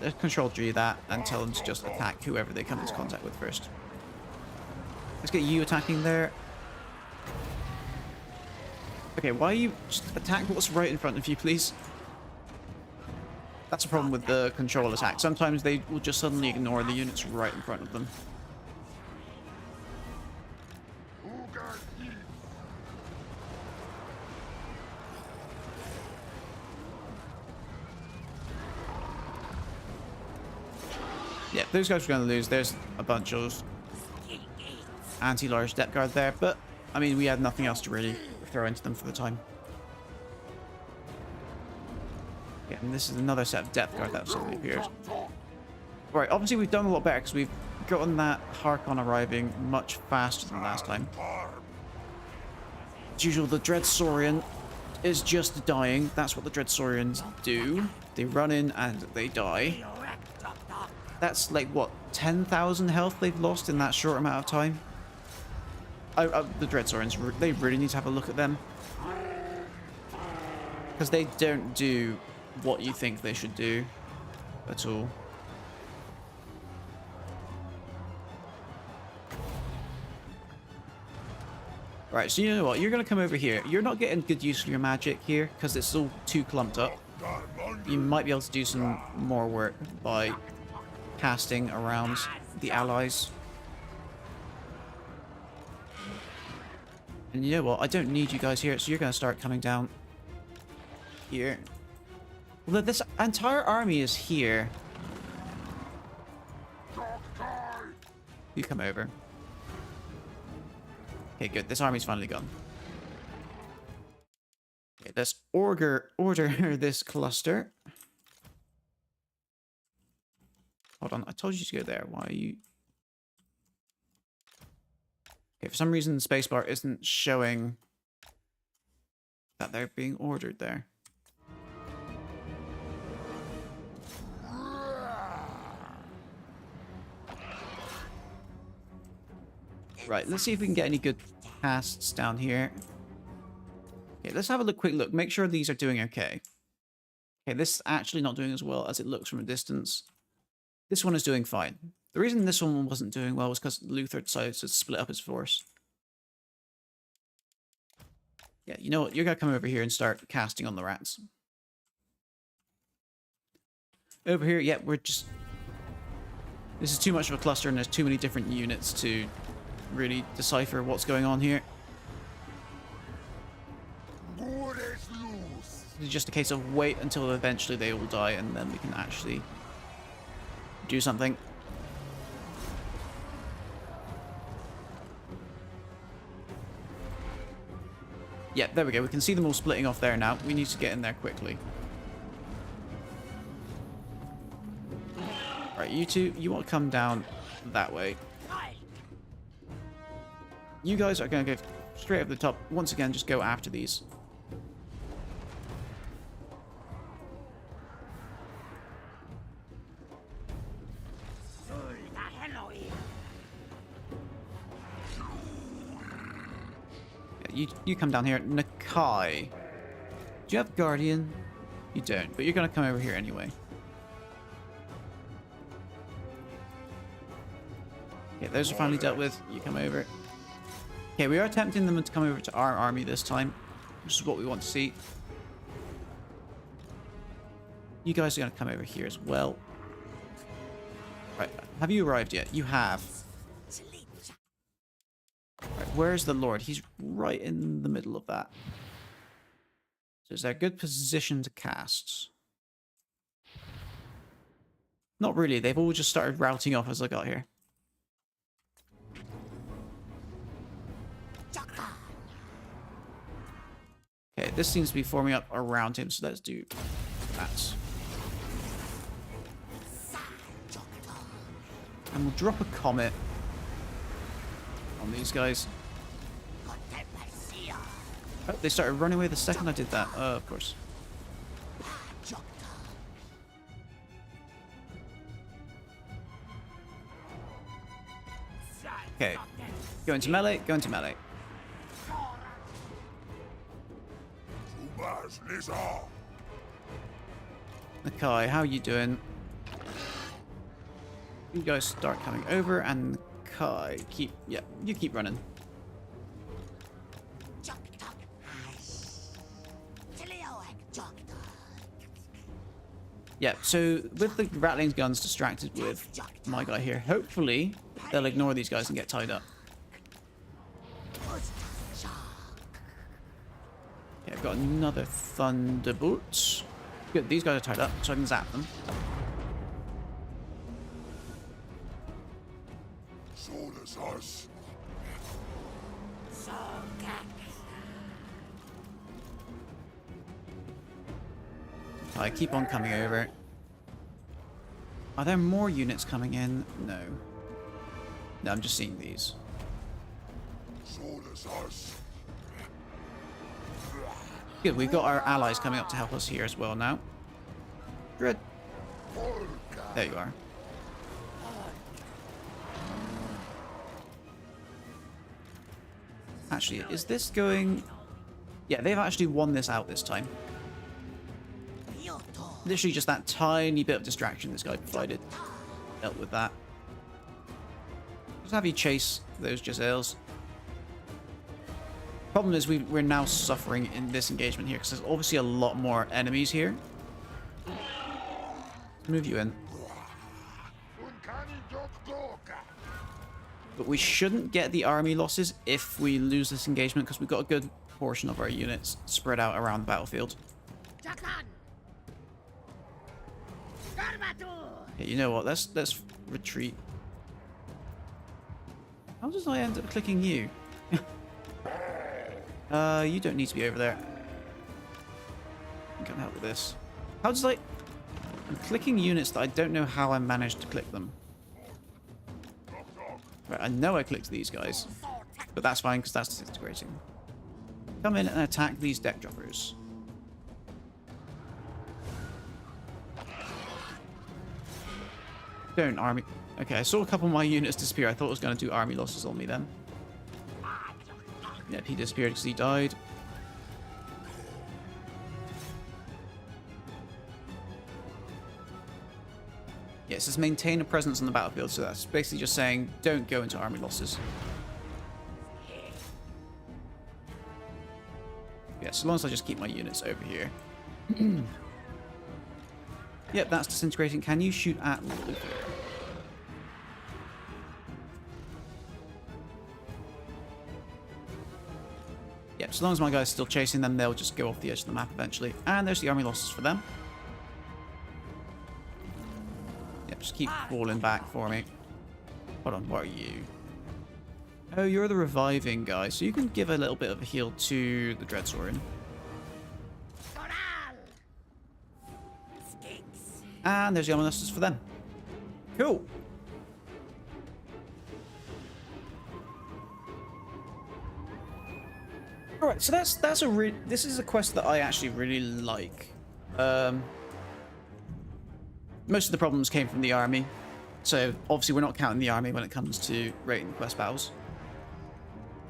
Let's control G that and tell them to just attack whoever they come into contact with first. Let's get you attacking there. Okay, why you just attack what's right in front of you, please? That's a problem with the control attack. Sometimes they will just suddenly ignore the units right in front of them. Yeah, those guys are going to lose. There's a bunch of anti-large depth guard there, but I mean, we had nothing else to really throw into them for the time. Yeah, and this is another set of depth guard that suddenly appeared. Right, obviously we've done a lot better because we've gotten that Harkon arriving much faster than last time. As usual, the Dread Saurian is just dying. That's what the Dread Saurians do. They run in and they die. That's like, what, 10,000 health they've lost in that short amount of time? The Dread Saurians, they really need to have a look at them. Because they don't do what you think they should do at all. Right, so you know what? You're going to come over here. You're not getting good use of your magic here because it's all too clumped up. You might be able to do some more work by casting around the allies. And you know what? I don't need you guys here, so you're going to start coming down here. Well, this entire army is here. You come over. Okay, good. This army's finally gone. Okay, let's order this cluster. Hold on, I told you to go there. Why are you... Okay, for some reason the spacebar isn't showing that they're being ordered there. Right, let's see if we can get any good casts down here. Okay, let's have a quick look. Make sure these are doing okay. Okay, this is actually not doing as well as it looks from a distance. This one is doing fine. The reason this one wasn't doing well was because Luther decided to split up his force. Yeah, you know what? You're going to come over here and start casting on the rats. Over here, yeah, we're just... This is too much of a cluster and there's too many different units to really decipher what's going on here. It's just a case of wait until eventually they all die and then we can actually do something. Yeah, there we go. We can see them all splitting off there now. We need to get in there quickly. Right, you two, you want to come down that way. You guys are going to go straight up the top. Once again, just go after these. Yeah, you come down here. Nakai. Do you have Guardian? You don't, but you're going to come over here anyway. Yeah, those are finally dealt with. You come over. Okay, we are tempting them to come over to our army this time, which is what we want to see. You guys are going to come over here as well. Right, have you arrived yet? You have. Right, where's the Lord? He's right in the middle of that. So is there a good position to cast? Not really. They've all just started routing off as I got here. Okay, this seems to be forming up around him, so let's do that. And we'll drop a comet on these guys. Oh, they started running away the second I did that. Of course. Okay, go into melee, go into melee. Nakai, how are you doing? You guys start coming over, and Nakai, you keep running. Yeah, so with the rattling guns distracted with my guy here, hopefully they'll ignore these guys and get tied up. Okay, I've got another Thunderbolt. Good, these guys are tied up, so I can zap them. I keep on coming over. Are there more units coming in? No. No, I'm just seeing these. Good, we've got our allies coming up to help us here as well now. Good. There you are. Actually, is this going... Yeah, they've actually won this out this time. Literally just that tiny bit of distraction this guy provided. Dealt with that. Just have you chase those Giselles. Problem is we're now suffering in this engagement here because there's obviously a lot more enemies here. Let's move you in. But we shouldn't get the army losses if we lose this engagement, because we've got a good portion of our units spread out around the battlefield. Okay, you know what? Let's retreat. How did I end up clicking you? You don't need to be over there. I can help with this. How does I'm clicking units that I don't know how I managed to click them. Right, I know I clicked these guys, but that's fine because that's disintegrating. Come in and attack these deck droppers. Don't army. Okay, I saw a couple of my units disappear. I thought it was going to do army losses on me then. Yep, he disappeared because he died. Yeah, it says maintain a presence on the battlefield, so that's basically just saying don't go into army losses. Yeah, so long as I just keep my units over here. Yep, that's disintegrating. Can you shoot at Luther? Yep, so long as my guy's still chasing them, they'll just go off the edge of the map eventually. And there's the army losses for them. Yep, just keep falling back for me. Hold on, what are you? Oh, you're the reviving guy, so you can give a little bit of a heal to the Dreadsaurian. And there's the army losses for them. Cool. Alright, so this is a quest that I actually really like. Most of the problems came from the army, so obviously we're not counting the army when it comes to rating the quest battles.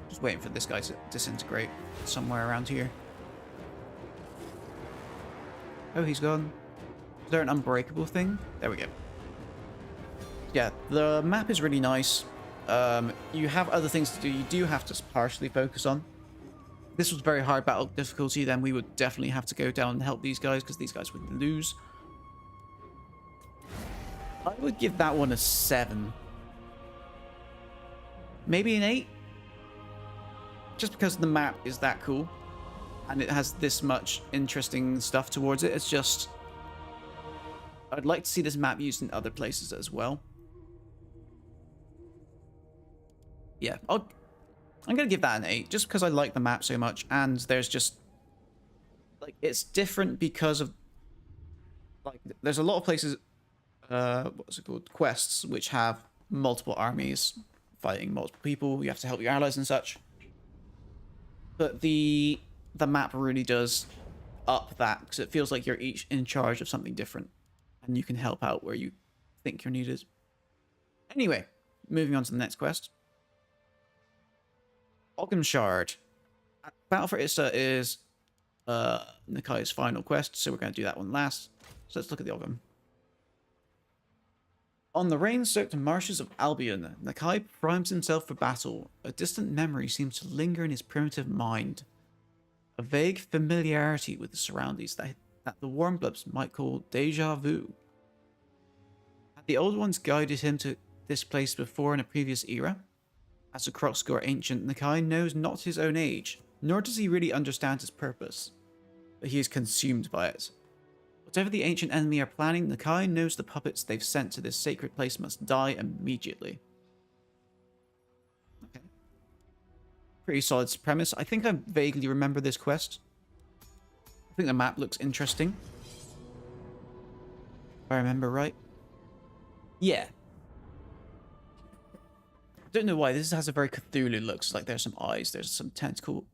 Just waiting for this guy to disintegrate somewhere around here. Oh, he's gone. Is there an unbreakable thing? There we go. Yeah, the map is really nice. You have other things to do. You do have to partially focus on. If this was very hard battle difficulty, then we would definitely have to go down and help these guys, because these guys would lose. I would give that one a 7. Maybe an 8? Just because the map is that cool. And it has this much interesting stuff towards it. It's just... I'd like to see this map used in other places as well. Yeah, I'm going to give that an 8, just because I like the map so much, and there's just... Like, it's different because of... Like, there's a lot of places... what's it called? Quests, which have multiple armies fighting multiple people. You have to help your allies and such. But the map really does up that, because it feels like you're each in charge of something different. And you can help out where you think you're needed. Anyway, moving on to the next quest. Ogham Shard. Battle for Issa is Nakai's final quest, so we're going to do that one last. So let's look at the Ogham. On the rain-soaked marshes of Albion, Nakai primes himself for battle. A distant memory seems to linger in his primitive mind. A vague familiarity with the surroundings that the Warmbloods might call déjà vu. Had the old ones guided him to this place before in a previous era? As a Crocscore ancient, Nakai knows not his own age, nor does he really understand his purpose. But he is consumed by it. Whatever the ancient enemy are planning, Nakai knows the puppets they've sent to this sacred place must die immediately. Okay. Pretty solid premise. I think I vaguely remember this quest. I think the map looks interesting. If I remember right. Yeah. I don't know why. This has a very Cthulhu look. Like there's some eyes, there's some tentacle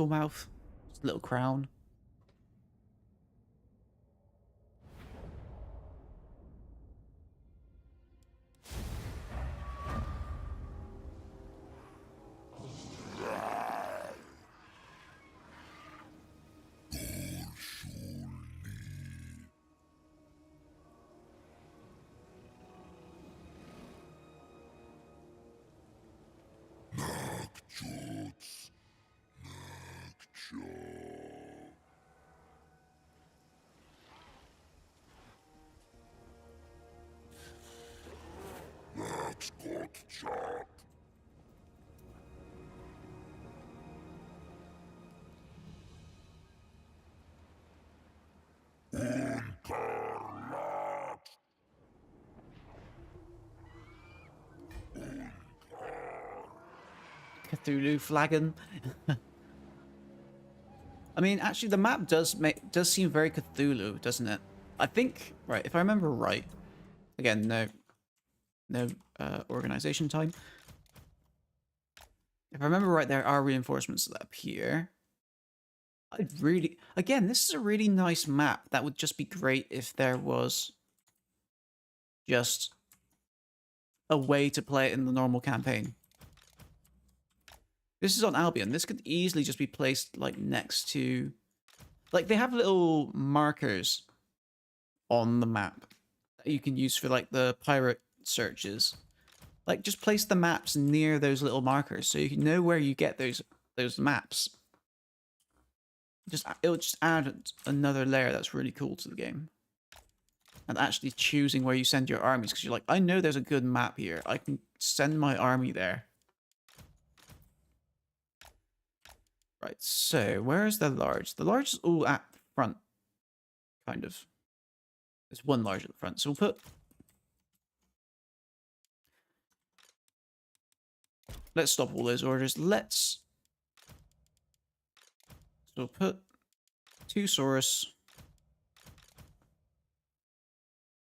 mouth, just a little crown. Cthulhu flagon. I mean, actually, the map does seem very Cthulhu, doesn't it? I think, right, if I remember right, again, no organization time. If I remember right, there are reinforcements that appear. Again, this is a really nice map. That would just be great if there was just a way to play it in the normal campaign. This is on Albion. This could easily just be placed like next to, like they have little markers on the map that you can use for like the pirate searches. Like just place the maps near those little markers so you can know where you get those maps. It'll just add another layer that's really cool to the game. And actually choosing where you send your armies, because you're like, I know there's a good map here. I can send my army there. Right, so where is the large? The large is all at front, kind of. There's one large at the front, so we'll put... Let's stop all those orders. So we'll put 2 Saurus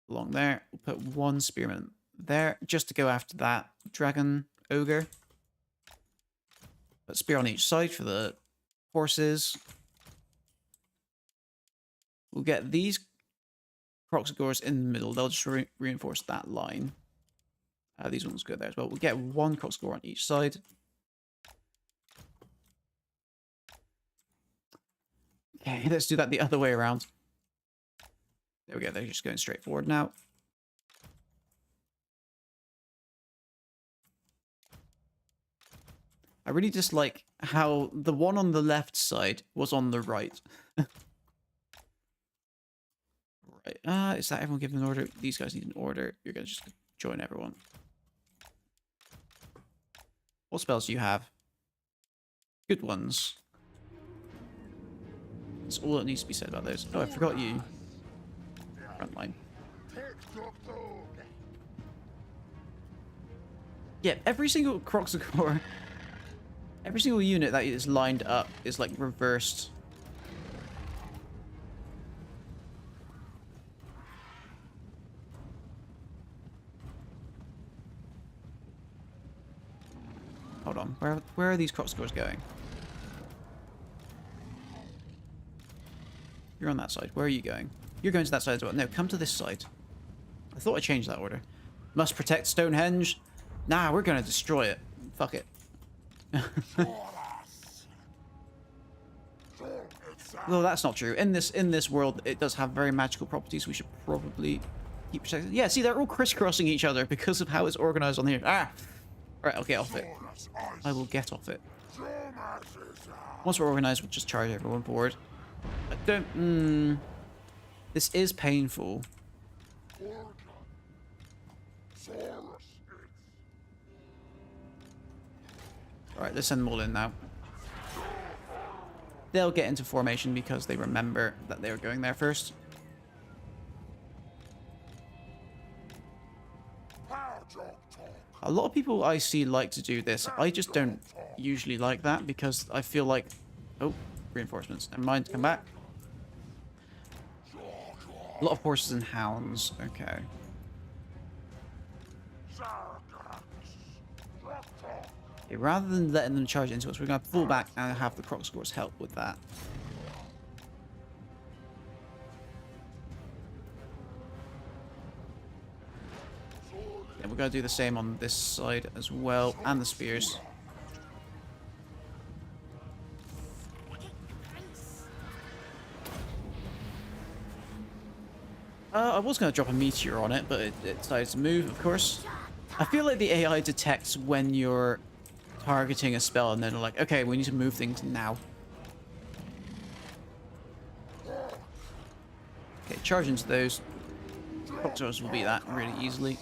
along there. We'll put 1 Spearman there, just to go after that Dragon Ogre. Put Spear on each side for the horses. We'll get these Croxagores in the middle. They'll just reinforce that line. These ones go there as well. We'll get 1 Croxagore on each side. Okay, let's do that the other way around. There we go. They're just going straight forward now. I really dislike how the one on the left side was on the right. Right. Is that everyone given an order? These guys need an order. You're going to just join everyone. What spells do you have? Good ones. That's all that needs to be said about those. Oh, I forgot you. Frontline. Yeah, every single Croxagore, every single unit that is lined up is like reversed. Hold on, where are these Croxagores going? You're on that side. Where are you going? You're going to that side as well. No, come to this side. I thought I changed that order. Must protect Stonehenge. Nah, we're going to destroy it. Fuck it. Well, that's not true. In this world, it does have very magical properties. We should probably keep protecting. Yeah, see, they're all crisscrossing each other because of how it's organized on here. Ah! Right, I'll get off it. I will get off it. Once we're organized, we'll just charge everyone forward. I don't... This is painful. Alright, let's send them all in now. They'll get into formation because they remember that they were going there first. A lot of people I see like to do this. I just don't usually like that because I feel like... Oh, reinforcements. Never mind, come back. A lot of horses and hounds. Okay. Okay, rather than letting them charge into us, we're going to pull back and have the Croxagores help with that. And we're going to do the same on this side as well, and the spears. I was going to drop a meteor on it, but it decided to move, of course. I feel like the AI detects when you're targeting a spell, and then they're like, okay, we need to move things now. Okay, charge into those. Croxagores will beat that really easily.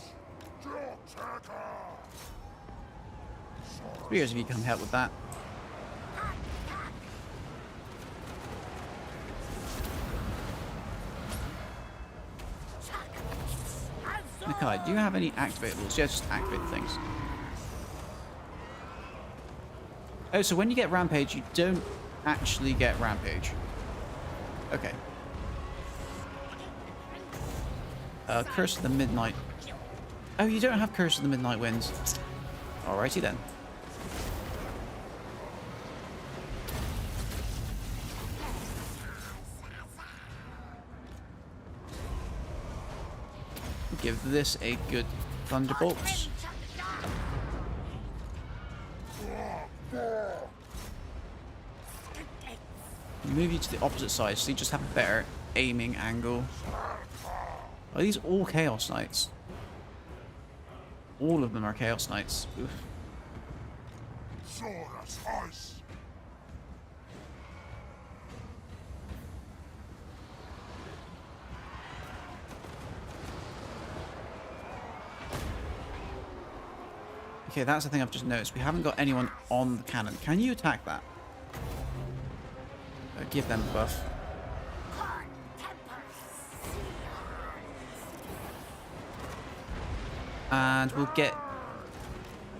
Spears, if you come help with that. Nakai, do you have any activatables? Yeah, just activate the things. Oh, so when you get Rampage, you don't actually get Rampage. Okay. Curse of the Midnight. Oh, you don't have Curse of the Midnight Winds. Alrighty then. Give this a good Thunderbolt. Move you to the opposite side so you just have a better aiming angle. Are these all Chaos Knights? All of them are Chaos Knights. Oof. Okay, that's the thing I've just noticed. We haven't got anyone on the cannon. Can you attack that? Give them a buff. And we'll get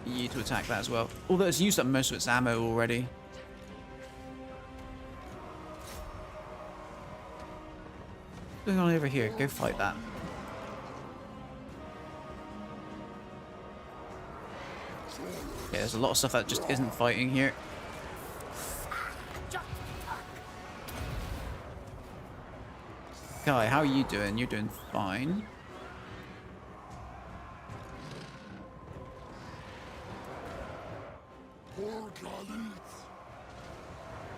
you to attack that as well. Although it's used up most of its ammo already. What's going on over here? Go fight that. Okay, there's a lot of stuff that just isn't fighting here. Guy, how are you doing? You're doing fine.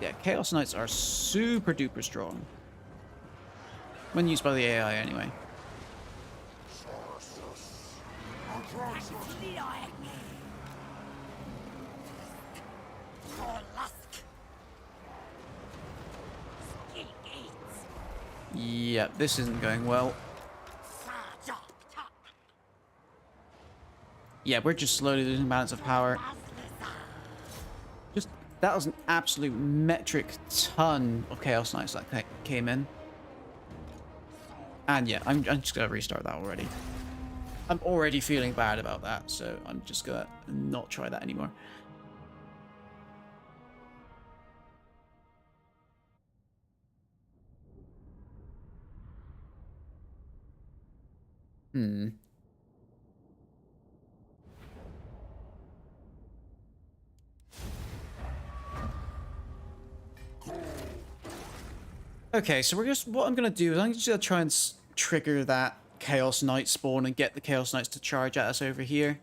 Yeah, Chaos Knights are super duper strong. When used by the AI anyway. Yeah, this isn't going well. Yeah, we're just slowly losing balance of power. Just that was an absolute metric ton of Chaos Knights that came in. And yeah, I'm just gonna restart that already. I'm already feeling bad about that, so I'm just gonna not try that anymore. Okay, so what I'm gonna do is I'm just gonna try and trigger that Chaos Knight spawn and get the Chaos Knights to charge at us over here.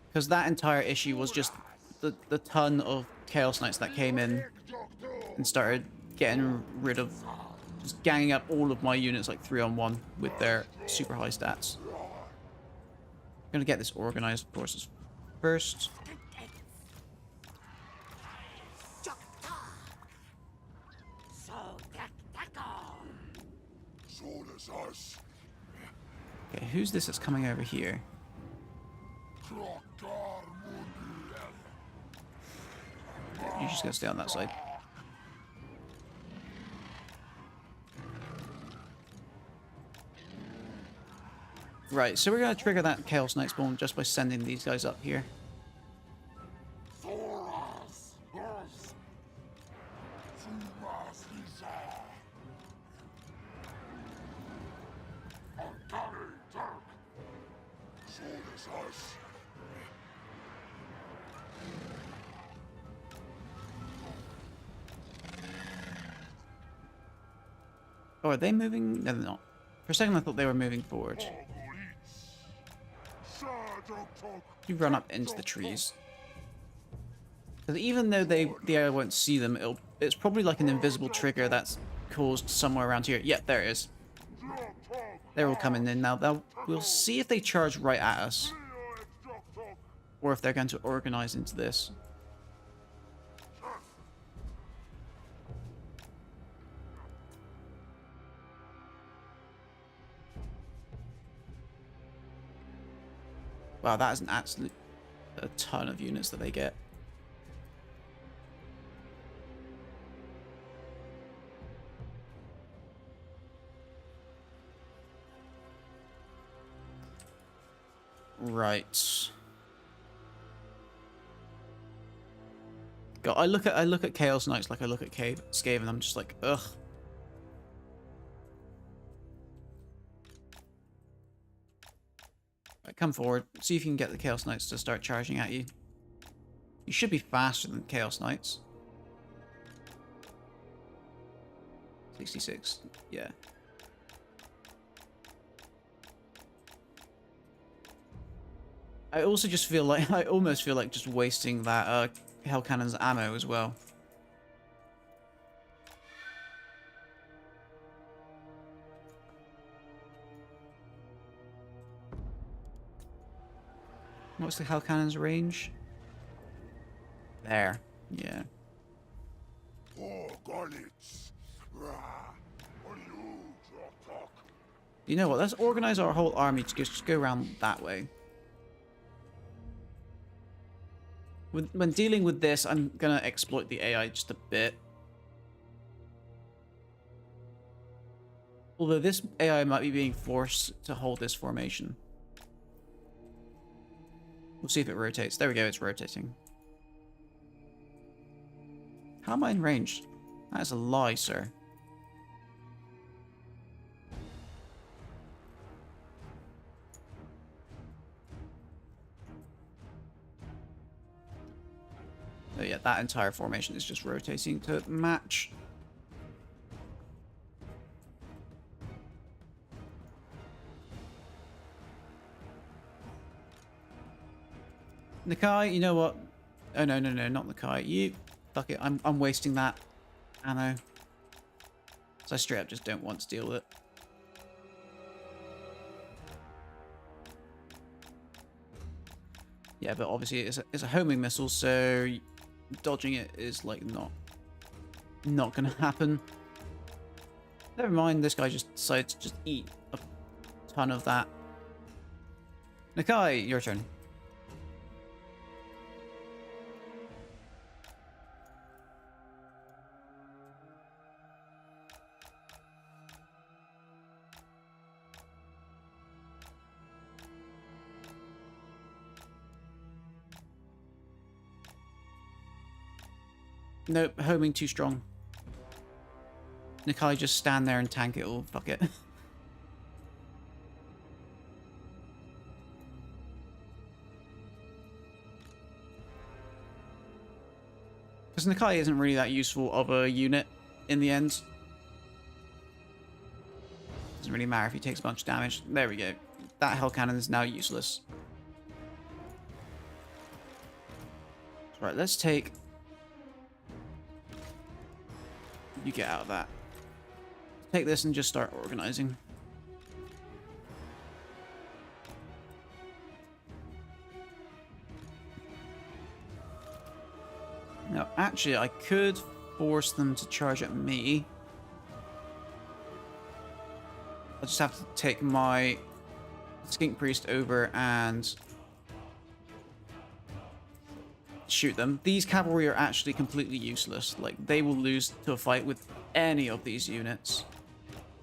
Because that entire issue was just the ton of Chaos Knights that came in and started getting rid of, just ganging up all of my units like 3-on-1 with their super high stats. I'm gonna get this organized forces first. Okay, who's this that's coming over here? You're just gonna stay on that side. Right, so we're gonna trigger that Chaos Knight spawn just by sending these guys up here. Oh, are they moving? No, they're not. For a second I thought they were moving forward. You run up into the trees. Because even though the AI won't see them, it's probably like an invisible trigger that's caused somewhere around here. Yep, there it is. They're all coming in now. We'll see if they charge right at us. Or if they're going to organize into this. Wow, that is an absolute a ton of units that they get. Right. God, I look at Chaos Knights like I look at Scave, and I'm just like, ugh. Right, come forward. See if you can get the Chaos Knights to start charging at you. You should be faster than Chaos Knights. 66. Yeah. I also just feel like I almost feel like just wasting that Hell Cannon's ammo as well. What's the Hell Cannon's range? There. Yeah. You know what? Let's organize our whole army to just go around that way. When dealing with this, I'm gonna exploit the AI just a bit. Although this AI might be being forced to hold this formation. We'll see if it rotates. There we go, it's rotating. How am I in range? That is a lie, sir. Oh yeah, that entire formation is just rotating to match. Nakai, you know what? Oh no, not Nakai. You, fuck it. I'm wasting that ammo. So I straight up just don't want to deal with it. Yeah, but obviously it's a homing missile, so dodging it is like not gonna happen. Never mind, this guy just decided to just eat a ton of that. Nakai, your turn. Nope, homing too strong. Nakai, just stand there and tank it all. Fuck it. Because Nakai isn't really that useful of a unit in the end. Doesn't really matter if he takes a bunch of damage. There we go. That Hell Cannon is now useless. Right, let's take... You get out of that. Take this and just start organizing. Now, actually, I could force them to charge at me. I just have to take my Skink Priest over and shoot them. These cavalry are actually completely useless. Like, they will lose to a fight with any of these units.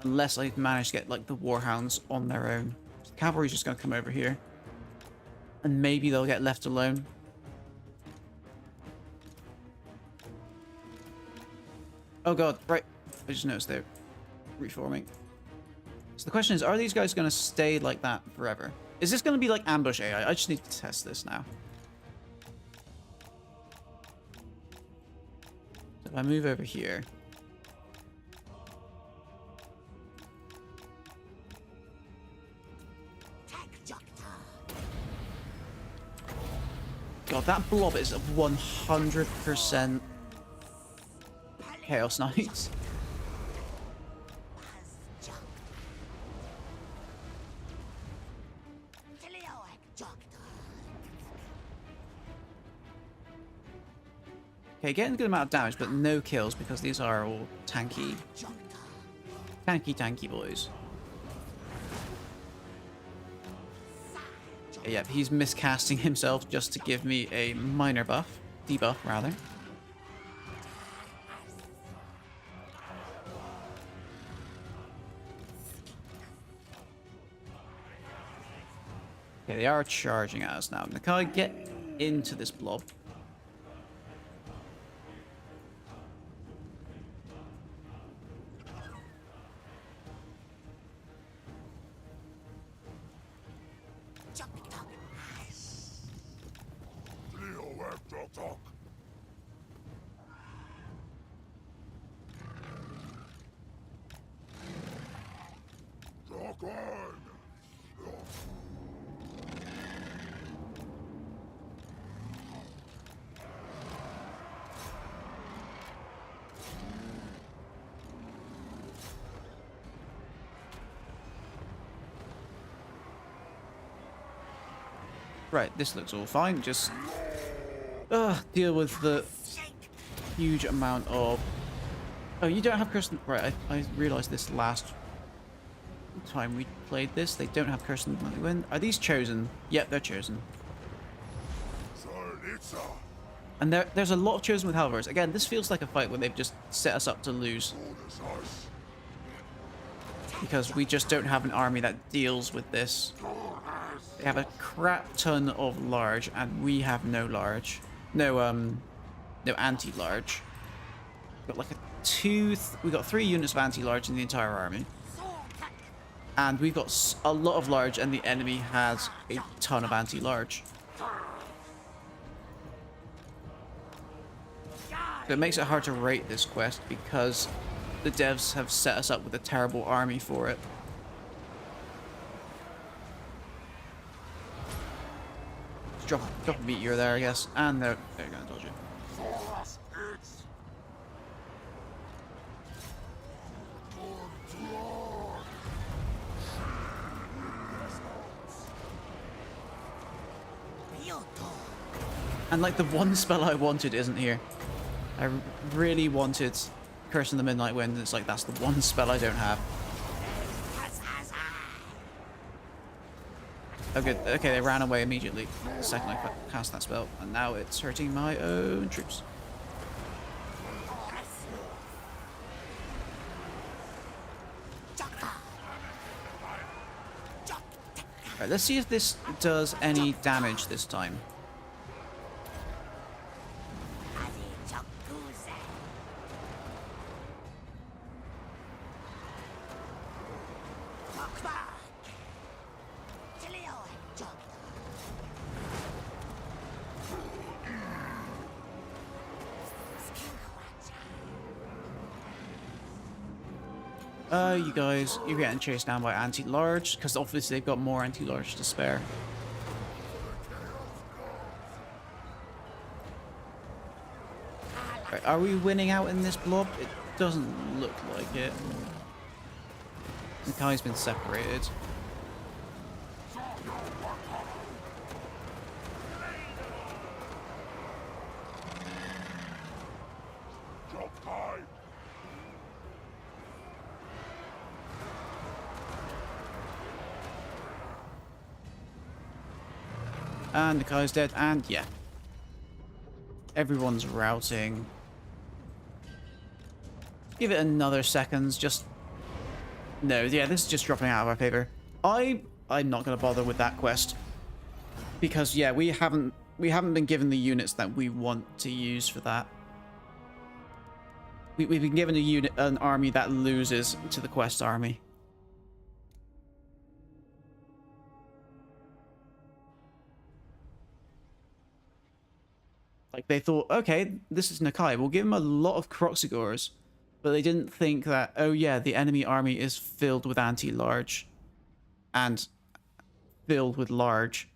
Unless I manage to get, like, the Warhounds on their own. The cavalry's just going to come over here. And maybe they'll get left alone. Oh god, right. I just noticed they're reforming. So the question is, are these guys going to stay like that forever? Is this going to be like ambush AI? I just need to test this now. So if I move over here... God, that blob is 100% Chaos Knights. Okay, getting a good amount of damage, but no kills because these are all tanky boys. Yep, he's miscasting himself just to give me a minor buff. Debuff, rather. Okay, they are charging at us now. Nakai, get into this blob. Right, this looks all fine. Just deal with the huge amount of... Oh, you don't have Kirsten... Right, I realized this last time we played this. They don't have Kirsten Wind. Are these chosen? Yep, they're chosen. And there's a lot of chosen with halberds. Again, this feels like a fight where they've just set us up to lose. Because we just don't have an army that deals with this. They have a crap ton of large, and we have no large. No anti-large. We've got like we've got 3 units of anti-large in the entire army. And we've got a lot of large, and the enemy has a ton of anti-large. So it makes it hard to rate this quest because the devs have set us up with a terrible army for it. Drop a meteor there, I guess. And they're going to dodge it. And like the one spell I wanted isn't here. I really wanted Curse of the Midnight Wind. It's like that's the one spell I don't have. Oh good. Okay, they ran away immediately the second I cast that spell, and now it's hurting my own troops. Alright, let's see if this does any damage this time. You guys, you're getting chased down by anti-large, because obviously they've got more anti-large to spare. Right, are we winning out in this blob? It doesn't look like it. Nakai's been separated. And Nakai's dead, and yeah. Everyone's routing. Give it another seconds, just... No, yeah, this is just dropping out of our favor. I'm not going to bother with that quest. Because, yeah, we haven't been given the units that we want to use for that. We've been given an army that loses to the quest army. Like, they thought, okay, this is Nakai, we'll give him a lot of Croxigors. But they didn't think that, oh yeah, the enemy army is filled with anti-large. And filled with large.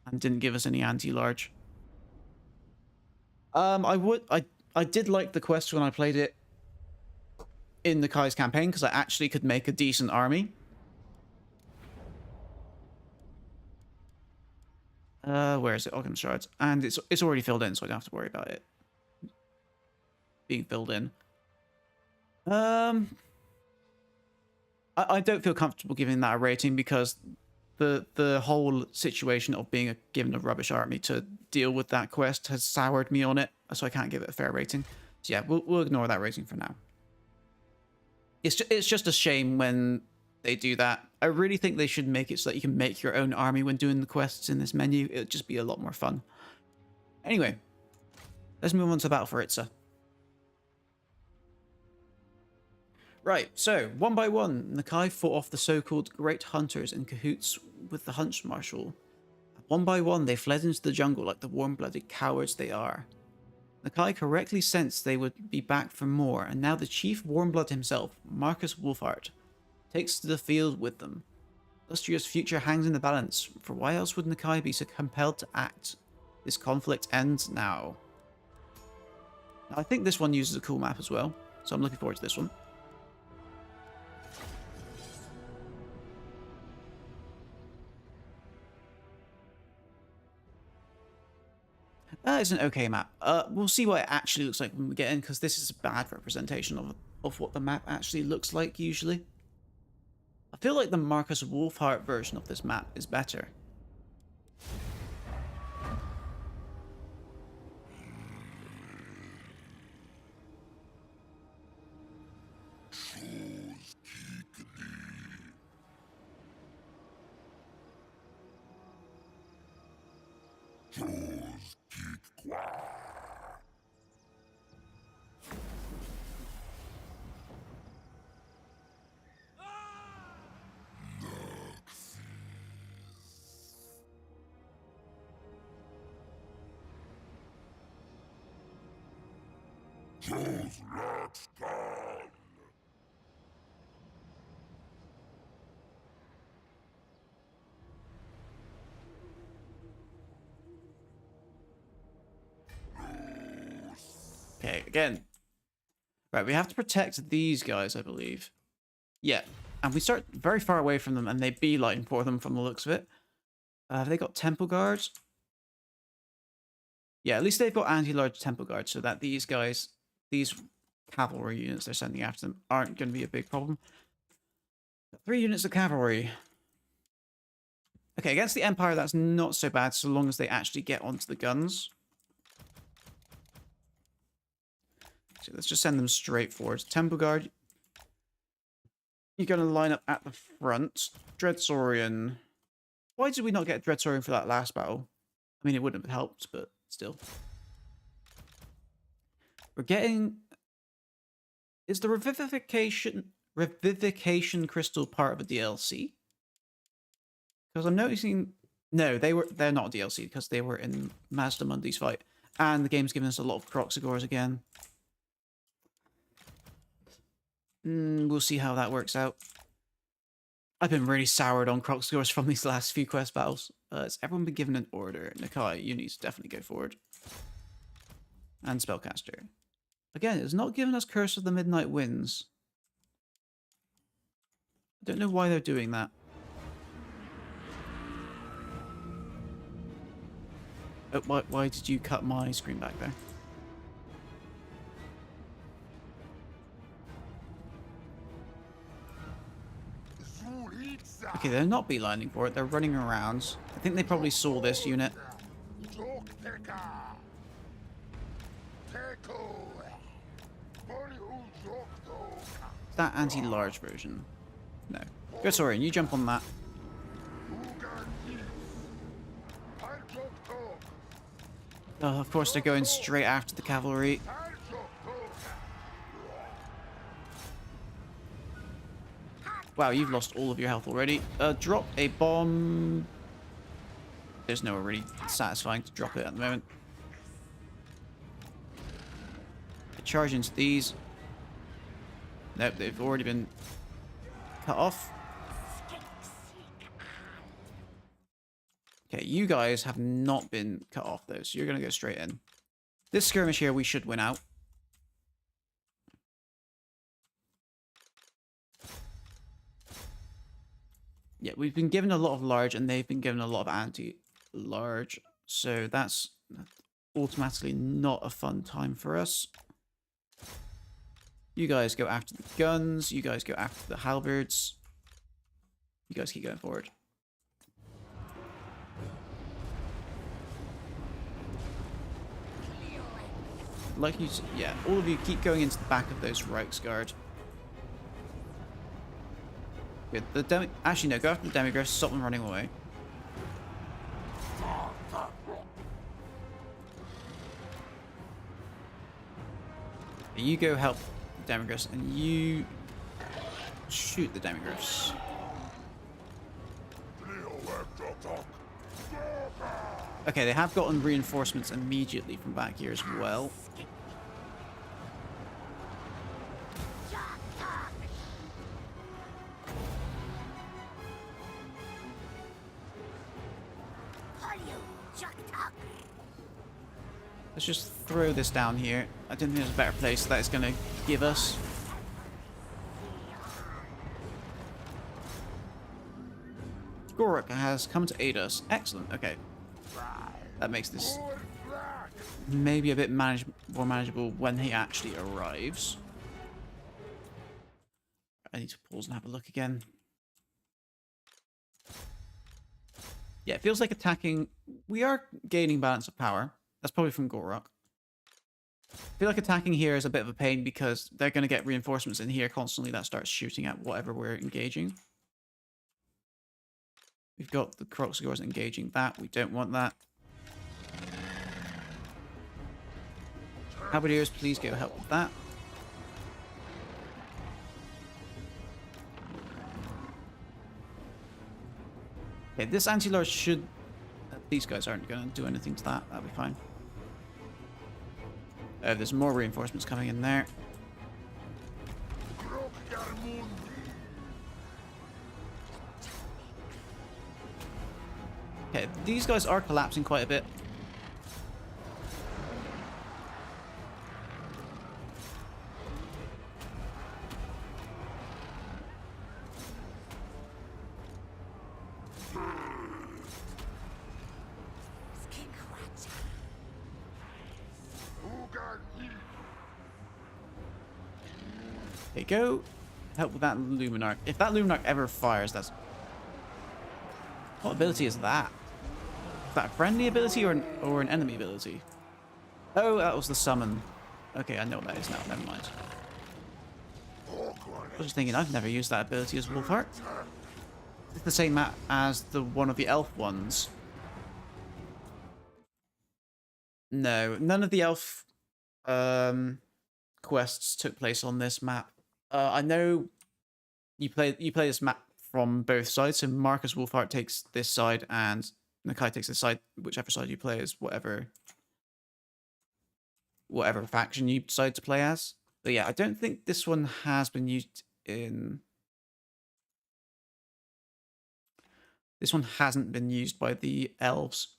And didn't give us any anti-large. I did like the quest when I played it in Nakai's campaign, because I actually could make a decent army. Where is it? Occam Shards. And it's already filled in, so I don't have to worry about it being filled in. I don't feel comfortable giving that a rating because the whole situation of being given a rubbish army to deal with that quest has soured me on it, so I can't give it a fair rating. So yeah, we'll ignore that rating for now. It's just a shame when they do that. I really think they should make it so that you can make your own army when doing the quests in this menu. It would just be a lot more fun. Anyway, let's move on to Battle for Itza. Right, so, one by one, Nakai fought off the so-called Great Hunters in cahoots with the Hunch Marshal. One by one, they fled into the jungle like the warm-blooded cowards they are. Nakai correctly sensed they would be back for more, and now the chief warmblood himself, Marcus Wolfhart, takes to the field with them. Lustria's future hangs in the balance, for why else would Nakai be so compelled to act? This conflict ends now. Now, I think this one uses a cool map as well, so I'm looking forward to this one. It's an okay map. We'll see what it actually looks like when we get in, because this is a bad representation of what the map actually looks like usually. I feel like the Marcus Wolfhart version of this map is better. Okay, again. Right, we have to protect these guys, I believe. Yeah, and we start very far away from them, and they beeline for them from the looks of it. Have they got temple guards? Yeah, at least they've got anti-large temple guards, so that these guys, these cavalry units they're sending after them, aren't going to be a big problem. 3 units of cavalry. Okay, against the Empire, that's not so bad, so long as they actually get onto the guns. So let's just send them straight forward. Temple Guard, you're going to line up at the front. Dreadsaurian. Why did we not get Dreadsaurian for that last battle? I mean, it wouldn't have helped, but still. We're getting... Is the Revivification Crystal part of a DLC? Because I'm noticing... No, they're not a DLC, because they were in Mazda Mundi's fight. And the game's given us a lot of Croxagores again. We'll see how that works out. I've been really soured on Croxagores from these last few quest battles. Has everyone been given an order? Nakai, you need to definitely go forward. And Spellcaster. Again, it's not given us Curse of the Midnight Winds. I don't know why they're doing that. Oh, why did you cut my screen back there? Okay, they're not beelining for it. They're running around. I think they probably saw this unit. Is that anti-large version? No. Go, Saurian, you jump on that. Oh, of course, they're going straight after the cavalry. Wow, you've lost all of your health already. Drop a bomb. There's nowhere really satisfying to drop it at the moment. Charge into these. Nope, they've already been cut off. Okay, you guys have not been cut off though, so you're going to go straight in. This skirmish here we should win out. Yeah, we've been given a lot of large, and they've been given a lot of anti-large. So that's automatically not a fun time for us. You guys go after the guns. You guys go after the halberds. You guys keep going forward. Like you, yeah, all of you keep going into the back of those Reichsguard. Good. Actually, no. Go after the demigriffs. Stop them running away. You go help the demigriffs, and you shoot the demigriffs. Okay, they have gotten reinforcements immediately from back here as well. Let's just throw this down here. I don't think there's a better place that it's going to give us. Gorok has come to aid us. Excellent. Okay. That makes this maybe a bit more manageable when he actually arrives. I need to pause and have a look again. Yeah, it feels like attacking... We are gaining balance of power. That's probably from Gorok. I feel like attacking here is a bit of a pain because they're going to get reinforcements in here constantly that starts shooting at whatever we're engaging. We've got the Kroxigors engaging that. We don't want that. Halberdiers, please go help with that. Okay, this anti-lord should... These guys aren't going to do anything to that. That'll be fine. There's more reinforcements coming in there. Okay, these guys are collapsing quite a bit. There you go. Help with that Luminarch. If that Luminarch ever fires, that's... What ability is that? Is that a friendly ability or an enemy ability? Oh, that was the summon. Okay, I know what that is now. Never mind. I was just thinking, I've never used that ability as Wolfheart. It's the same map as the one of the elf ones. No, none of the elf quests took place on this map. I know you play this map from both sides, so Marcus Wolfheart takes this side and Nakai takes this side. Whichever side you play is whatever faction you decide to play as. But yeah, I don't think this one has been used in... This one hasn't been used by the elves.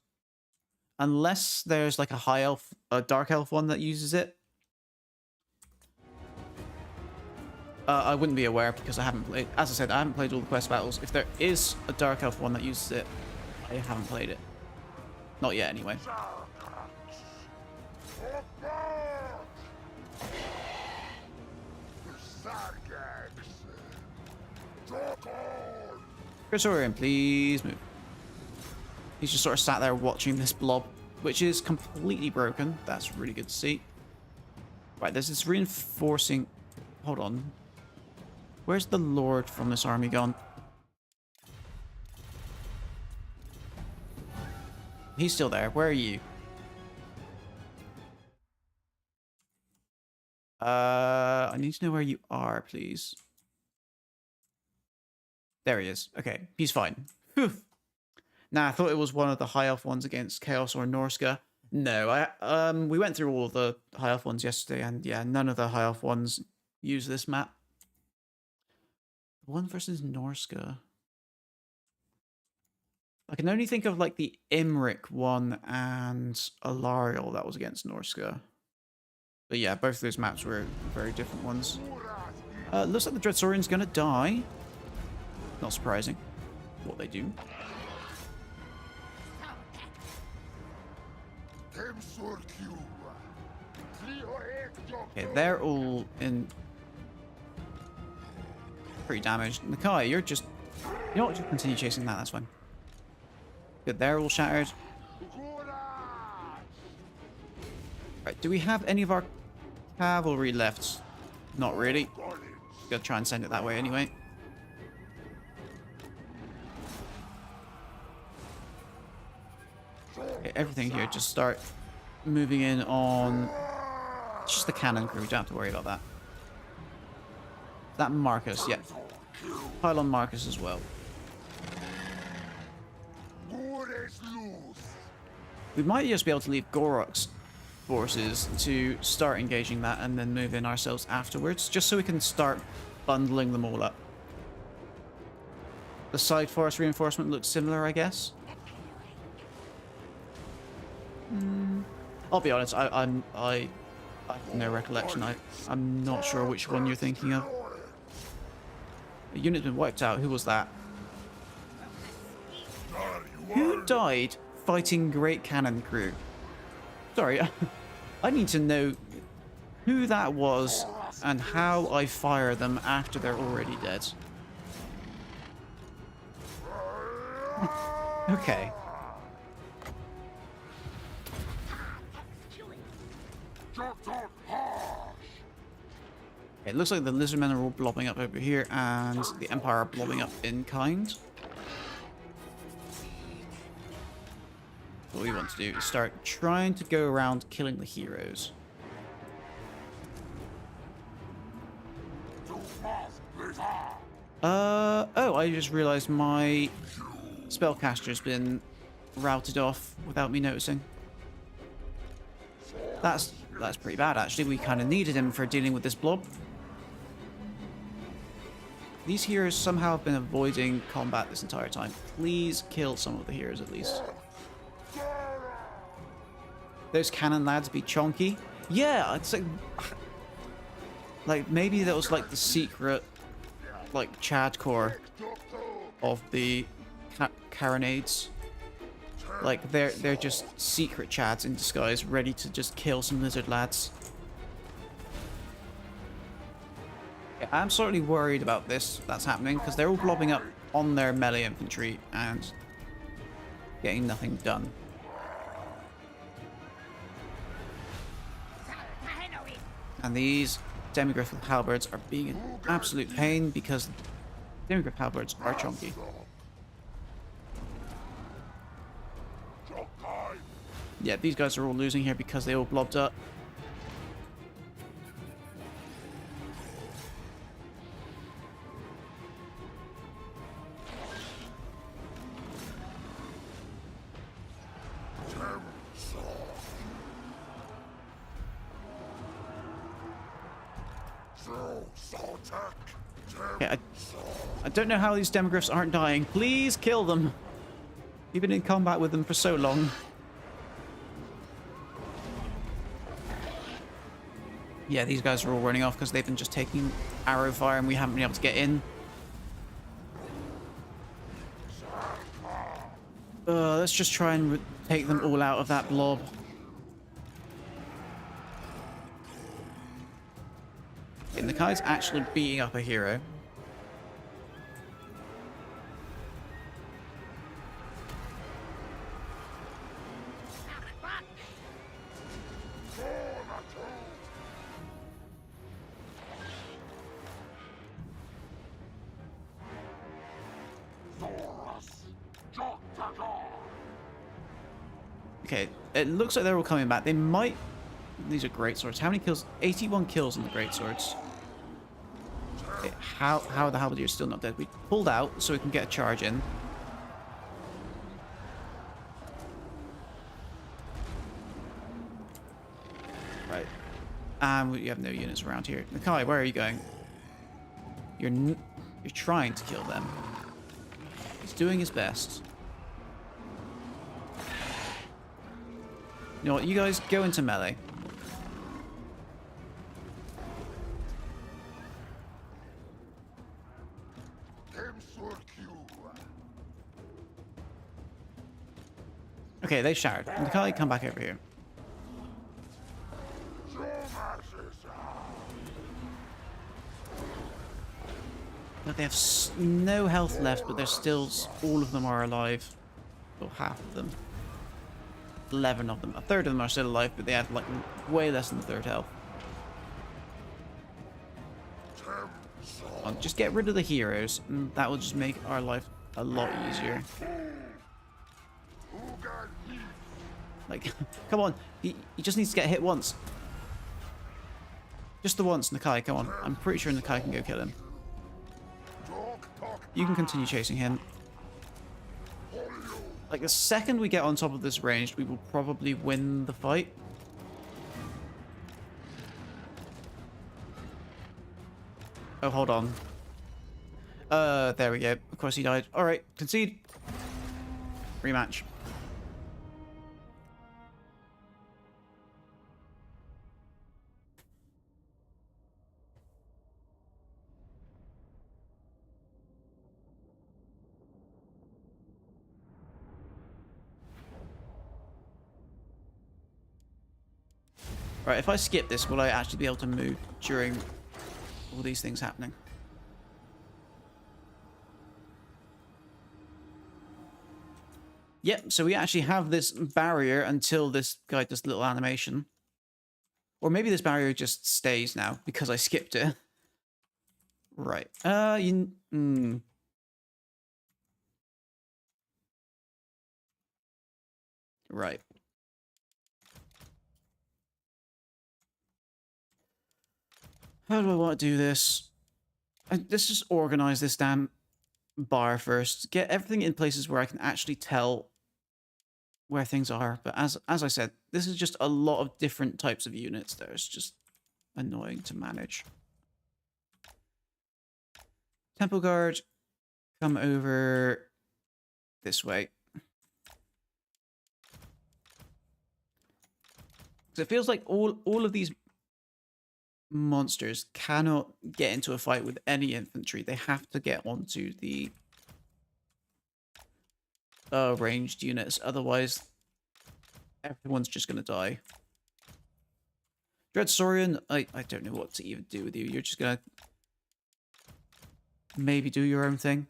Unless there's like a high elf, a dark elf one that uses it. I wouldn't be aware because I haven't played... As I said, I haven't played all the quest battles. If there is a dark elf one that uses it, I haven't played it. Not yet, anyway. Praetorian, please move. He's just sort of sat there watching this blob, which is completely broken. That's really good to see. Right, there's this reinforcing... Hold on. Where's the Lord from this army gone? He's still there. Where are you? I need to know where you are, please. There he is. Okay, he's fine. Whew. Now, I thought it was one of the high elf ones against Chaos or Norska. No, we went through all of the high elf ones yesterday, and yeah, none of the high elf ones use this map. One versus Norska. I can only think of like the Imric one and Alariel that was against Norska. But yeah, both of those maps were very different ones. Looks like the Dreadsaurian's gonna die. Not surprising. What they do. Okay, they're all in... pretty damaged. Nakai, you're just... You know what? Just continue chasing that. That's fine. Good. They're all shattered. Right. Do we have any of our cavalry left? Not really. Gotta try and send it that way anyway. Okay, everything here, just start moving in on just the cannon crew. We don't have to worry about that. That Marcus, yeah. Pile on Marcus as well. We might just be able to leave Gorok's forces to start engaging that and then move in ourselves afterwards, just so we can start bundling them all up. The side force reinforcement looks similar, I guess. I'll be honest, I have no recollection. I'm not sure which one you're thinking of. A unit's been wiped out. Who was that? Who died fighting Great Cannon Crew? Sorry, I need to know who that was and how I fire them after they're already dead. Okay. It looks like the Lizardmen are all blobbing up over here, and the Empire are blobbing up in kind. What we want to do is start trying to go around killing the heroes. Oh, I just realized my spellcaster's been routed off without me noticing. That's pretty bad, actually. We kind of needed him for dealing with this blob. These heroes somehow have been avoiding combat this entire time. Please kill some of the heroes at least. Those cannon lads be chonky. Yeah, it's like maybe that was like the secret, like Chad core of the carronades. Like they're just secret Chads in disguise, ready to just kill some lizard lads. Yeah, I'm slightly worried about this that's happening because they're all blobbing up on their melee infantry and getting nothing done. And these Demigryph with halberds are being an absolute pain because Demigryph halberds are chunky. Yeah, these guys are all losing here because they all blobbed up. Okay, I don't know how these Demigryphs aren't dying. Please kill them. You've been in combat with them for so long. Yeah, these guys are all running off because they've been just taking arrow fire and we haven't been able to get in. Let's just try and take them all out of that blob. And the guy's actually beating up a hero. Okay, it looks like they're all coming back. They might... These are great swords. How many kills? 81 kills on the great swords. Okay, how are the halberdiers still not dead? We pulled out so we can get a charge in. Right. And we have no units around here. Nakai, where are you going? You're trying to kill them. He's doing his best. You know what? You guys go into melee. Okay, they showered. Nakai, come back over here. They have no health left, but there's still... all of them are alive. Or half of them. 11 of them. A third of them are still alive, but they have like way less than a third health. Just get rid of the heroes, and that will just make our life a lot easier. Like, come on. He just needs to get hit once. Just the once, Nakai, come on. I'm pretty sure Nakai can go kill him. You can continue chasing him. Like, the second we get on top of this range, we will probably win the fight. Oh, hold on. There we go. Of course he died. Alright, concede. Rematch. Right, if I skip this, will I actually be able to move during all these things happening? Yep, so we actually have this barrier until this guy does a little animation. Or maybe this barrier just stays now because I skipped it. Right. Right. How do I want to do this? Let's just organize this damn bar first. Get everything in places where I can actually tell where things are. But as I said, this is just a lot of different types of units that is just annoying to manage. Temple Guard, come over this way. So it feels like all of these monsters cannot get into a fight with any infantry. They have to get onto the ranged units. Otherwise, everyone's just going to die. Dread Saurian, I don't know what to even do with you. You're just going to maybe do your own thing.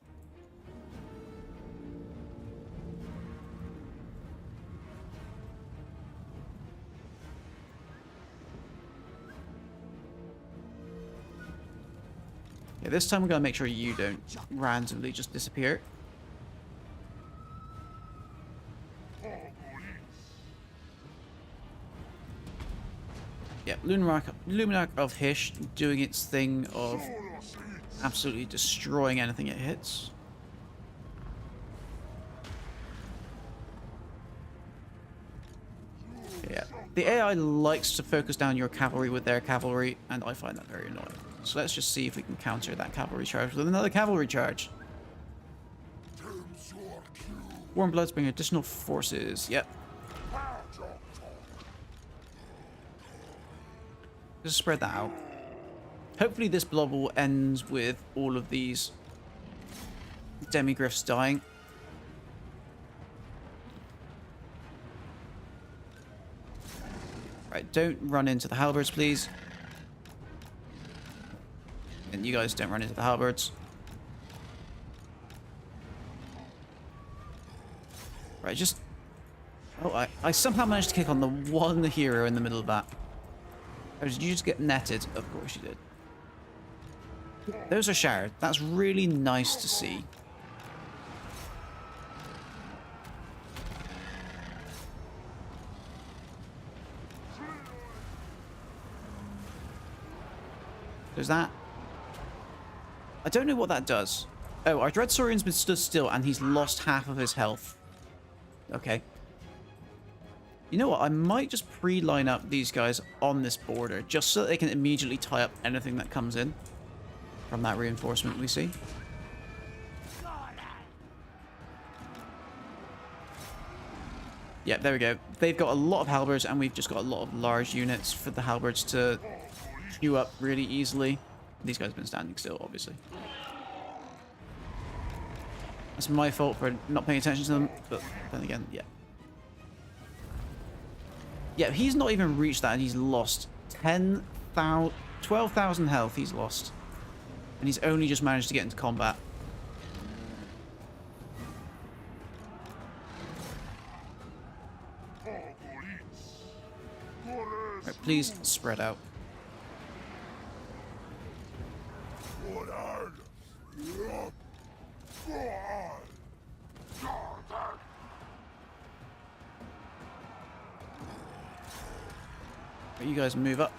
Yeah, this time we're going to make sure you don't randomly just disappear. Yeah, Luminarch of Hish doing its thing of absolutely destroying anything it hits. Yeah, the AI likes to focus down your cavalry with their cavalry, and I find that very annoying. So let's just see if we can counter that cavalry charge with another cavalry charge. Warm Bloods bring additional forces. Yep. Just spread that out. Hopefully this blob will end with all of these demigriffs dying. Right, don't run into the halberds, please. And you guys don't run into the halberds. Right, just... Oh, I somehow managed to kick on the one hero in the middle of that. Oh, did you just get netted? Of course you did. Those are shared. That's really nice to see. There's that. I don't know what that does. Oh, our Dread Saurian's been stood still and he's lost half of his health. Okay. You know what? I might just pre-line up these guys on this border just so that they can immediately tie up anything that comes in from that reinforcement we see. Yeah, there we go. They've got a lot of halberds and we've just got a lot of large units for the halberds to queue up really easily. These guys have been standing still, obviously. That's my fault for not paying attention to them, but then again, yeah. Yeah, he's not even reached that and he's lost 12,000 health he's lost. And he's only just managed to get into combat. Right, please spread out. You guys move up.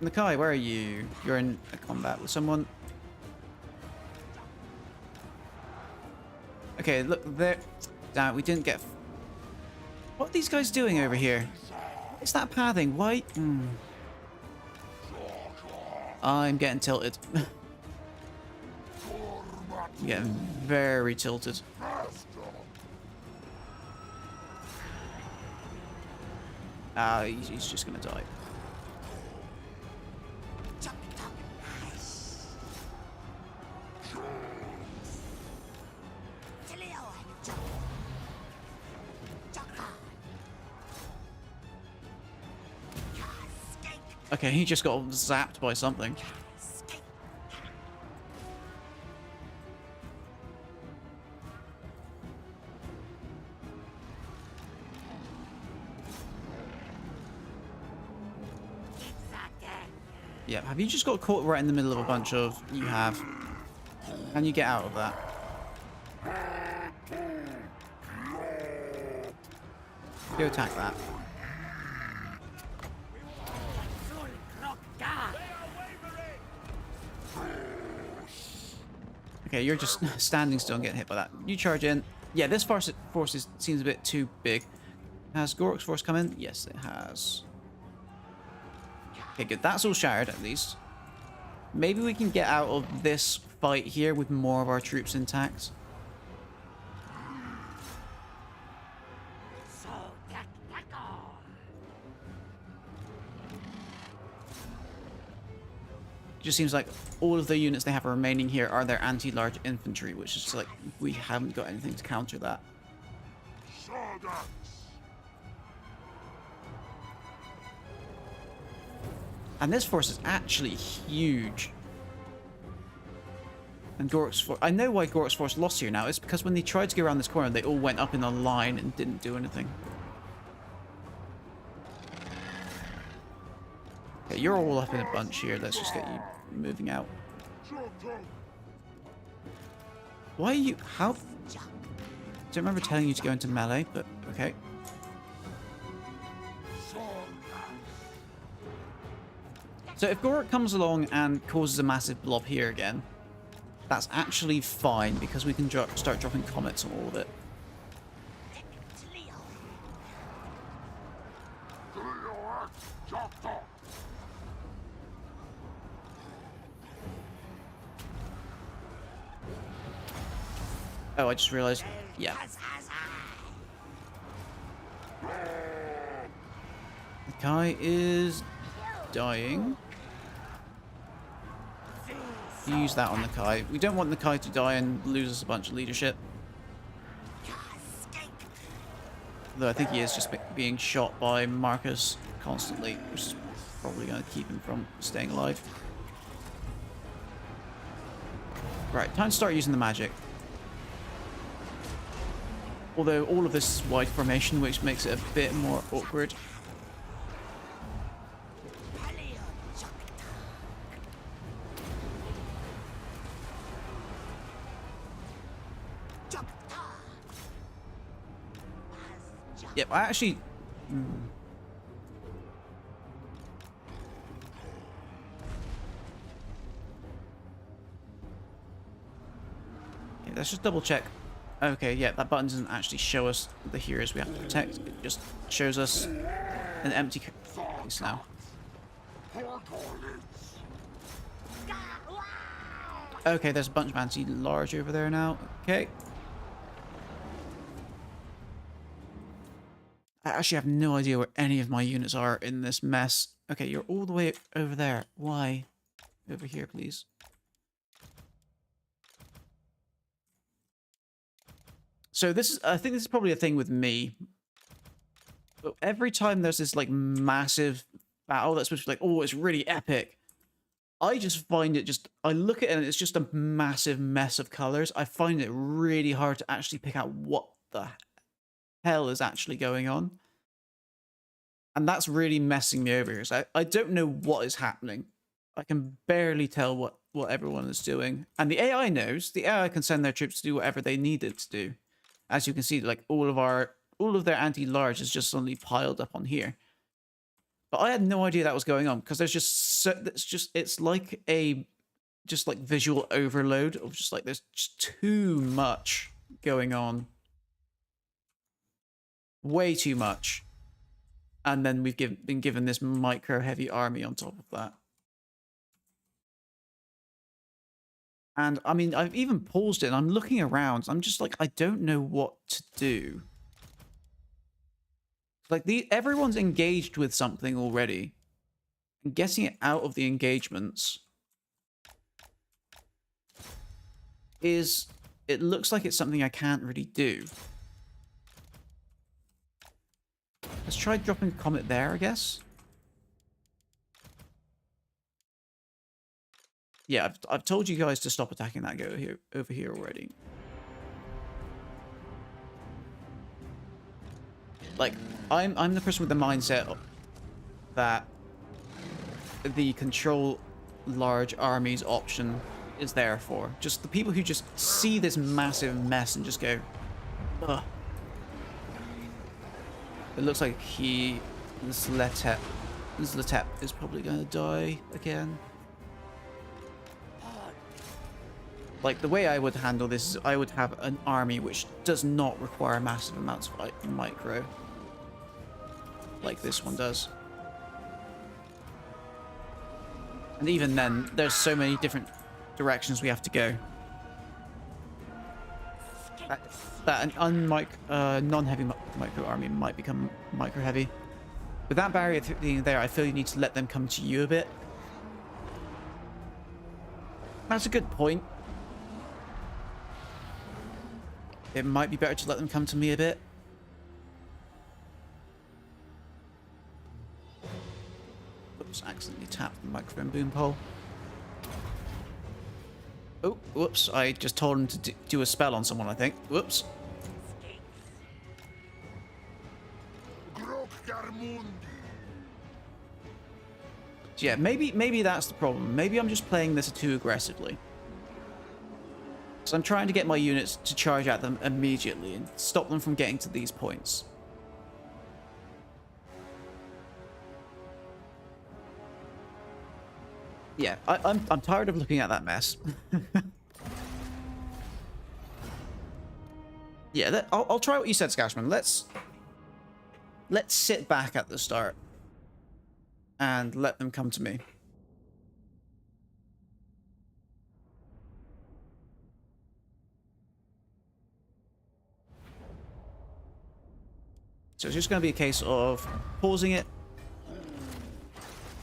Nakai, where are you? You're in a combat with someone. Okay, look there. Damn, we didn't get... What are these guys doing over here? It's that pathing. Why? I'm getting tilted. I'm getting very tilted. He's just gonna die. Okay, he just got zapped by something. Yeah, have you just got caught right in the middle of a bunch of... You have. Can you get out of that? Go attack that. Okay, you're just standing still and getting hit by that. You charge in. Yeah, this force seems a bit too big. Has Gorok's force come in? Yes, it has. Okay, good. That's all shattered, at least. Maybe we can get out of this fight here with more of our troops intact. It just seems like all of the units they have remaining here are their anti-large infantry, which is like, we haven't got anything to counter that. And this force is actually huge. And Gorok's force... I know why Gorok's force lost here now. It's because when they tried to go around this corner, they all went up in a line and didn't do anything. Okay, you're all up in a bunch here. Let's just get you moving out. Why are you... How... I don't remember telling you to go into melee, but okay. So if Gorok comes along and causes a massive blob here again, that's actually fine because we can start dropping comets on all of it. Oh, I just realized. Yeah. The guy is dying. Use that on the Kai. We don't want the Kai to die and lose us a bunch of leadership. Though I think he is just being shot by Marcus constantly, which is probably going to keep him from staying alive. Right, time to start using the magic. Although all of this is wide formation, which makes it a bit more awkward. Yep, I actually... Okay, let's just double check. Okay, yeah, that button doesn't actually show us the heroes we have to protect. It just shows us an empty place now. Okay, there's a bunch of anti-large over there now. Okay. I actually have no idea where any of my units are in this mess. Okay, you're all the way over there. Why? Over here, please. So this is, I think this is probably a thing with me. But every time there's this like massive battle that's supposed to be like, oh, it's really epic. I just find it just, I look at it and it's just a massive mess of colors. I find it really hard to actually pick out what the hell is actually going on. And that's really messing me over here. So I don't know what is happening. I can barely tell what everyone is doing. And the AI knows. The AI can send their troops to do whatever they needed to do. As you can see, like all of their anti-large is just suddenly piled up on here. But I had no idea that was going on because there's just so it's like a just like visual overload of just like there's just too much going on. Way too much. And then we've been given this micro heavy army on top of that. And I mean, I've even paused it and I'm looking around. I'm just like, I don't know what to do. Like everyone's engaged with something already. And getting it out of the engagements it looks like it's something I can't really do. Let's try dropping a comet there, I guess. Yeah, I've told you guys to stop attacking that guy over here already. Like, I'm the person with the mindset that the control large armies option is there for. Just the people who just see this massive mess and just go, ugh. It looks like this Letep is probably going to die again. Like, the way I would handle this is I would have an army which does not require massive amounts of micro. Like this one does. And even then, there's so many different directions we have to go. That an non-heavy micro army might become micro-heavy. With that barrier being there, I feel you need to let them come to you a bit. That's a good point. It might be better to let them come to me a bit. Oops, accidentally tapped the microphone boom pole. Oh, whoops, I just told him to do a spell on someone, I think. Whoops. Yeah, maybe that's the problem. Maybe I'm just playing this too aggressively. So I'm trying to get my units to charge at them immediately and stop them from getting to these points. Yeah, I'm tired of looking at that mess. Yeah, I'll try what you said, Skashman. Let's sit back at the start and let them come to me. So it's just going to be a case of pausing it,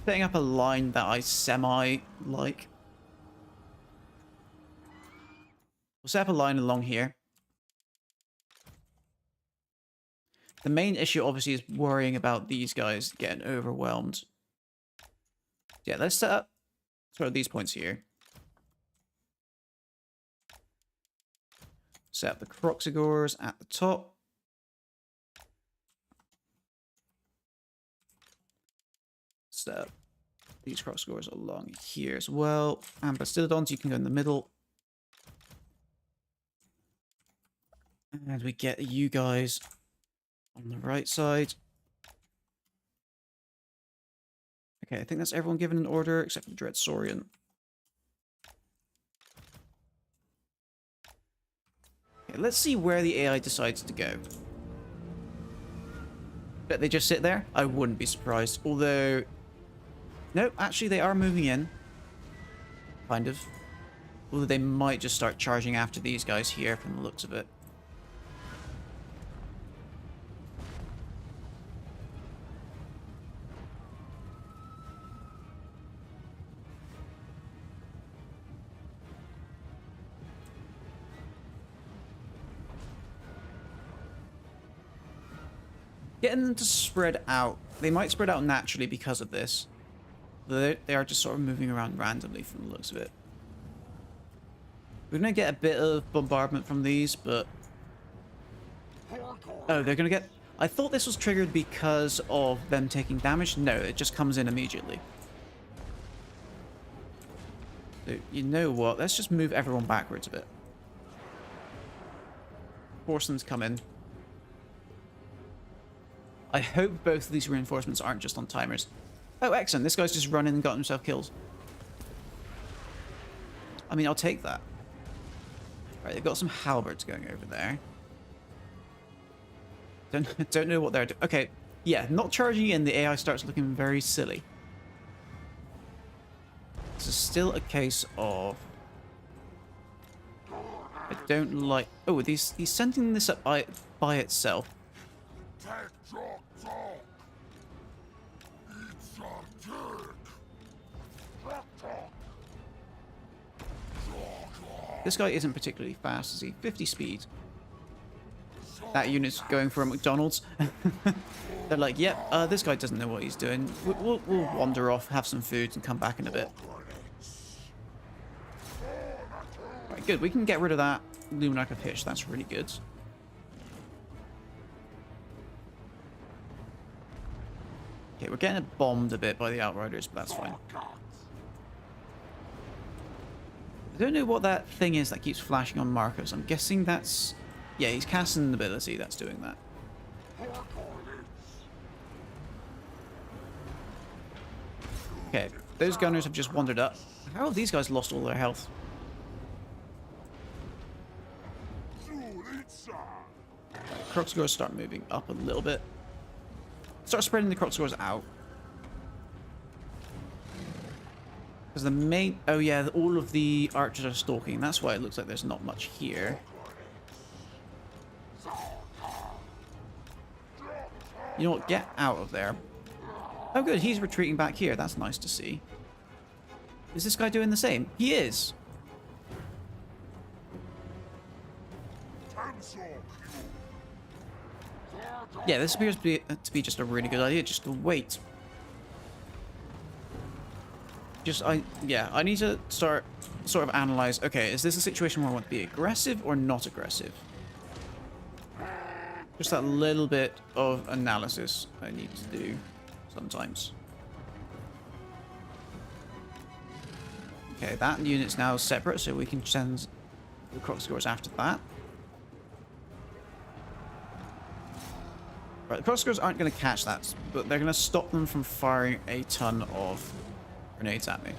setting up a line that I semi-like. We'll set up a line along here. The main issue, obviously, is worrying about these guys getting overwhelmed. Yeah, let's set up sort of these points here. Set up the Croxigors at the top. Set up these Croxigors along here as well. And Bastillodons, you can go in the middle. And we get you guys on the right side. Okay, I think that's everyone given an order except for the Dread Saurian. Okay, let's see where the AI decides to go. Bet they just sit there? I wouldn't be surprised. Although, no, actually they are moving in. Kind of. Although they might just start charging after these guys here from the looks of it. Getting them to spread out. They might spread out naturally because of this. They are just sort of moving around randomly from the looks of it. We're going to get a bit of bombardment from these, but... Oh, they're going to get... I thought this was triggered because of them taking damage. No, it just comes in immediately. So, you know what? Let's just move everyone backwards a bit. Force them to come in. I hope both of these reinforcements aren't just on timers. Oh, excellent. This guy's just running and got himself killed. I mean, I'll take that. Right, they've got some halberds going over there. Don't know what they're doing. Okay, yeah, not charging in, the AI starts looking very silly. This is still a case of... I don't like... Oh, he's sending this up by itself. This guy isn't particularly fast, is he? 50 speed. That unit's going for a McDonald's. They're like, yep, this guy doesn't know what he's doing. We'll wander off, have some food, and come back in a bit. Right, good. We can get rid of that Luminarca pitch. That's really good. Okay, we're getting bombed a bit by the Outriders, but that's fine. I don't know what that thing is that keeps flashing on Marcos. I'm guessing that's... Yeah, he's casting an ability that's doing that. Okay, those gunners have just wandered up. How have these guys lost all their health? Crocscores start moving up a little bit. Start spreading the Crocscores out. Because the main... Oh yeah, all of the archers are stalking. That's why it looks like there's not much here. You know what? Get out of there. Oh good, he's retreating back here. That's nice to see. Is this guy doing the same? He is. Yeah, this appears to be just a really good idea. Just to wait. I need to start sort of analyze. Okay, is this a situation where I want to be aggressive or not aggressive? Just that little bit of analysis I need to do sometimes. Okay, that unit's now separate, so we can send the Crocscores after that. Right, the Crocscores aren't going to catch that, but they're going to stop them from firing a ton of grenades at me.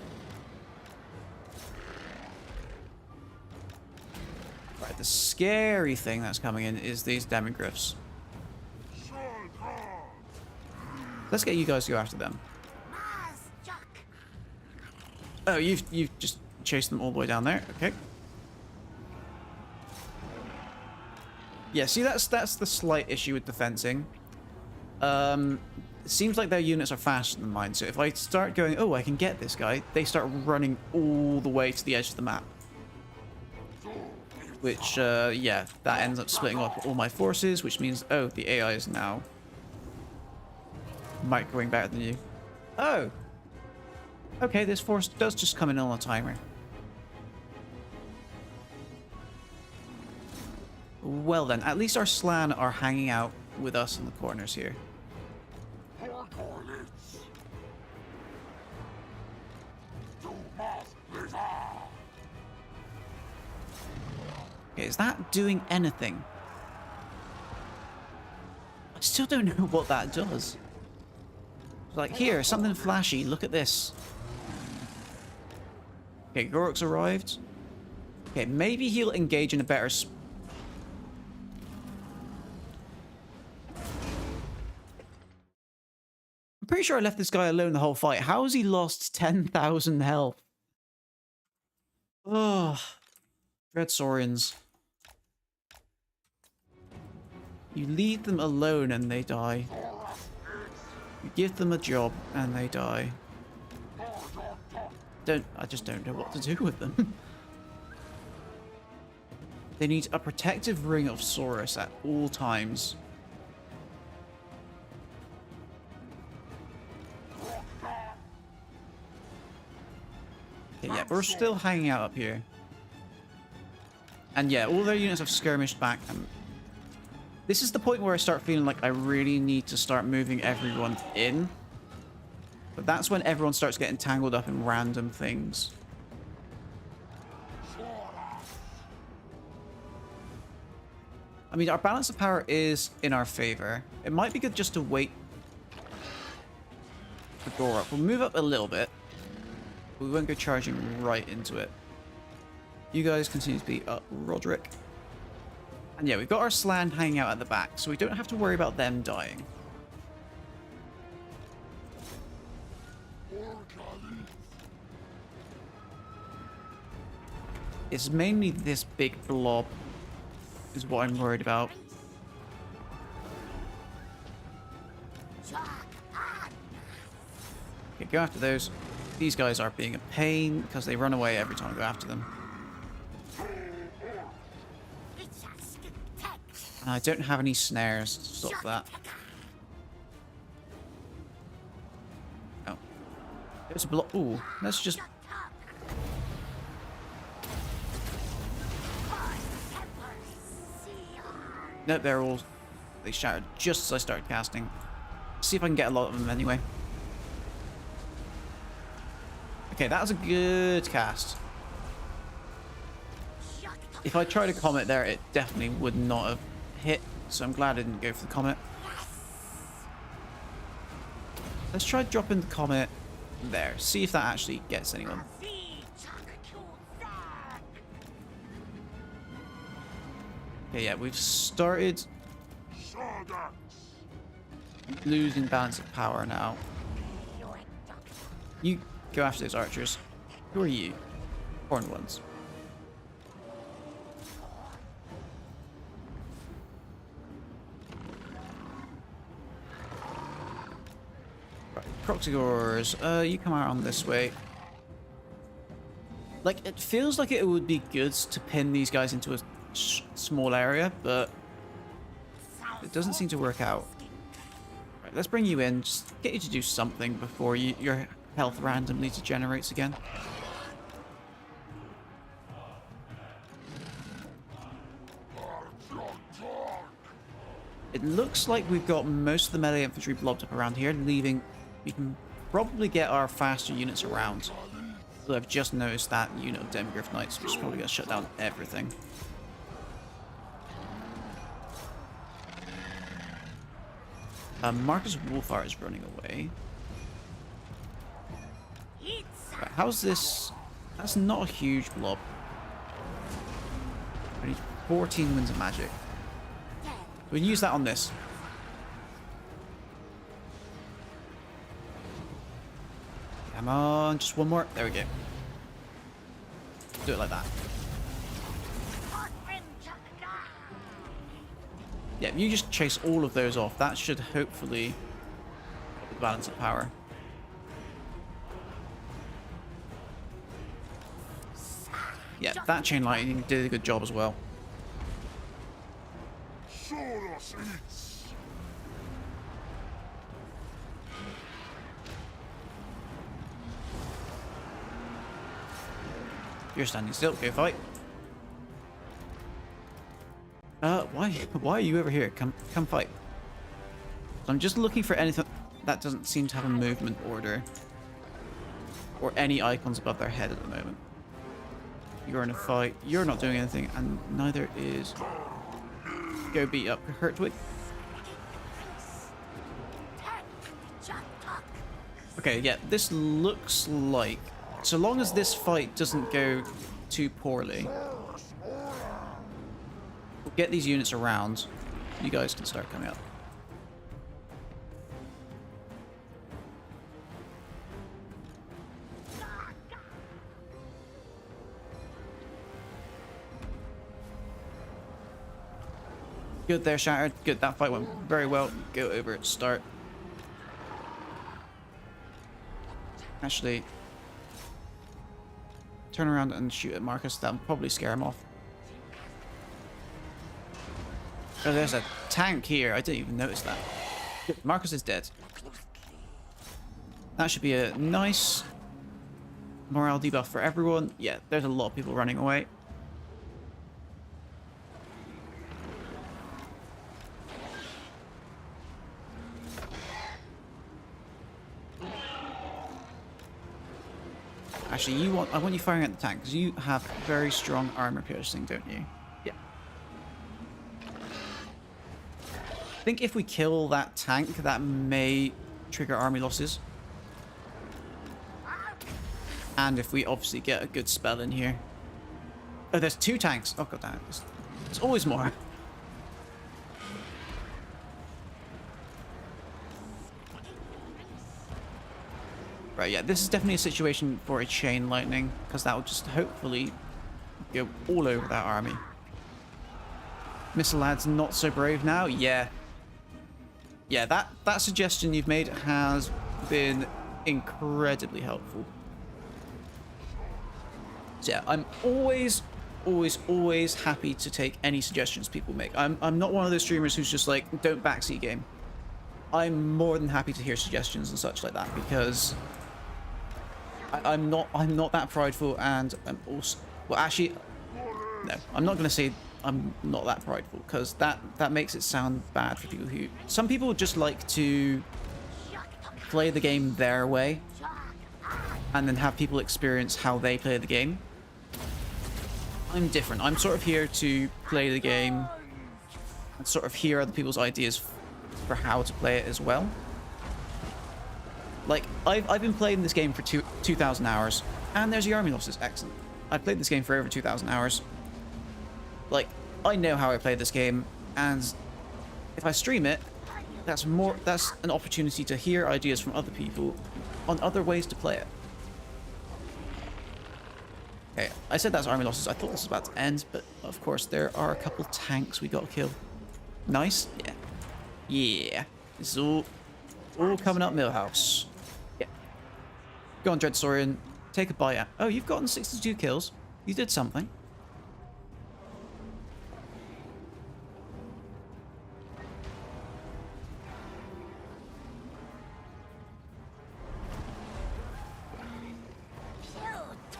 Right, the scary thing that's coming in is these demigryphs. Let's get you guys to go after them. Oh, you've just chased them all the way down there. Okay. Yeah, see, that's the slight issue with the fencing. It seems like their units are faster than mine, so if I start going, oh, I can get this guy, they start running all the way to the edge of the map. Which, yeah, that ends up splitting up all my forces, which means, oh, the AI is now microwing better than you. Oh! Okay, this force does just come in on a timer. Well then, at least our Slan are hanging out with us in the corners here. Okay, is that doing anything? I still don't know what that does. Like, here, something flashy, look at this. Okay, Gorok's arrived. Okay, maybe he'll engage in a better... I'm pretty sure I left this guy alone the whole fight. How has he lost 10,000 health? Oh, Dread Saurians. You leave them alone and they die. You give them a job and they die. I just don't know what to do with them. They need a protective ring of Saurus at all times. Okay, yeah, we're still hanging out up here. And yeah, all their units have skirmished back. And this is the point where I start feeling like I really need to start moving everyone in. But that's when everyone starts getting tangled up in random things. I mean, our balance of power is in our favor. It might be good just to wait the door up. We'll move up a little bit. We won't go charging right into it. You guys continue to be up, Roderick. And yeah, we've got our slan hanging out at the back, so we don't have to worry about them dying. It's mainly this big blob is what I'm worried about. Okay, go after those. These guys are being a pain because they run away every time I go after them. And I don't have any snares to stop that. Oh. There's a block. Ooh, let's just... Nope, they're all... They shattered just as I started casting. See if I can get a lot of them anyway. Okay, that was a good cast. If I tried a comet there, it definitely would not have hit. So I'm glad I didn't go for the comet. Let's try dropping the comet there. See if that actually gets anyone. Okay, yeah, we've started losing balance of power now. You go after those archers. Who are you? Horned ones. Right, Proxigors, you come out on this way. Like, it feels like it would be good to pin these guys into a small area, but it doesn't seem to work out. Right, let's bring you in, just get you to do something before your health randomly degenerates again. It looks like we've got most of the melee infantry blobbed up around here, leaving... We can probably get our faster units around. So I've just noticed that unit of Demigriff Knights, which is probably going to shut down everything. Marcus Wolfar is running away. Right, how's this? That's not a huge blob. I need 14 winds of magic. We can use that on this. Come on, just one more. There we go. Do it like that. Yeah, you just chase all of those off. That should hopefully help the balance of power. Yeah, that chain lightning did a good job as well. You're standing still. Go fight. Why are you over here? Come fight. I'm just looking for anything that doesn't seem to have a movement order or any icons above their head at the moment. You're in a fight. You're not doing anything, and neither is. Go beat up Hurtwig. Okay, yeah, this looks like, so long as this fight doesn't go too poorly, we'll get these units around. You guys can start coming up. Good there, Shattered. Good, that fight went very well. Go over at start. Actually, turn around and shoot at Marcus. That'll probably scare him off. Oh, there's a tank here. I didn't even notice that. Good. Marcus is dead. That should be a nice morale debuff for everyone. Yeah, there's a lot of people running away. Actually, I want you firing at the tank, because you have very strong armor piercing, don't you? Yeah. think if we kill that tank, that may trigger army losses. And if we obviously get a good spell in here. Oh, there's 2 tanks. Oh, god damn it. There's always more. Right, yeah, this is definitely a situation for a chain lightning, because that will just hopefully go all over that army. Missile Lad's not so brave now. Yeah. Yeah, that suggestion you've made has been incredibly helpful. So yeah, I'm always happy to take any suggestions people make. I'm not one of those streamers who's just like, don't backseat game. I'm more than happy to hear suggestions and such like that, because I'm not that prideful, and I'm also, well, actually, no, I'm not going to say I'm not that prideful, because that makes it sound bad for people who, some people just like to play the game their way and then have people experience how they play the game. I'm different. I'm sort of here to play the game and sort of hear other people's ideas for how to play it as well. Like, I've been playing this game for 2,000 hours, and there's the army losses. Excellent. I've played this game for over 2,000 hours. Like, I know how I play this game, and if I stream it, that's an opportunity to hear ideas from other people on other ways to play it. Okay, I said that's army losses. I thought this was about to end, but of course there are a couple tanks we got to kill. Nice. Yeah. Yeah. This is all coming up Millhouse. Yeah. Go on, Dreadsorian. Take a bite out. Oh, you've gotten 62 kills. You did something.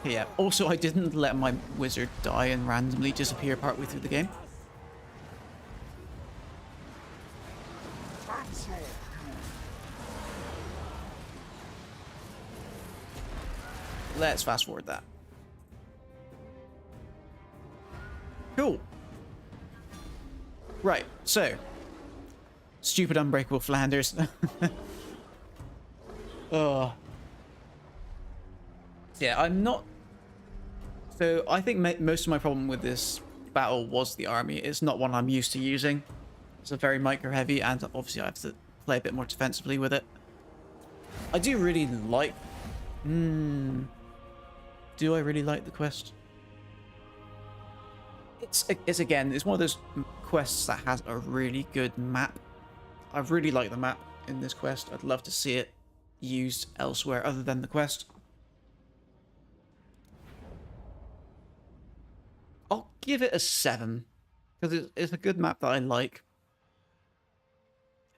Yeah, also I didn't let my wizard die and randomly disappear partway through the game. Let's fast forward that. Cool. Right, so. Stupid unbreakable Flanders. Oh. Yeah, I'm not... So, I think most of my problem with this battle was the army. It's not one I'm used to using. It's a very micro-heavy, and obviously I have to play a bit more defensively with it. I do really like... Do I really like the quest? It's again, it's one of those quests that has a really good map. I really like the map in this quest. I'd love to see it used elsewhere other than the quest. I'll give it a 7 because it's a good map that I like.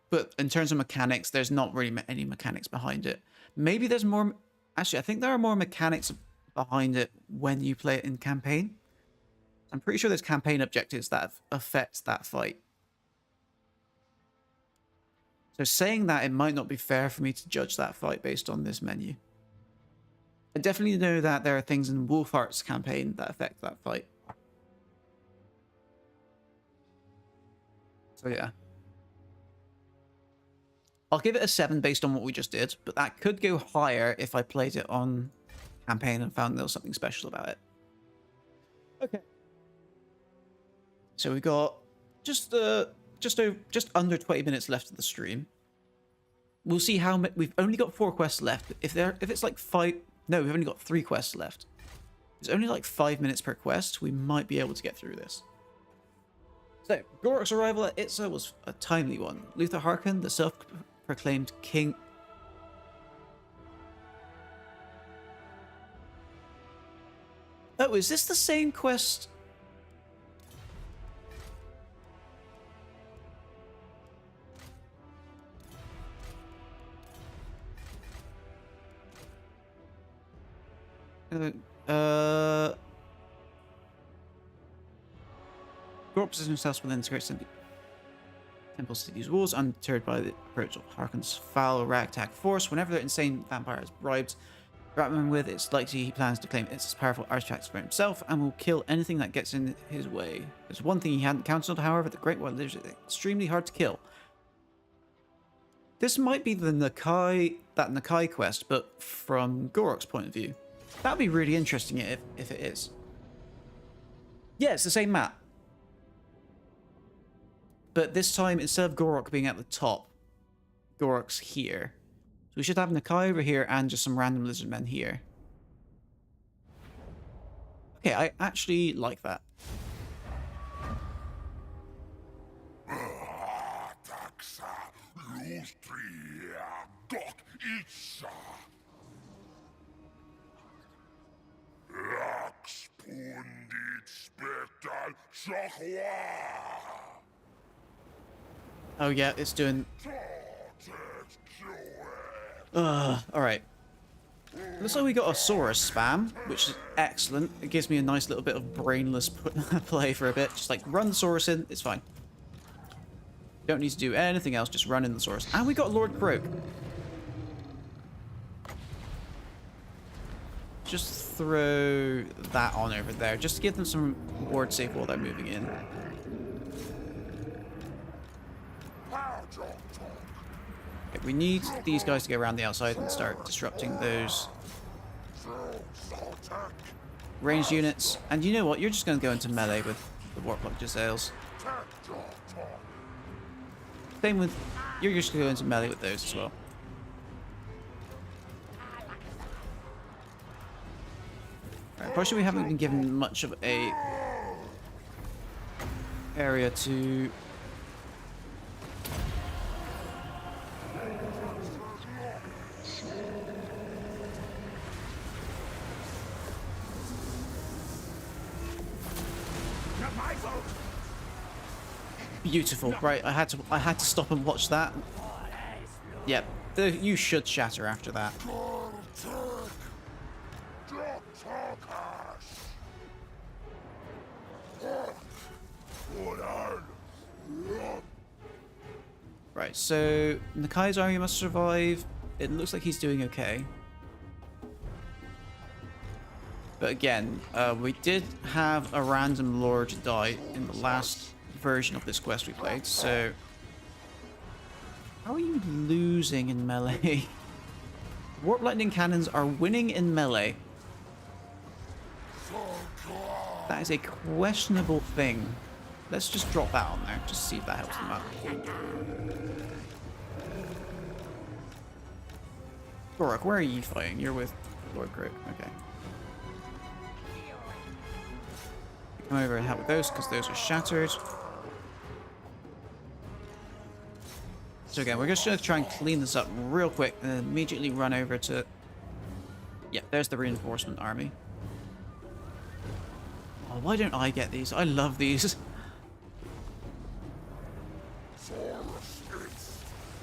But in terms of mechanics, there's not really any mechanics behind it. Maybe there's more... Actually, I think there are more mechanics behind it when you play it in campaign. I'm pretty sure there's campaign objectives that affect that fight. So saying that, it might not be fair for me to judge that fight based on this menu. I definitely know that there are things in Wolfheart's campaign that affect that fight. So yeah. I'll give it a 7 based on what we just did, but that could go higher if I played it on campaign and found there was something special about it. Okay. So we got just under 20 minutes left of the stream. We'll see how we've only got 4 quests left. If it's like 5, no, we've only got 3 quests left. It's only like 5 minutes per quest. We might be able to get through this. So, Gorok's arrival at Itza was a timely one. Luther Harkon, the self-proclaimed king... Oh, is this the same quest? Gorok positions himself within the great temple city's walls, undeterred by the approach of Harkon's foul ragtag force. Whenever the insane vampire is bribed Ratman with, it's likely he plans to claim Itza's powerful artifacts for himself and will kill anything that gets in his way. There's one thing he hadn't counted on, however: the Great White Lizard is extremely hard to kill. This might be the that Nakai quest, but from Gorok's point of view. That'd be really interesting if it is. Yeah, it's the same map. But this time, instead of Gorok being at the top, Gorok's here. So we should have Nakai over here and just some random Lizardmen here. Okay, I actually like that. Oh yeah, it's doing... alright. Looks like we got a Saurus spam, which is excellent. It gives me a nice little bit of brainless play for a bit. Just like, run the Saurus in, it's fine. Don't need to do anything else, just run in the Saurus. And we got Lord Croak. Just throw that on over there, just to give them some ward safe while they're moving in. Okay, we need these guys to go around the outside and start disrupting those ranged units. And you know what? You're just going to go into melee with the Warplock Giselles. Same with... You're just going to go into melee with those as well. Right, unfortunately, we haven't been given much of a area to... Beautiful. Right, I had to stop and watch that. Yep, you should shatter after that. Right, so Nakai's army must survive. It looks like he's doing okay. But again, we did have a random lord die in the last version of this quest we played, so... How are you losing in melee? Warp Lightning Cannons are winning in melee. That is a questionable thing. Let's just drop that on there, just to see if that helps them out. Gorok, where are you fighting? You're with Lord Croak, okay. Come over and help with those, because those are shattered. So again, we're just going to try and clean this up real quick, and then immediately run over to... Yeah, there's the reinforcement army. Oh, why don't I get these? I love these.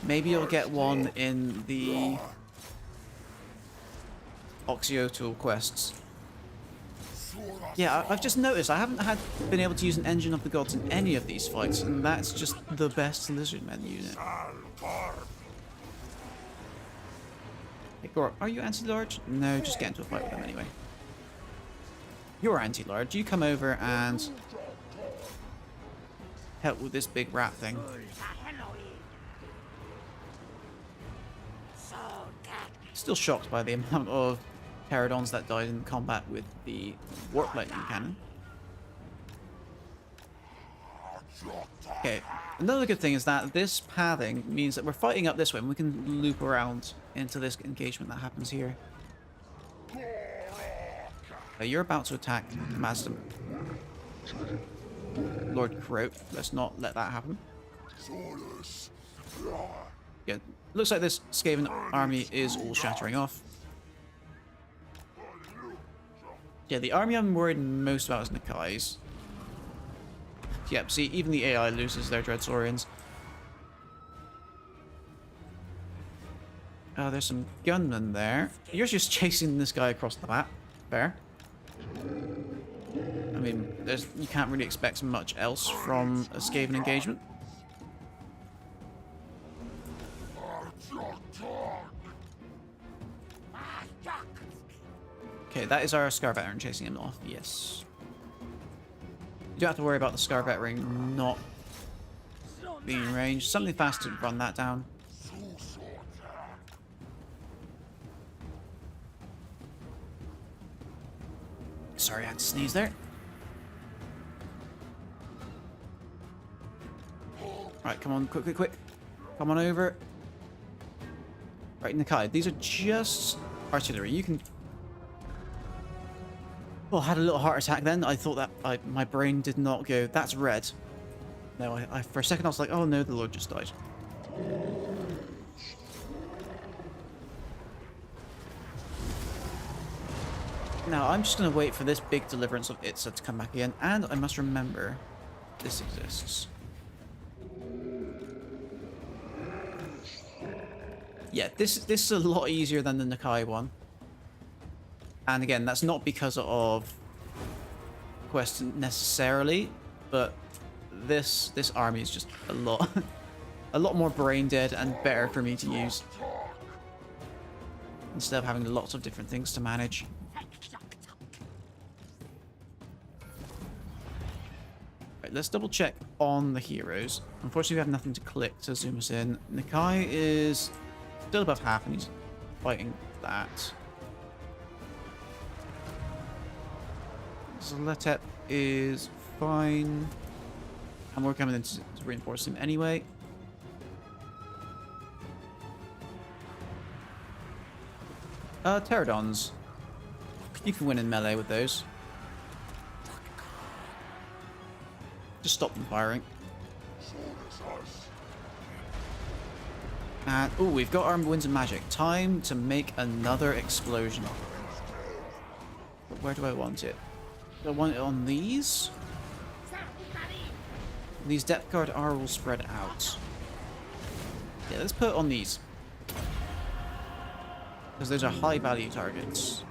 Maybe you'll get one in the Oxyotl quests. Yeah, I've just noticed I haven't been able to use an Engine of the Gods in any of these fights, and that's just the best Lizardmen unit. Hey, Gorok, are you anti-large? No, just get into a fight with them anyway. You're anti-large. You come over and help with this big rat thing. Still shocked by the amount of Pterodons that died in combat with the Warp Lightning Cannon. Okay, another good thing is that this pathing means that we're fighting up this way and we can loop around into this engagement that happens here. You're about to attack Mazda. Lord Croak, let's not let that happen. Yeah, looks like this Skaven army is all shattering off. Yeah, the army I'm worried most about is Nakai's. Yep, see, even the AI loses their Dreadsaurians. Oh, there's some gunmen there. You're just chasing this guy across the map. Fair. I mean, you can't really expect much else from a Skaven engagement. Okay, that is our Scar Veteran chasing him off, yes. You don't have to worry about the Scar Veteran not being in range. Something fast to run that down. sorry, I had to sneeze there. Right, come on, quick, quick, quick. Come on over. Right, Nakai, these are just artillery. You can... Oh, I had a little heart attack then. I thought that my brain did not go, that's red. No, I for a second I was like, oh no, the Lord just died. Now, I'm just going to wait for this big deliverance of Itza to come back again, and I must remember this exists. Yeah, this is a lot easier than the Nakai one. And again, that's not because of quest necessarily, but this army is just a lot a lot more brain dead and better for me to use instead of having lots of different things to manage. Right, let's double check on the heroes. Unfortunately, we have nothing to click to zoom us in. Nakai is still above half and he's fighting that. Zletep is fine. And we're coming in to reinforce him anyway. Pterodons. You can win in melee with those. Just stop them firing. And, oh, we've got our winds of magic. Time to make another explosion. But where do I want it? Do I want it on these? These depth guard are all spread out. Yeah, let's put it on these. Because those are high value targets.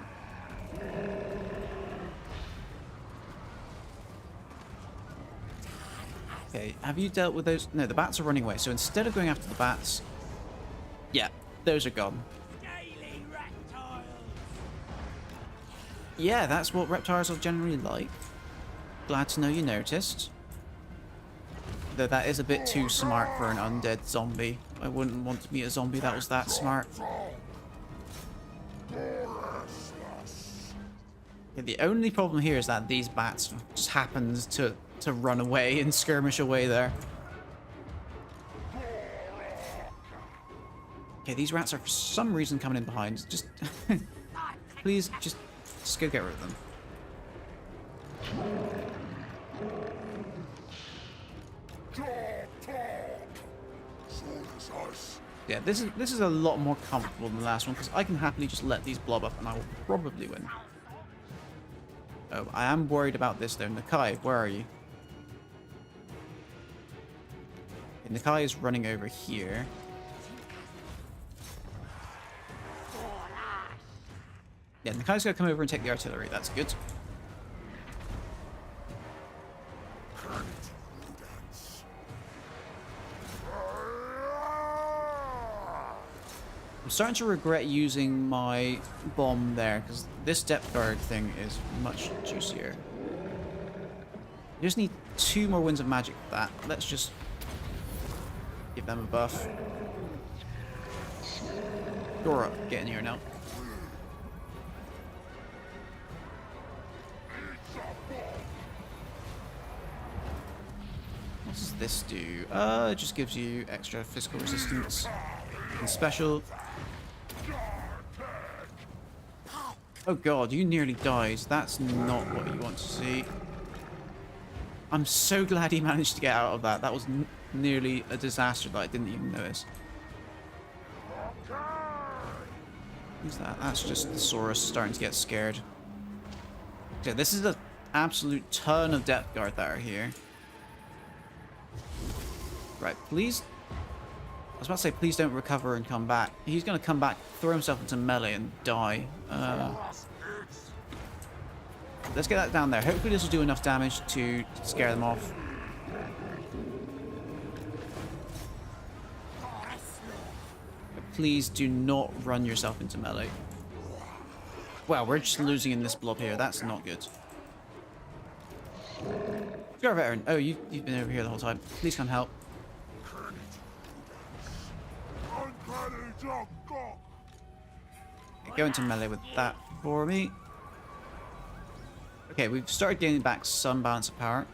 Okay, have you dealt with those? No, the bats are running away. So instead of going after the bats, yeah, those are gone. Yeah, that's what reptiles are generally like. Glad to know you noticed. Though that is a bit too smart for an undead zombie. I wouldn't want to be a zombie that was that smart. Yeah, the only problem here is that these bats just happened to run away and skirmish away there. Okay, these rats are for some reason coming in behind. Just please, just go get rid of them. Yeah, this is a lot more comfortable than the last one because I can happily just let these blob up and I will probably win. Oh, I am worried about this though. Nakai, where are you? Okay, Nakai is running over here. Yeah, Nakai's gonna come over and take the artillery. That's good. I'm starting to regret using my bomb there, because this depth guard thing is much juicier. You just need 2 more winds of magic for that. Let's just give them a buff. Dora, get in here now. What does this do? It just gives you extra physical resistance. And special. Oh god, you nearly died. That's not what you want to see. I'm so glad he managed to get out of that. That was nearly a disaster that I didn't even notice. Who's that? That's just the Saurus starting to get scared. Yeah, this is an absolute ton of depth guard that are here. Right, please. I was about to say, please don't recover and come back. He's going to come back, throw himself into melee and die. Let's get that down there. Hopefully this will do enough damage to scare them off. But please do not run yourself into melee. Wow, we're just losing in this blob here. That's not good. Scar veteran. Oh, you've been over here the whole time. Please come help. Go into melee with that for me. Okay, we've started gaining back some balance of power.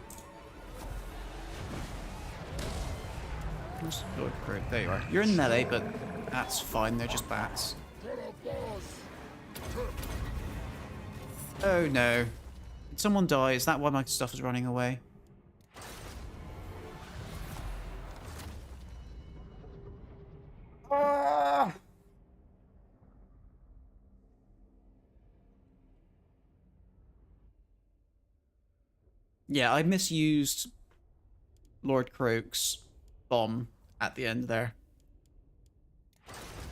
Where's Lord Crow? There you are. You're in melee, but that's fine. They're just bats. Oh no. Did someone die? Is that why my stuff is running away? Ah! Yeah, I misused Lord Croak's bomb at the end there.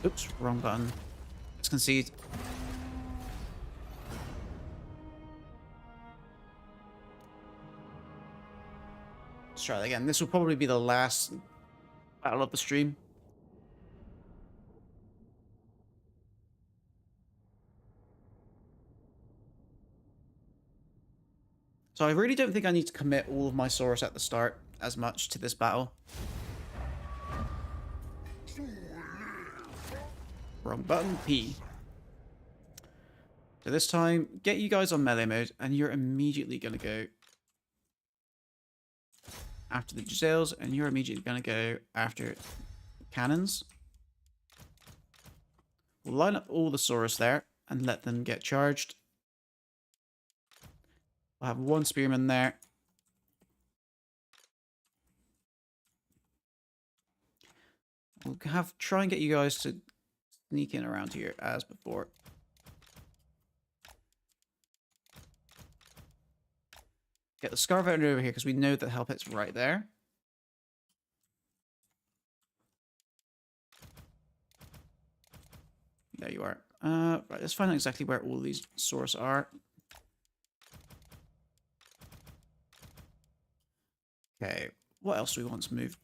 Oops, wrong button. Let's concede. Let's try that again. This will probably be the last battle of the stream. So I really don't think I need to commit all of my Saurus at the start as much to this battle. Wrong button, P. So this time, get you guys on melee mode, and you're immediately going to go after the Giselles, and you're immediately going to go after cannons. We'll line up all the Saurus there, and let them get charged. We'll have one spearman there. We'll try and get you guys to sneak in around here as before. Get the Scarf out over here because we know that Hell Pit's right there. There you are. Right, let's find out exactly where all these Saurus are. Okay, what else do we want to move?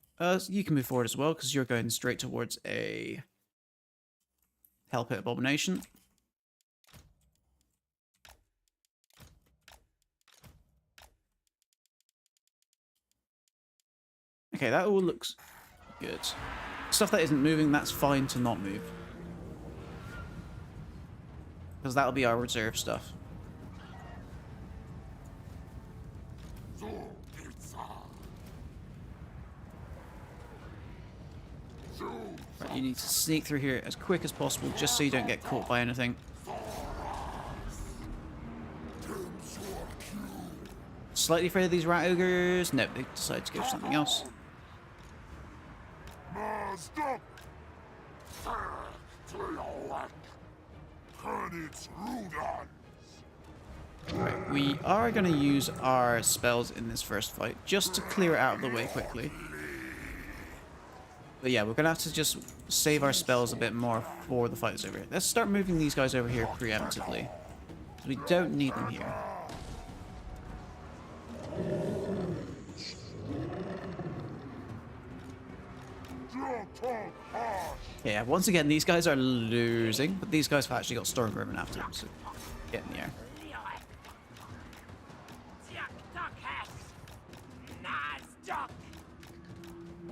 You can move forward as well, because you're going straight towards a Hell Pit Abomination. Okay, that all looks good. Stuff that isn't moving, that's fine to not move. Because that'll be our reserve stuff. Right, you need to sneak through here as quick as possible, just so you don't get caught by anything. Slightly afraid of these rat ogres? No, they decided to go for something else. Right, we are going to use our spells in this first fight, just to clear it out of the way quickly. But yeah, we're going to have to just save our spells a bit more for the fight is over. Let's start moving these guys over here preemptively. We don't need them here. Yeah, once again, these guys are losing, but these guys have actually got Storm Vermin after them, so get in the air.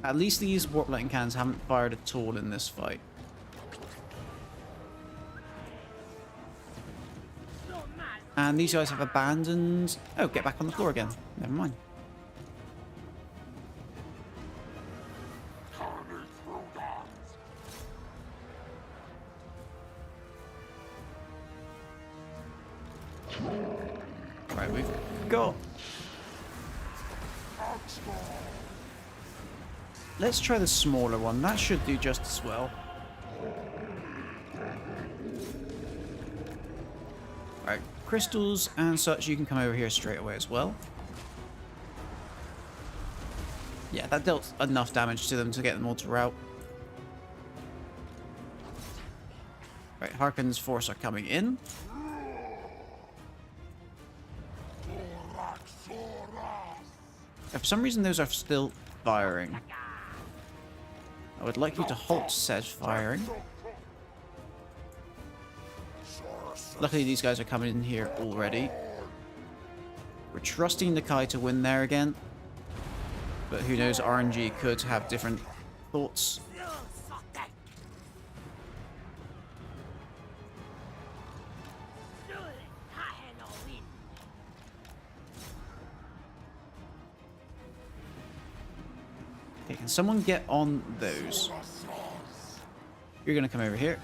At least these warp lightning cannons haven't fired at all in this fight. And these guys have abandoned... Oh, get back on the floor again. Never mind. Right, we've got... Let's try the smaller one. That should do just as well. Right, crystals and such, you can come over here straight away as well. Yeah, that dealt enough damage to them to get them all to rout. Right, Harkon's force are coming in. For some reason, those are still firing. I would like you to halt said firing. Luckily, these guys are coming in here already. We're trusting Nakai to win there again. But who knows, RNG could have different thoughts. Okay, can someone get on those? You're gonna come over here.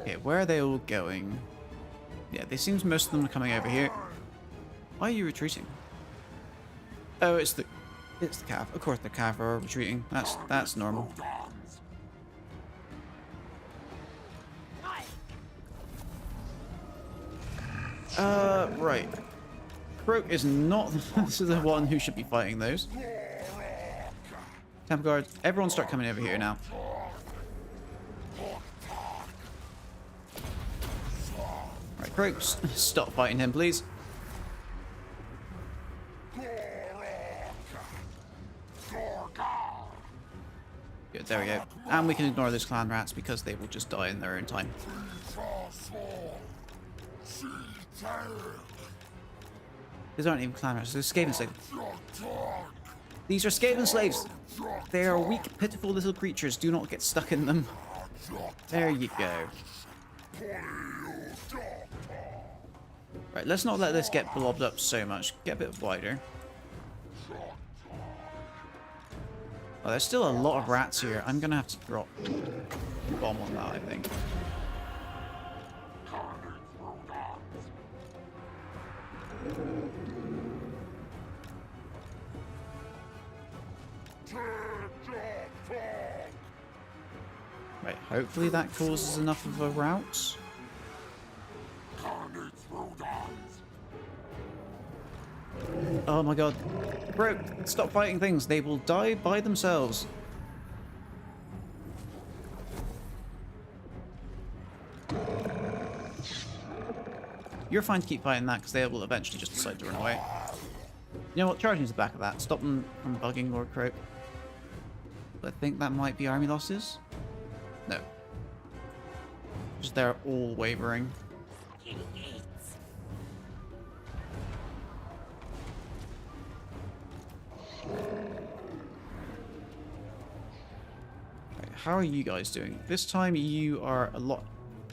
Okay, where are they all going? Yeah, it seems most of them are coming over here. Why are you retreating? Oh, it's the cav. Of course the cav are retreating. That's normal. Right. Croak is not the one who should be fighting those. Temple Guard, everyone start coming over here now. Right, Croak, stop fighting him, please. Good, there we go. And we can ignore those clan rats because they will just die in their own time. These aren't even clan rats, they're Skaven slaves. These are Skaven slaves! They are weak, pitiful little creatures. Do not get stuck in them. There you go. Right, let's not let this get blobbed up so much. Get a bit wider. Oh, there's still a lot of rats here. I'm gonna have to drop a bomb on that, I think. Right, hopefully that causes enough of a rout. Oh my god. Bro, stop fighting things. They will die by themselves. You're fine to keep fighting that because they will eventually just decide to run away. You know what? Charging to the back of that. Stop them from bugging Lord Croak. I think that might be army losses. No. Just they're all wavering. Right, how are you guys doing? This time you are a lot...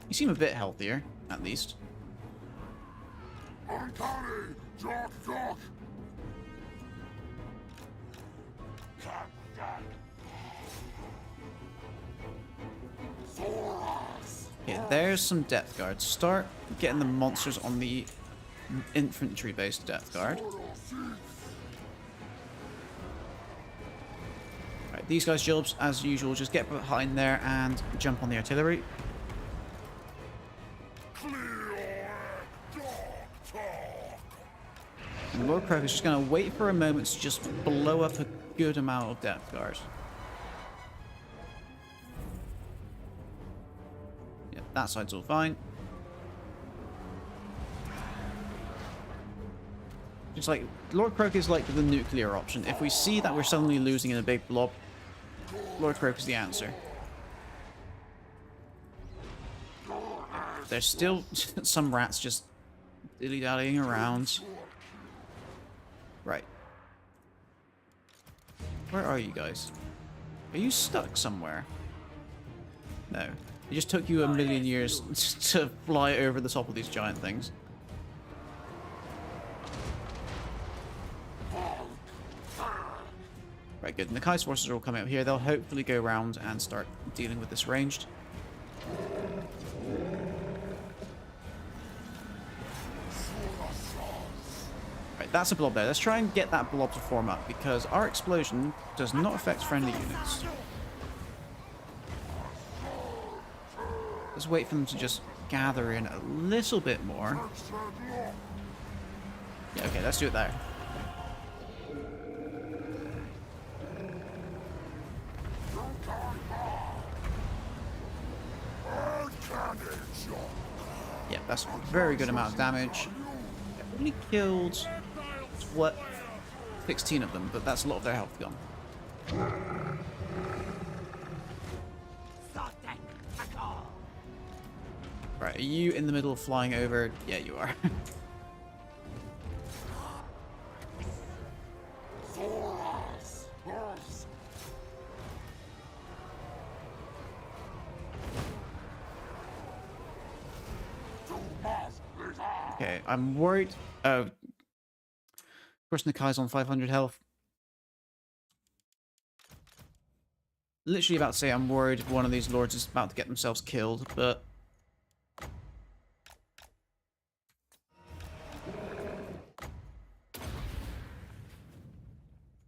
You seem a bit healthier, at least. Okay, there's some depth guards. Start getting the monsters on the infantry-based depth guard. Right, these guys' jobs, as usual, just get behind there and jump on the artillery. And Lord Croak is just going to wait for a moment to just blow up a good amount of depth guard. Yep, that side's all fine. Just like, Lord Croak is like the nuclear option. If we see that we're suddenly losing in a big blob, Lord Croak is the answer. There's still some rats just dilly-dallying around. Right. Where are you guys? Are you stuck somewhere? No. It just took you a million years to fly over the top of these giant things. Right, good. And the Kai's forces are all coming up here. They'll hopefully go around and start dealing with this ranged. Right, that's a blob there. Let's try and get that blob to form up, because our explosion does not affect friendly units. Let's wait for them to just gather in a little bit more. Yeah, okay, let's do it there. Yeah, that's a very good amount of damage. It only killed 16 of them, but that's a lot of their health gone. Right, are you in the middle of flying over? Yeah, you are. Okay, I'm worried. Oh, of course, Nakai's on 500 health. Literally about to say I'm worried one of these lords is about to get themselves killed, but...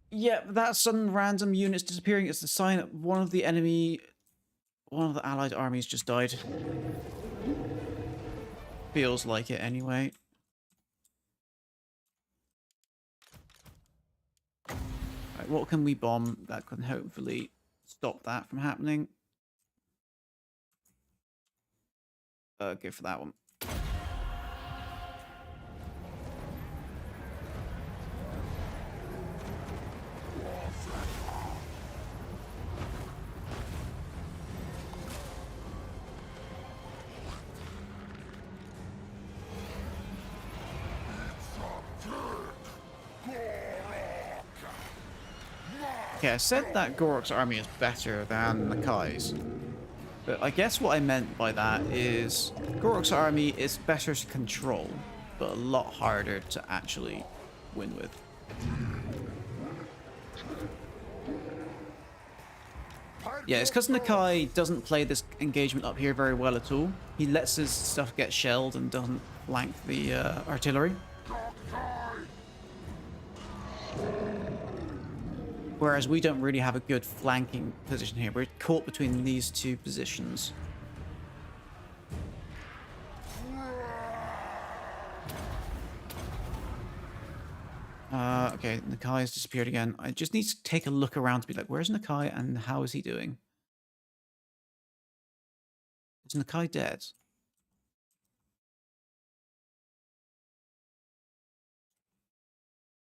yeah, that sudden random units disappearing is the sign that one of the allied armies just died. Feels like it anyway. Right, what can we bomb that can hopefully stop that from happening? Go for that one. Okay, I said that Gorok's army is better than Nakai's. But I guess what I meant by that is Gorok's army is better to control, but a lot harder to actually win with. Yeah, it's because Nakai doesn't play this engagement up here very well at all. He lets his stuff get shelled and doesn't flank the artillery. Whereas we don't really have a good flanking position here. We're caught between these two positions. Okay, Nakai has disappeared again. I just need to take a look around to be like, where's Nakai and how is he doing? Is Nakai dead?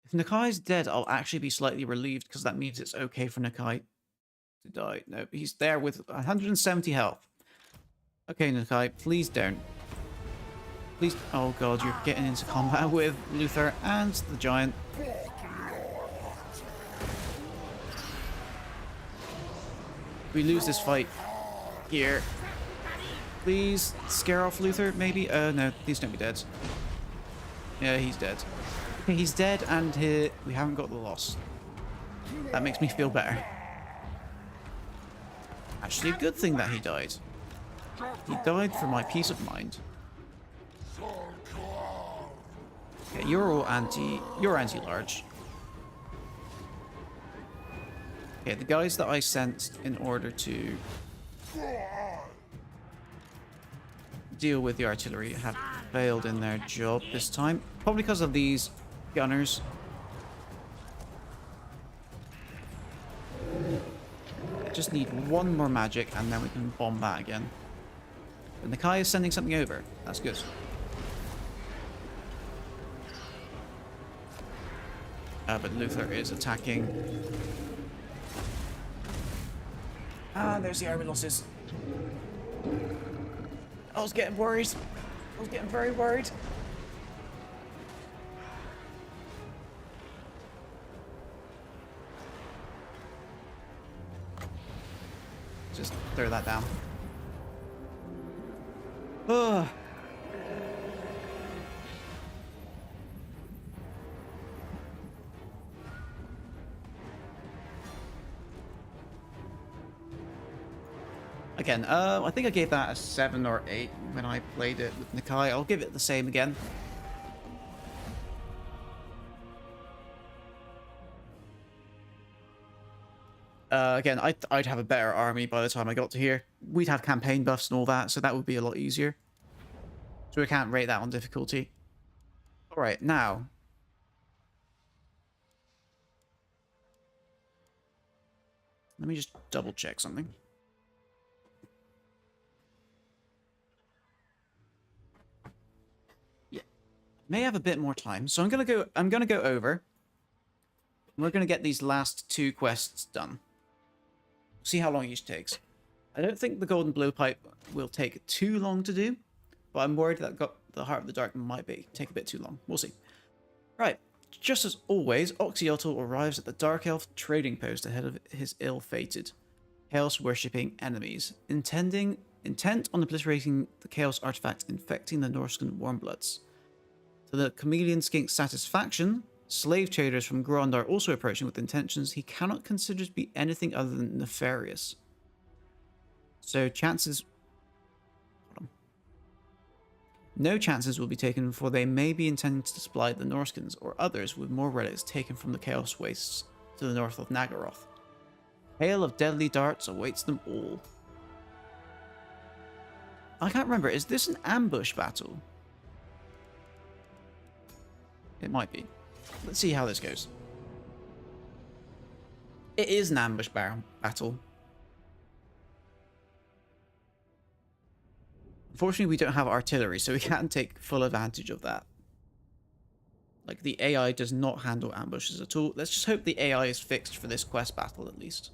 If Nakai's dead, I'll actually be slightly relieved because that means it's okay for Nakai to die. No, he's there with 170 health. Okay, Nakai, please don't. Please. Oh god, you're getting into combat with Luther and the giant. We lose this fight here. Please scare off Luther, maybe? No, please don't be dead. Yeah, he's dead. Okay, he's dead and we haven't got the loss. That makes me feel better. Actually, a good thing that he died. He died for my peace of mind. Okay, you're all anti-large. Okay, the guys that I sent in order to deal with the artillery have failed in their job this time. Probably because of these gunners. I just need one more magic and then we can bomb that again. And Nakai is sending something over. That's good. But Luther is attacking. There's the army losses. I was getting worried. I was getting very worried. Just throw that down. Ugh. Again, I think I gave that a 7 or 8 when I played it with Nakai. I'll give it the same again. Again, I'd have a better army by the time I got to here. We'd have campaign buffs and all that, so that would be a lot easier. So we can't rate that on difficulty. Alright, now. Let me just double check something. Yeah. May have a bit more time, so I'm gonna go over. We're gonna get these last 2 quests done. See how long each takes. I don't think the golden blowpipe will take too long to do. but I'm worried that the Heart of the Dark might take a bit too long. We'll see. Right, just as always, Oxyotl arrives at the Dark Elf trading post ahead of his ill-fated Chaos-worshipping enemies, intent on obliterating the Chaos artifact infecting the Norscan Warmbloods. To the chameleon skink's satisfaction, slave traders from Grond are also approaching with intentions he cannot consider to be anything other than nefarious. So chances... Hold on. No chances will be taken, for they may be intending to supply the Norskins or others with more relics taken from the Chaos Wastes to the north of Nagaroth. Hail of deadly darts awaits them all. I can't remember, is this an ambush battle? It might be. Let's see how this goes. It is an ambush battle. Unfortunately, we don't have artillery, so we can't take full advantage of that. Like, the AI does not handle ambushes at all. Let's just hope the AI is fixed for this quest battle, at least.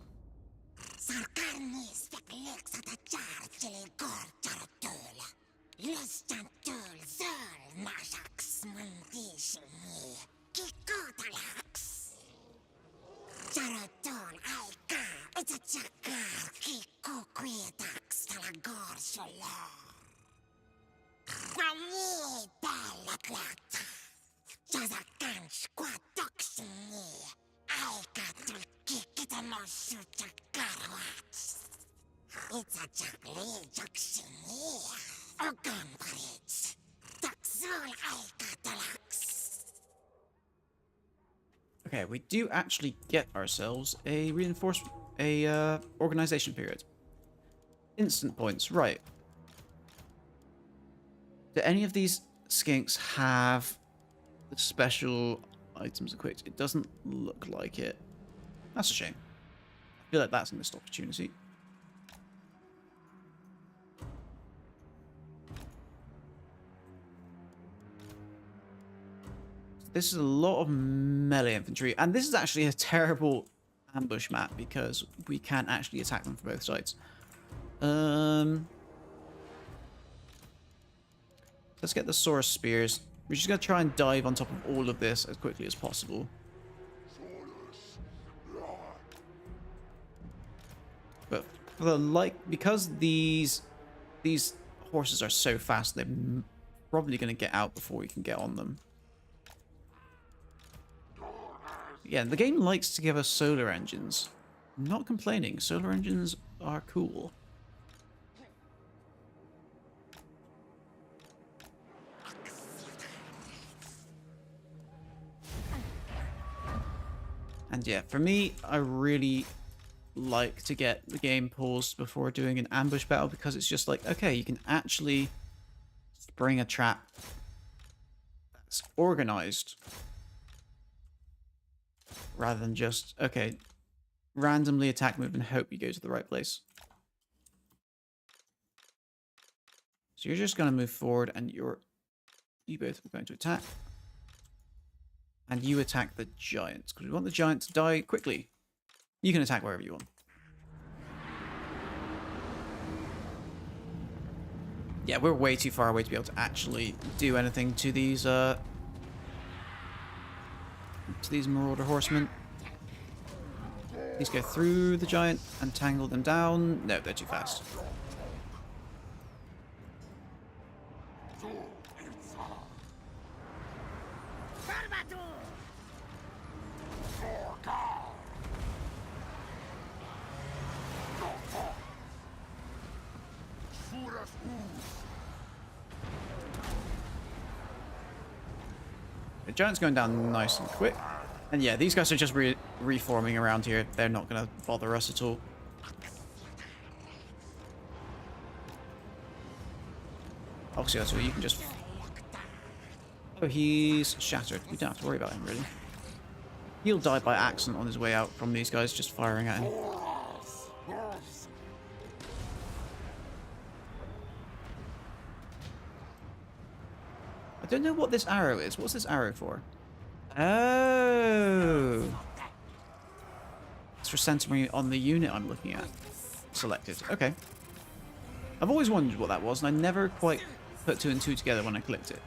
Okay, we do actually get ourselves a organization period. Instant points, right. Do any of these skinks have the special items equipped? It doesn't look like it. That's a shame. I feel like that's a missed opportunity. This is a lot of melee infantry, and this is actually a terrible ambush map because we can't actually attack them from both sides. Let's get the Saurus Spears. We're just going to try and dive on top of all of this as quickly as possible. But for the because these horses are so fast, they're probably going to get out before we can get on them. Yeah, the game likes to give us solar engines. I'm not complaining. Solar engines are cool. And yeah, for me, I really like to get the game paused before doing an ambush battle because it's just like, okay, you can actually spring a trap that's organized rather than just, okay, randomly attack, move, and hope you go to the right place. So you're just going to move forward and you both are going to attack. And you attack the giants, because we want the giant to die quickly. You can attack wherever you want. Yeah, we're way too far away to be able to actually do anything to these Marauder Horsemen. Please go through the giant and tangle them down. No, they're too fast. The giant's going down nice and quick. And yeah, these guys are just reforming around here. They're not going to bother us at all. Oxyotl, you can just... Oh, he's shattered. We don't have to worry about him, really. He'll die by accident on his way out from these guys just firing at him. I don't know what this arrow is. What's this arrow for? Oh. It's for centering on the unit I'm looking at. Selected. Okay. I've always wondered what that was, and I never quite put two and two together when I clicked it.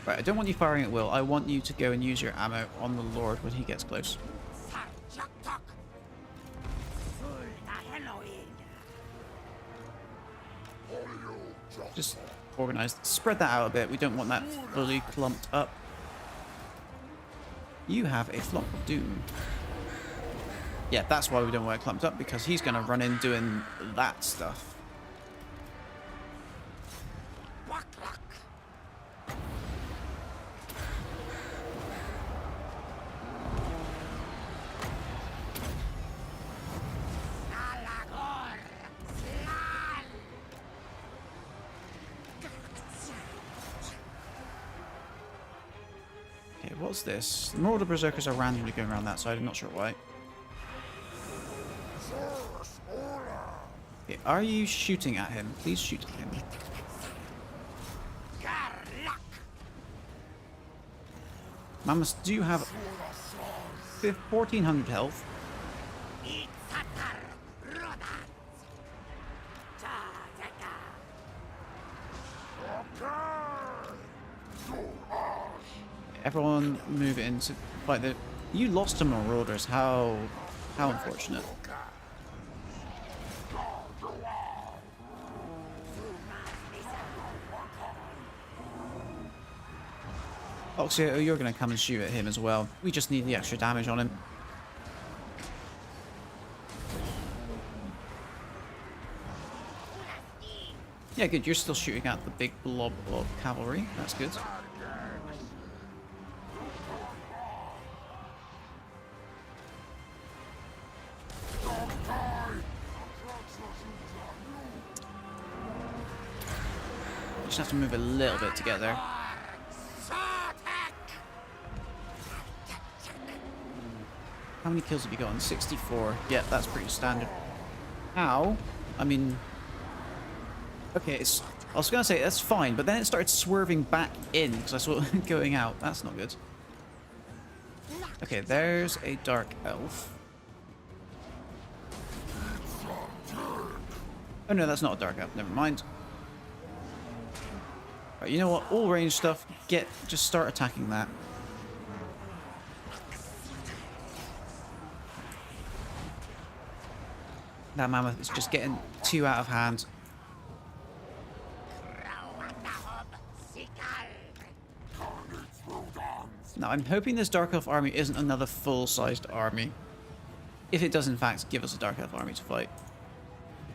Right, I don't want you firing at will. I want you to go and use your ammo on the Lord when he gets close. Just organize. Spread that out a bit. We don't want that fully clumped up. You have a flock of doom. Yeah, that's why we don't want it clumped up, because he's going to run in doing that stuff. Okay, what's this? More of the berserkers are randomly going around that side. I'm not sure why. Okay, are you shooting at him? Please shoot at him. Mammoths do have 1400 health. Everyone move in to fight the... You lost to Marauders. How unfortunate. Oxio, you're going to come and shoot at him as well. We just need the extra damage on him. Yeah, good. You're still shooting at the big blob of cavalry. That's good. Just have to move a little bit to get there. How many kills have you gotten? 64. Yeah, that's pretty standard. How? I mean... Okay, it's... I was going to say, that's fine, but then it started swerving back in, because I saw it going out. That's not good. Okay, there's a Dark Elf. Oh no, that's not a Dark Elf. Never mind. Right, you know what? All range stuff, just start attacking that. That mammoth is just getting too out of hand. Now, I'm hoping this Dark Elf army isn't another full-sized army. If it does, in fact, give us a Dark Elf army to fight.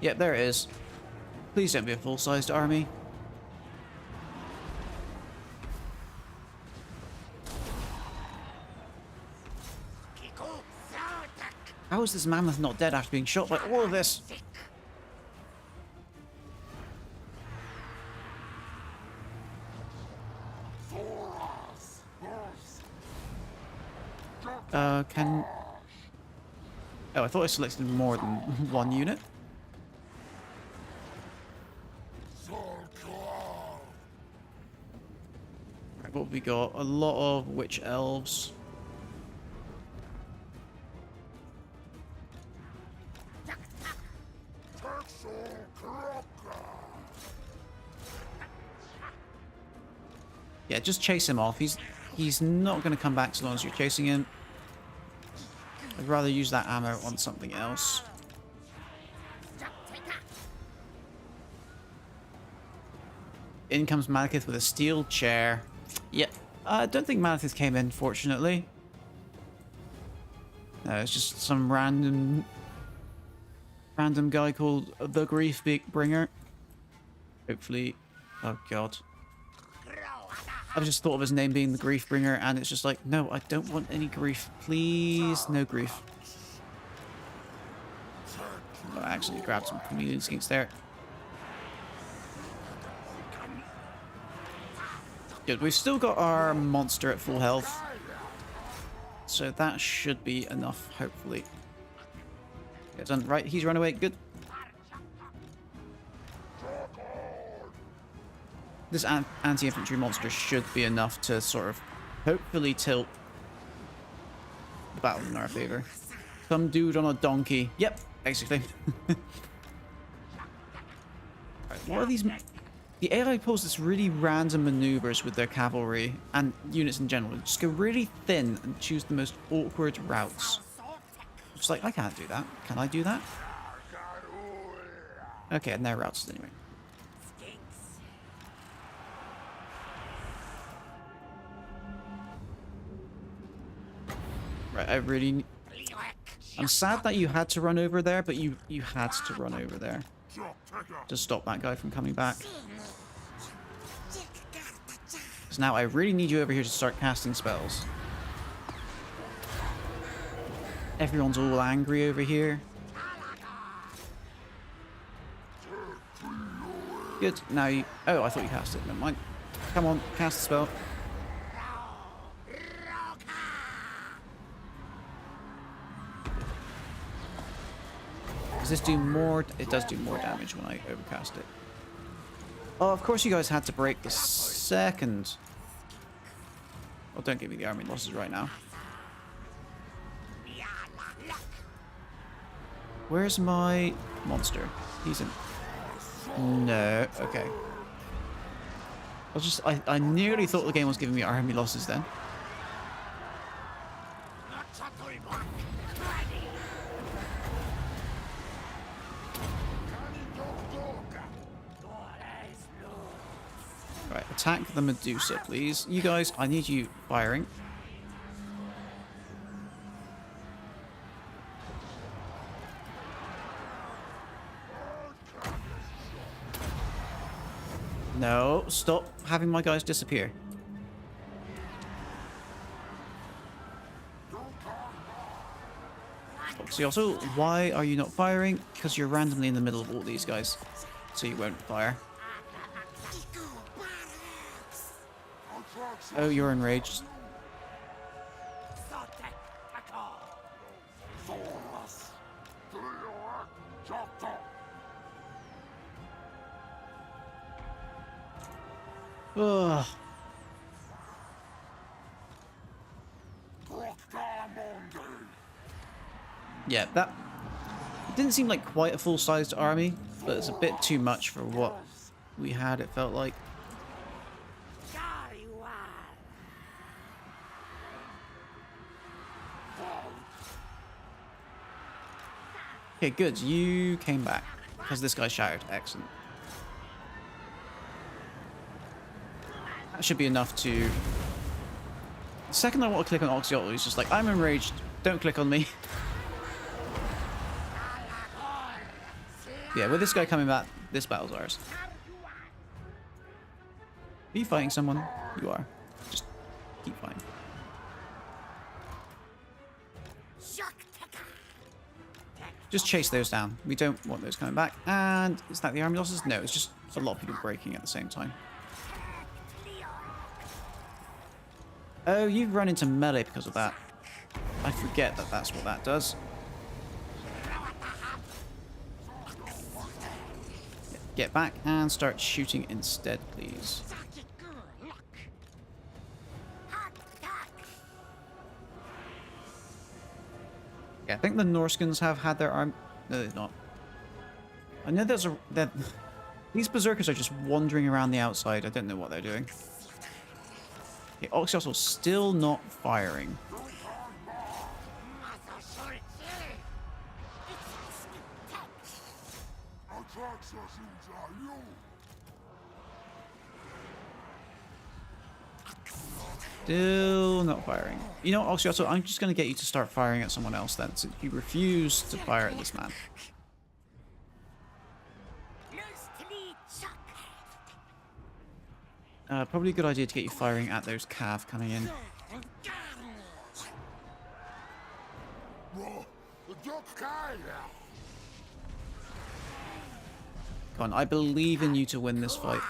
Yep, there it is. Please don't be a full-sized army. How is this mammoth not dead after being shot by all of this? Oh, I thought I selected more than one unit. Right, what have we got? A lot of witch elves. Yeah, just chase him off. He's not going to come back as long as you're chasing him. I'd rather use that ammo on something else. In comes Malekith with a steel chair. Yep. I don't think Malekith came in, fortunately. No, it's just some random guy called the Grief Bringer. Hopefully... Oh, God. I've just thought of his name being the Grief Bringer, and it's just like, no, I don't want any grief. Please, no grief. Oh, I actually grabbed some chameleon skinks there. Good, we've still got our monster at full health. So that should be enough, hopefully. Get done. Right, he's run away. Good. This anti-infantry monster should be enough to sort of hopefully tilt the battle in our favor. Some dude on a donkey. Yep, basically. What are these? The AI pulls this really random maneuvers with their cavalry and units in general. They just go really thin and choose the most awkward routes. It's like, I can't do that. Can I do that? Okay, and their routes anyway. Right, I'm sad that you had to run over there, but you had to run over there to stop that guy from coming back. So now I really need you over here to start casting spells. Everyone's all angry over here. Good. Now you... Oh, I thought you cast it. Never mind. Come on, cast the spell. Does this do more? It does do more damage when I overcast it. Oh, of course you guys had to break the second. Well, don't give me the army losses right now. Where's my monster? He's in... No, okay. I nearly thought the game was giving me army losses then. Right, attack the Medusa, please. You guys, I need you firing. No, stop having my guys disappear. See, also, why are you not firing? Because you're randomly in the middle of all these guys, so you won't fire. Oh, you're enraged. Ugh. Yeah, that didn't seem like quite a full-sized army, but it's a bit too much for what we had, it felt like. Okay, good. You came back because this guy shouted. Excellent. That should be enough to... The second I want to click on Oxyotl, he's just like, I'm enraged. Don't click on me. Yeah, with this guy coming back, this battle's ours. Are you fighting someone? You are. Just keep fighting. Just chase those down. We don't want those coming back. And is that the army losses? No, it's just a lot of people breaking at the same time. Oh, you run into melee because of that. I forget that that's what that does. Get back and start shooting instead, please. Yeah, I think the Norskins have had their arm... No, they've not. I know there's a... These berserkers are just wandering around the outside. I don't know what they're doing. Okay, Oxyotl's still not firing. Still not firing. You know, Oxyotl, I'm just going to get you to start firing at someone else then, since you refuse to fire at this man. Probably a good idea to get you firing at those cav coming in. Come on, I believe in you to win this fight.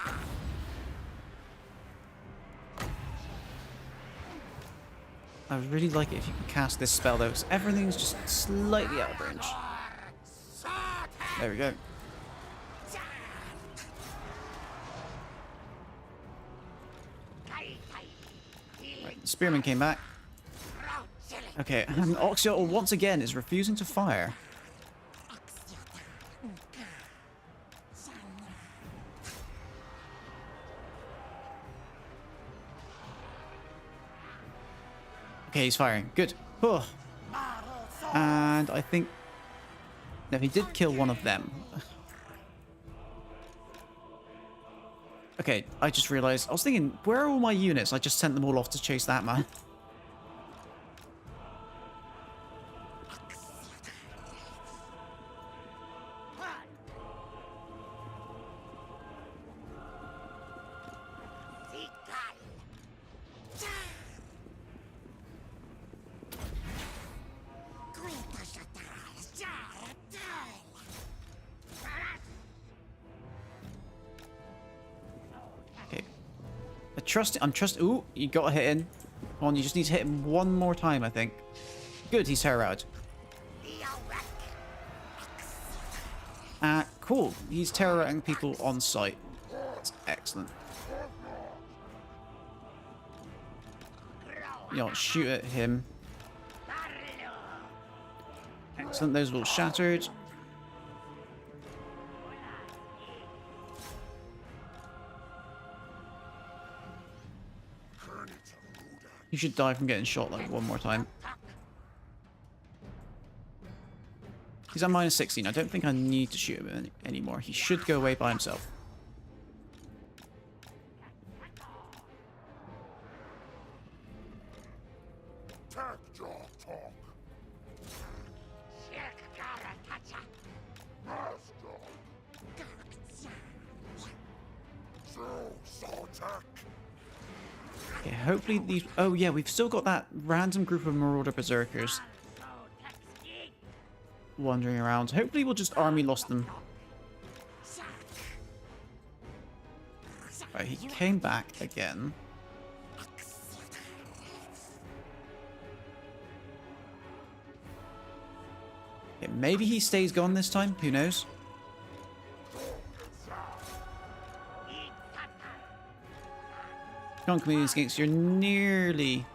I would really like it if you could cast this spell though, because everything's just slightly out of range. There we go. Right, the spearman came back. Okay, and Oxyotl once again is refusing to fire. Okay, he's firing. Good. Oh. And I think... No, he did kill one of them. Okay, I just realized... I was thinking, where are all my units? I just sent them all off to chase that man. Okay. I'm trusting... Ooh, you got a hit in. Come on, you just need to hit him one more time, I think. Good, he's terror out. Cool. He's terrorizing people on sight. That's excellent. You don't shoot at him. Excellent, those are all shattered. You should die from getting shot like one more time. He's at minus 16. I don't think I need to shoot him anymore. He should go away by himself. Okay, hopefully these... Oh yeah, we've still got that random group of Marauder Berserkers wandering around. Hopefully we'll just army lost them. Right, he came back again. Okay, maybe he stays gone this time. Who knows? Come on, Chameleon Skinks, you're nearly...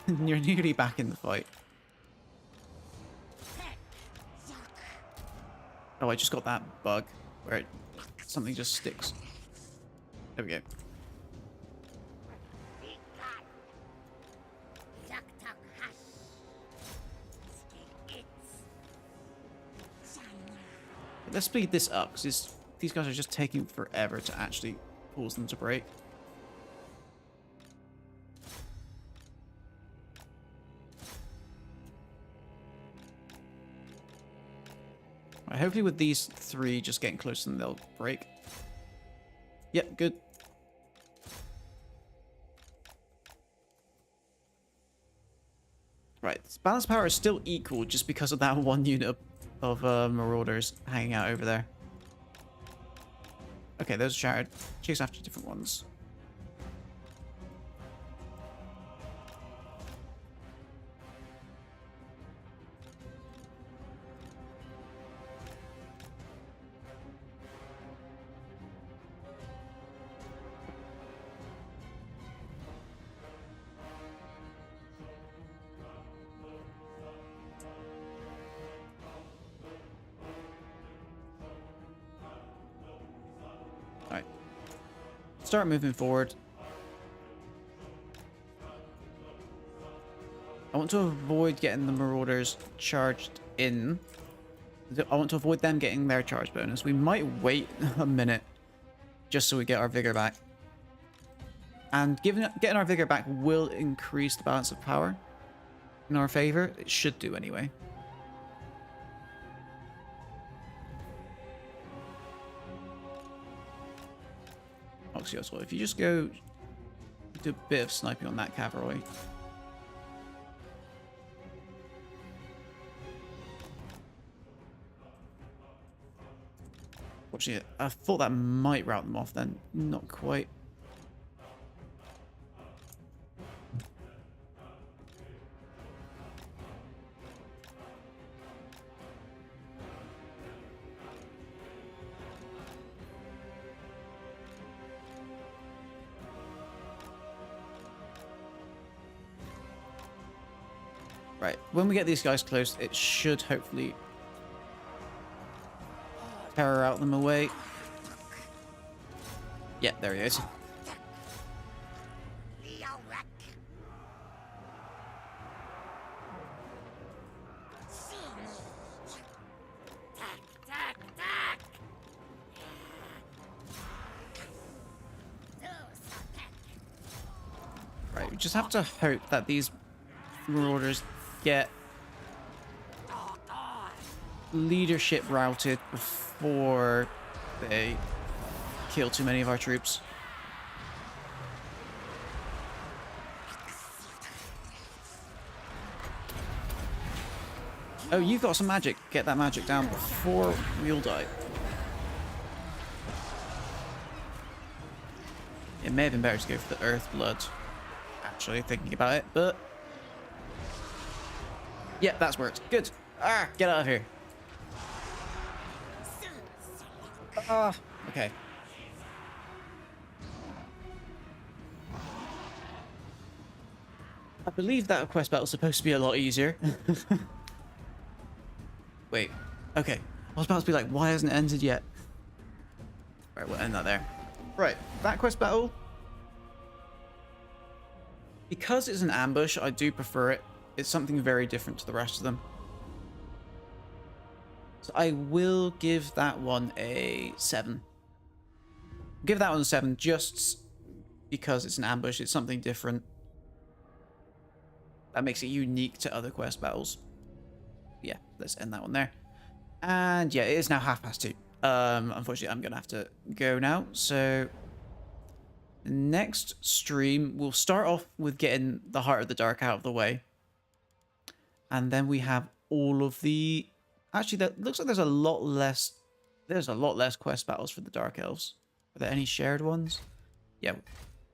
you're nearly back in the fight. Oh, I just got that bug where something just sticks. There we go. Let's speed this up, because these guys are just taking forever to actually cause them to break. Right, hopefully with these three just getting closer, then they'll break. Yep, good. Right, balance power is still equal just because of that one unit of Marauders hanging out over there. Okay, those are shattered. Chase after different ones. Alright. Start moving forward. I want to avoid getting the Marauders charged in. I want to avoid them getting their charge bonus. We might wait a minute just so we get our vigor back. And getting our vigor back will increase the balance of power in our favor. It should do anyway. Actually, as well, if you just go do a bit of sniping on that cavalry. Actually, I thought that might rout them off then. Not quite. Right, when we get these guys close, it should hopefully terror out them away. Yeah, there he is. We just have to hope that these marauders get leadership routed before they kill too many of our troops. Oh, you've got some magic. Get that magic down before we all die. It may have been better to go for the Earth Blood, actually, thinking about it, but... yeah, that's worked. Good. Ah, get out of here. Ah, okay. I believe that quest battle is supposed to be a lot easier. Wait, okay. I was about to be like, why hasn't it ended yet? Right, we'll end that there. Right, that quest battle. Because it's an ambush, I do prefer it. It's something very different to the rest of them. So I will give that one a 7. Give that one a 7 just because it's an ambush. It's something different. That makes it unique to other quest battles. Yeah, let's end that one there. And yeah, it is now 2:30. Unfortunately, I'm going to have to go now. So the next stream, we'll start off with getting the Heart of the Dark out of the way. And then we have all of the... actually, that looks like there's a lot less... there's a lot less quest battles for the Dark Elves. Are there any shared ones? Yeah, we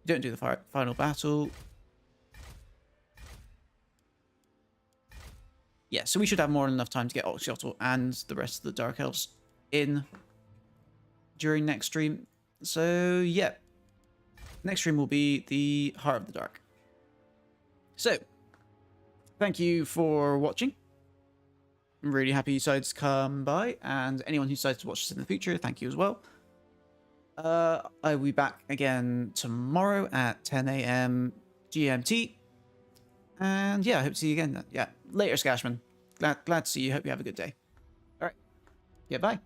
don't do the final battle. Yeah, so we should have more than enough time to get Oxyotl and the rest of the Dark Elves in during next stream. So, yeah. Next stream will be the Heart of the Dark. So, thank you for watching. I'm really happy you decided to come by, and anyone who decides to watch this in the future, thank you as well. I will be back again tomorrow at 10 AM GMT. And yeah, I hope to see you again. Yeah, later, Skashman. Glad to see you. Hope you have a good day. All right. Yeah, bye.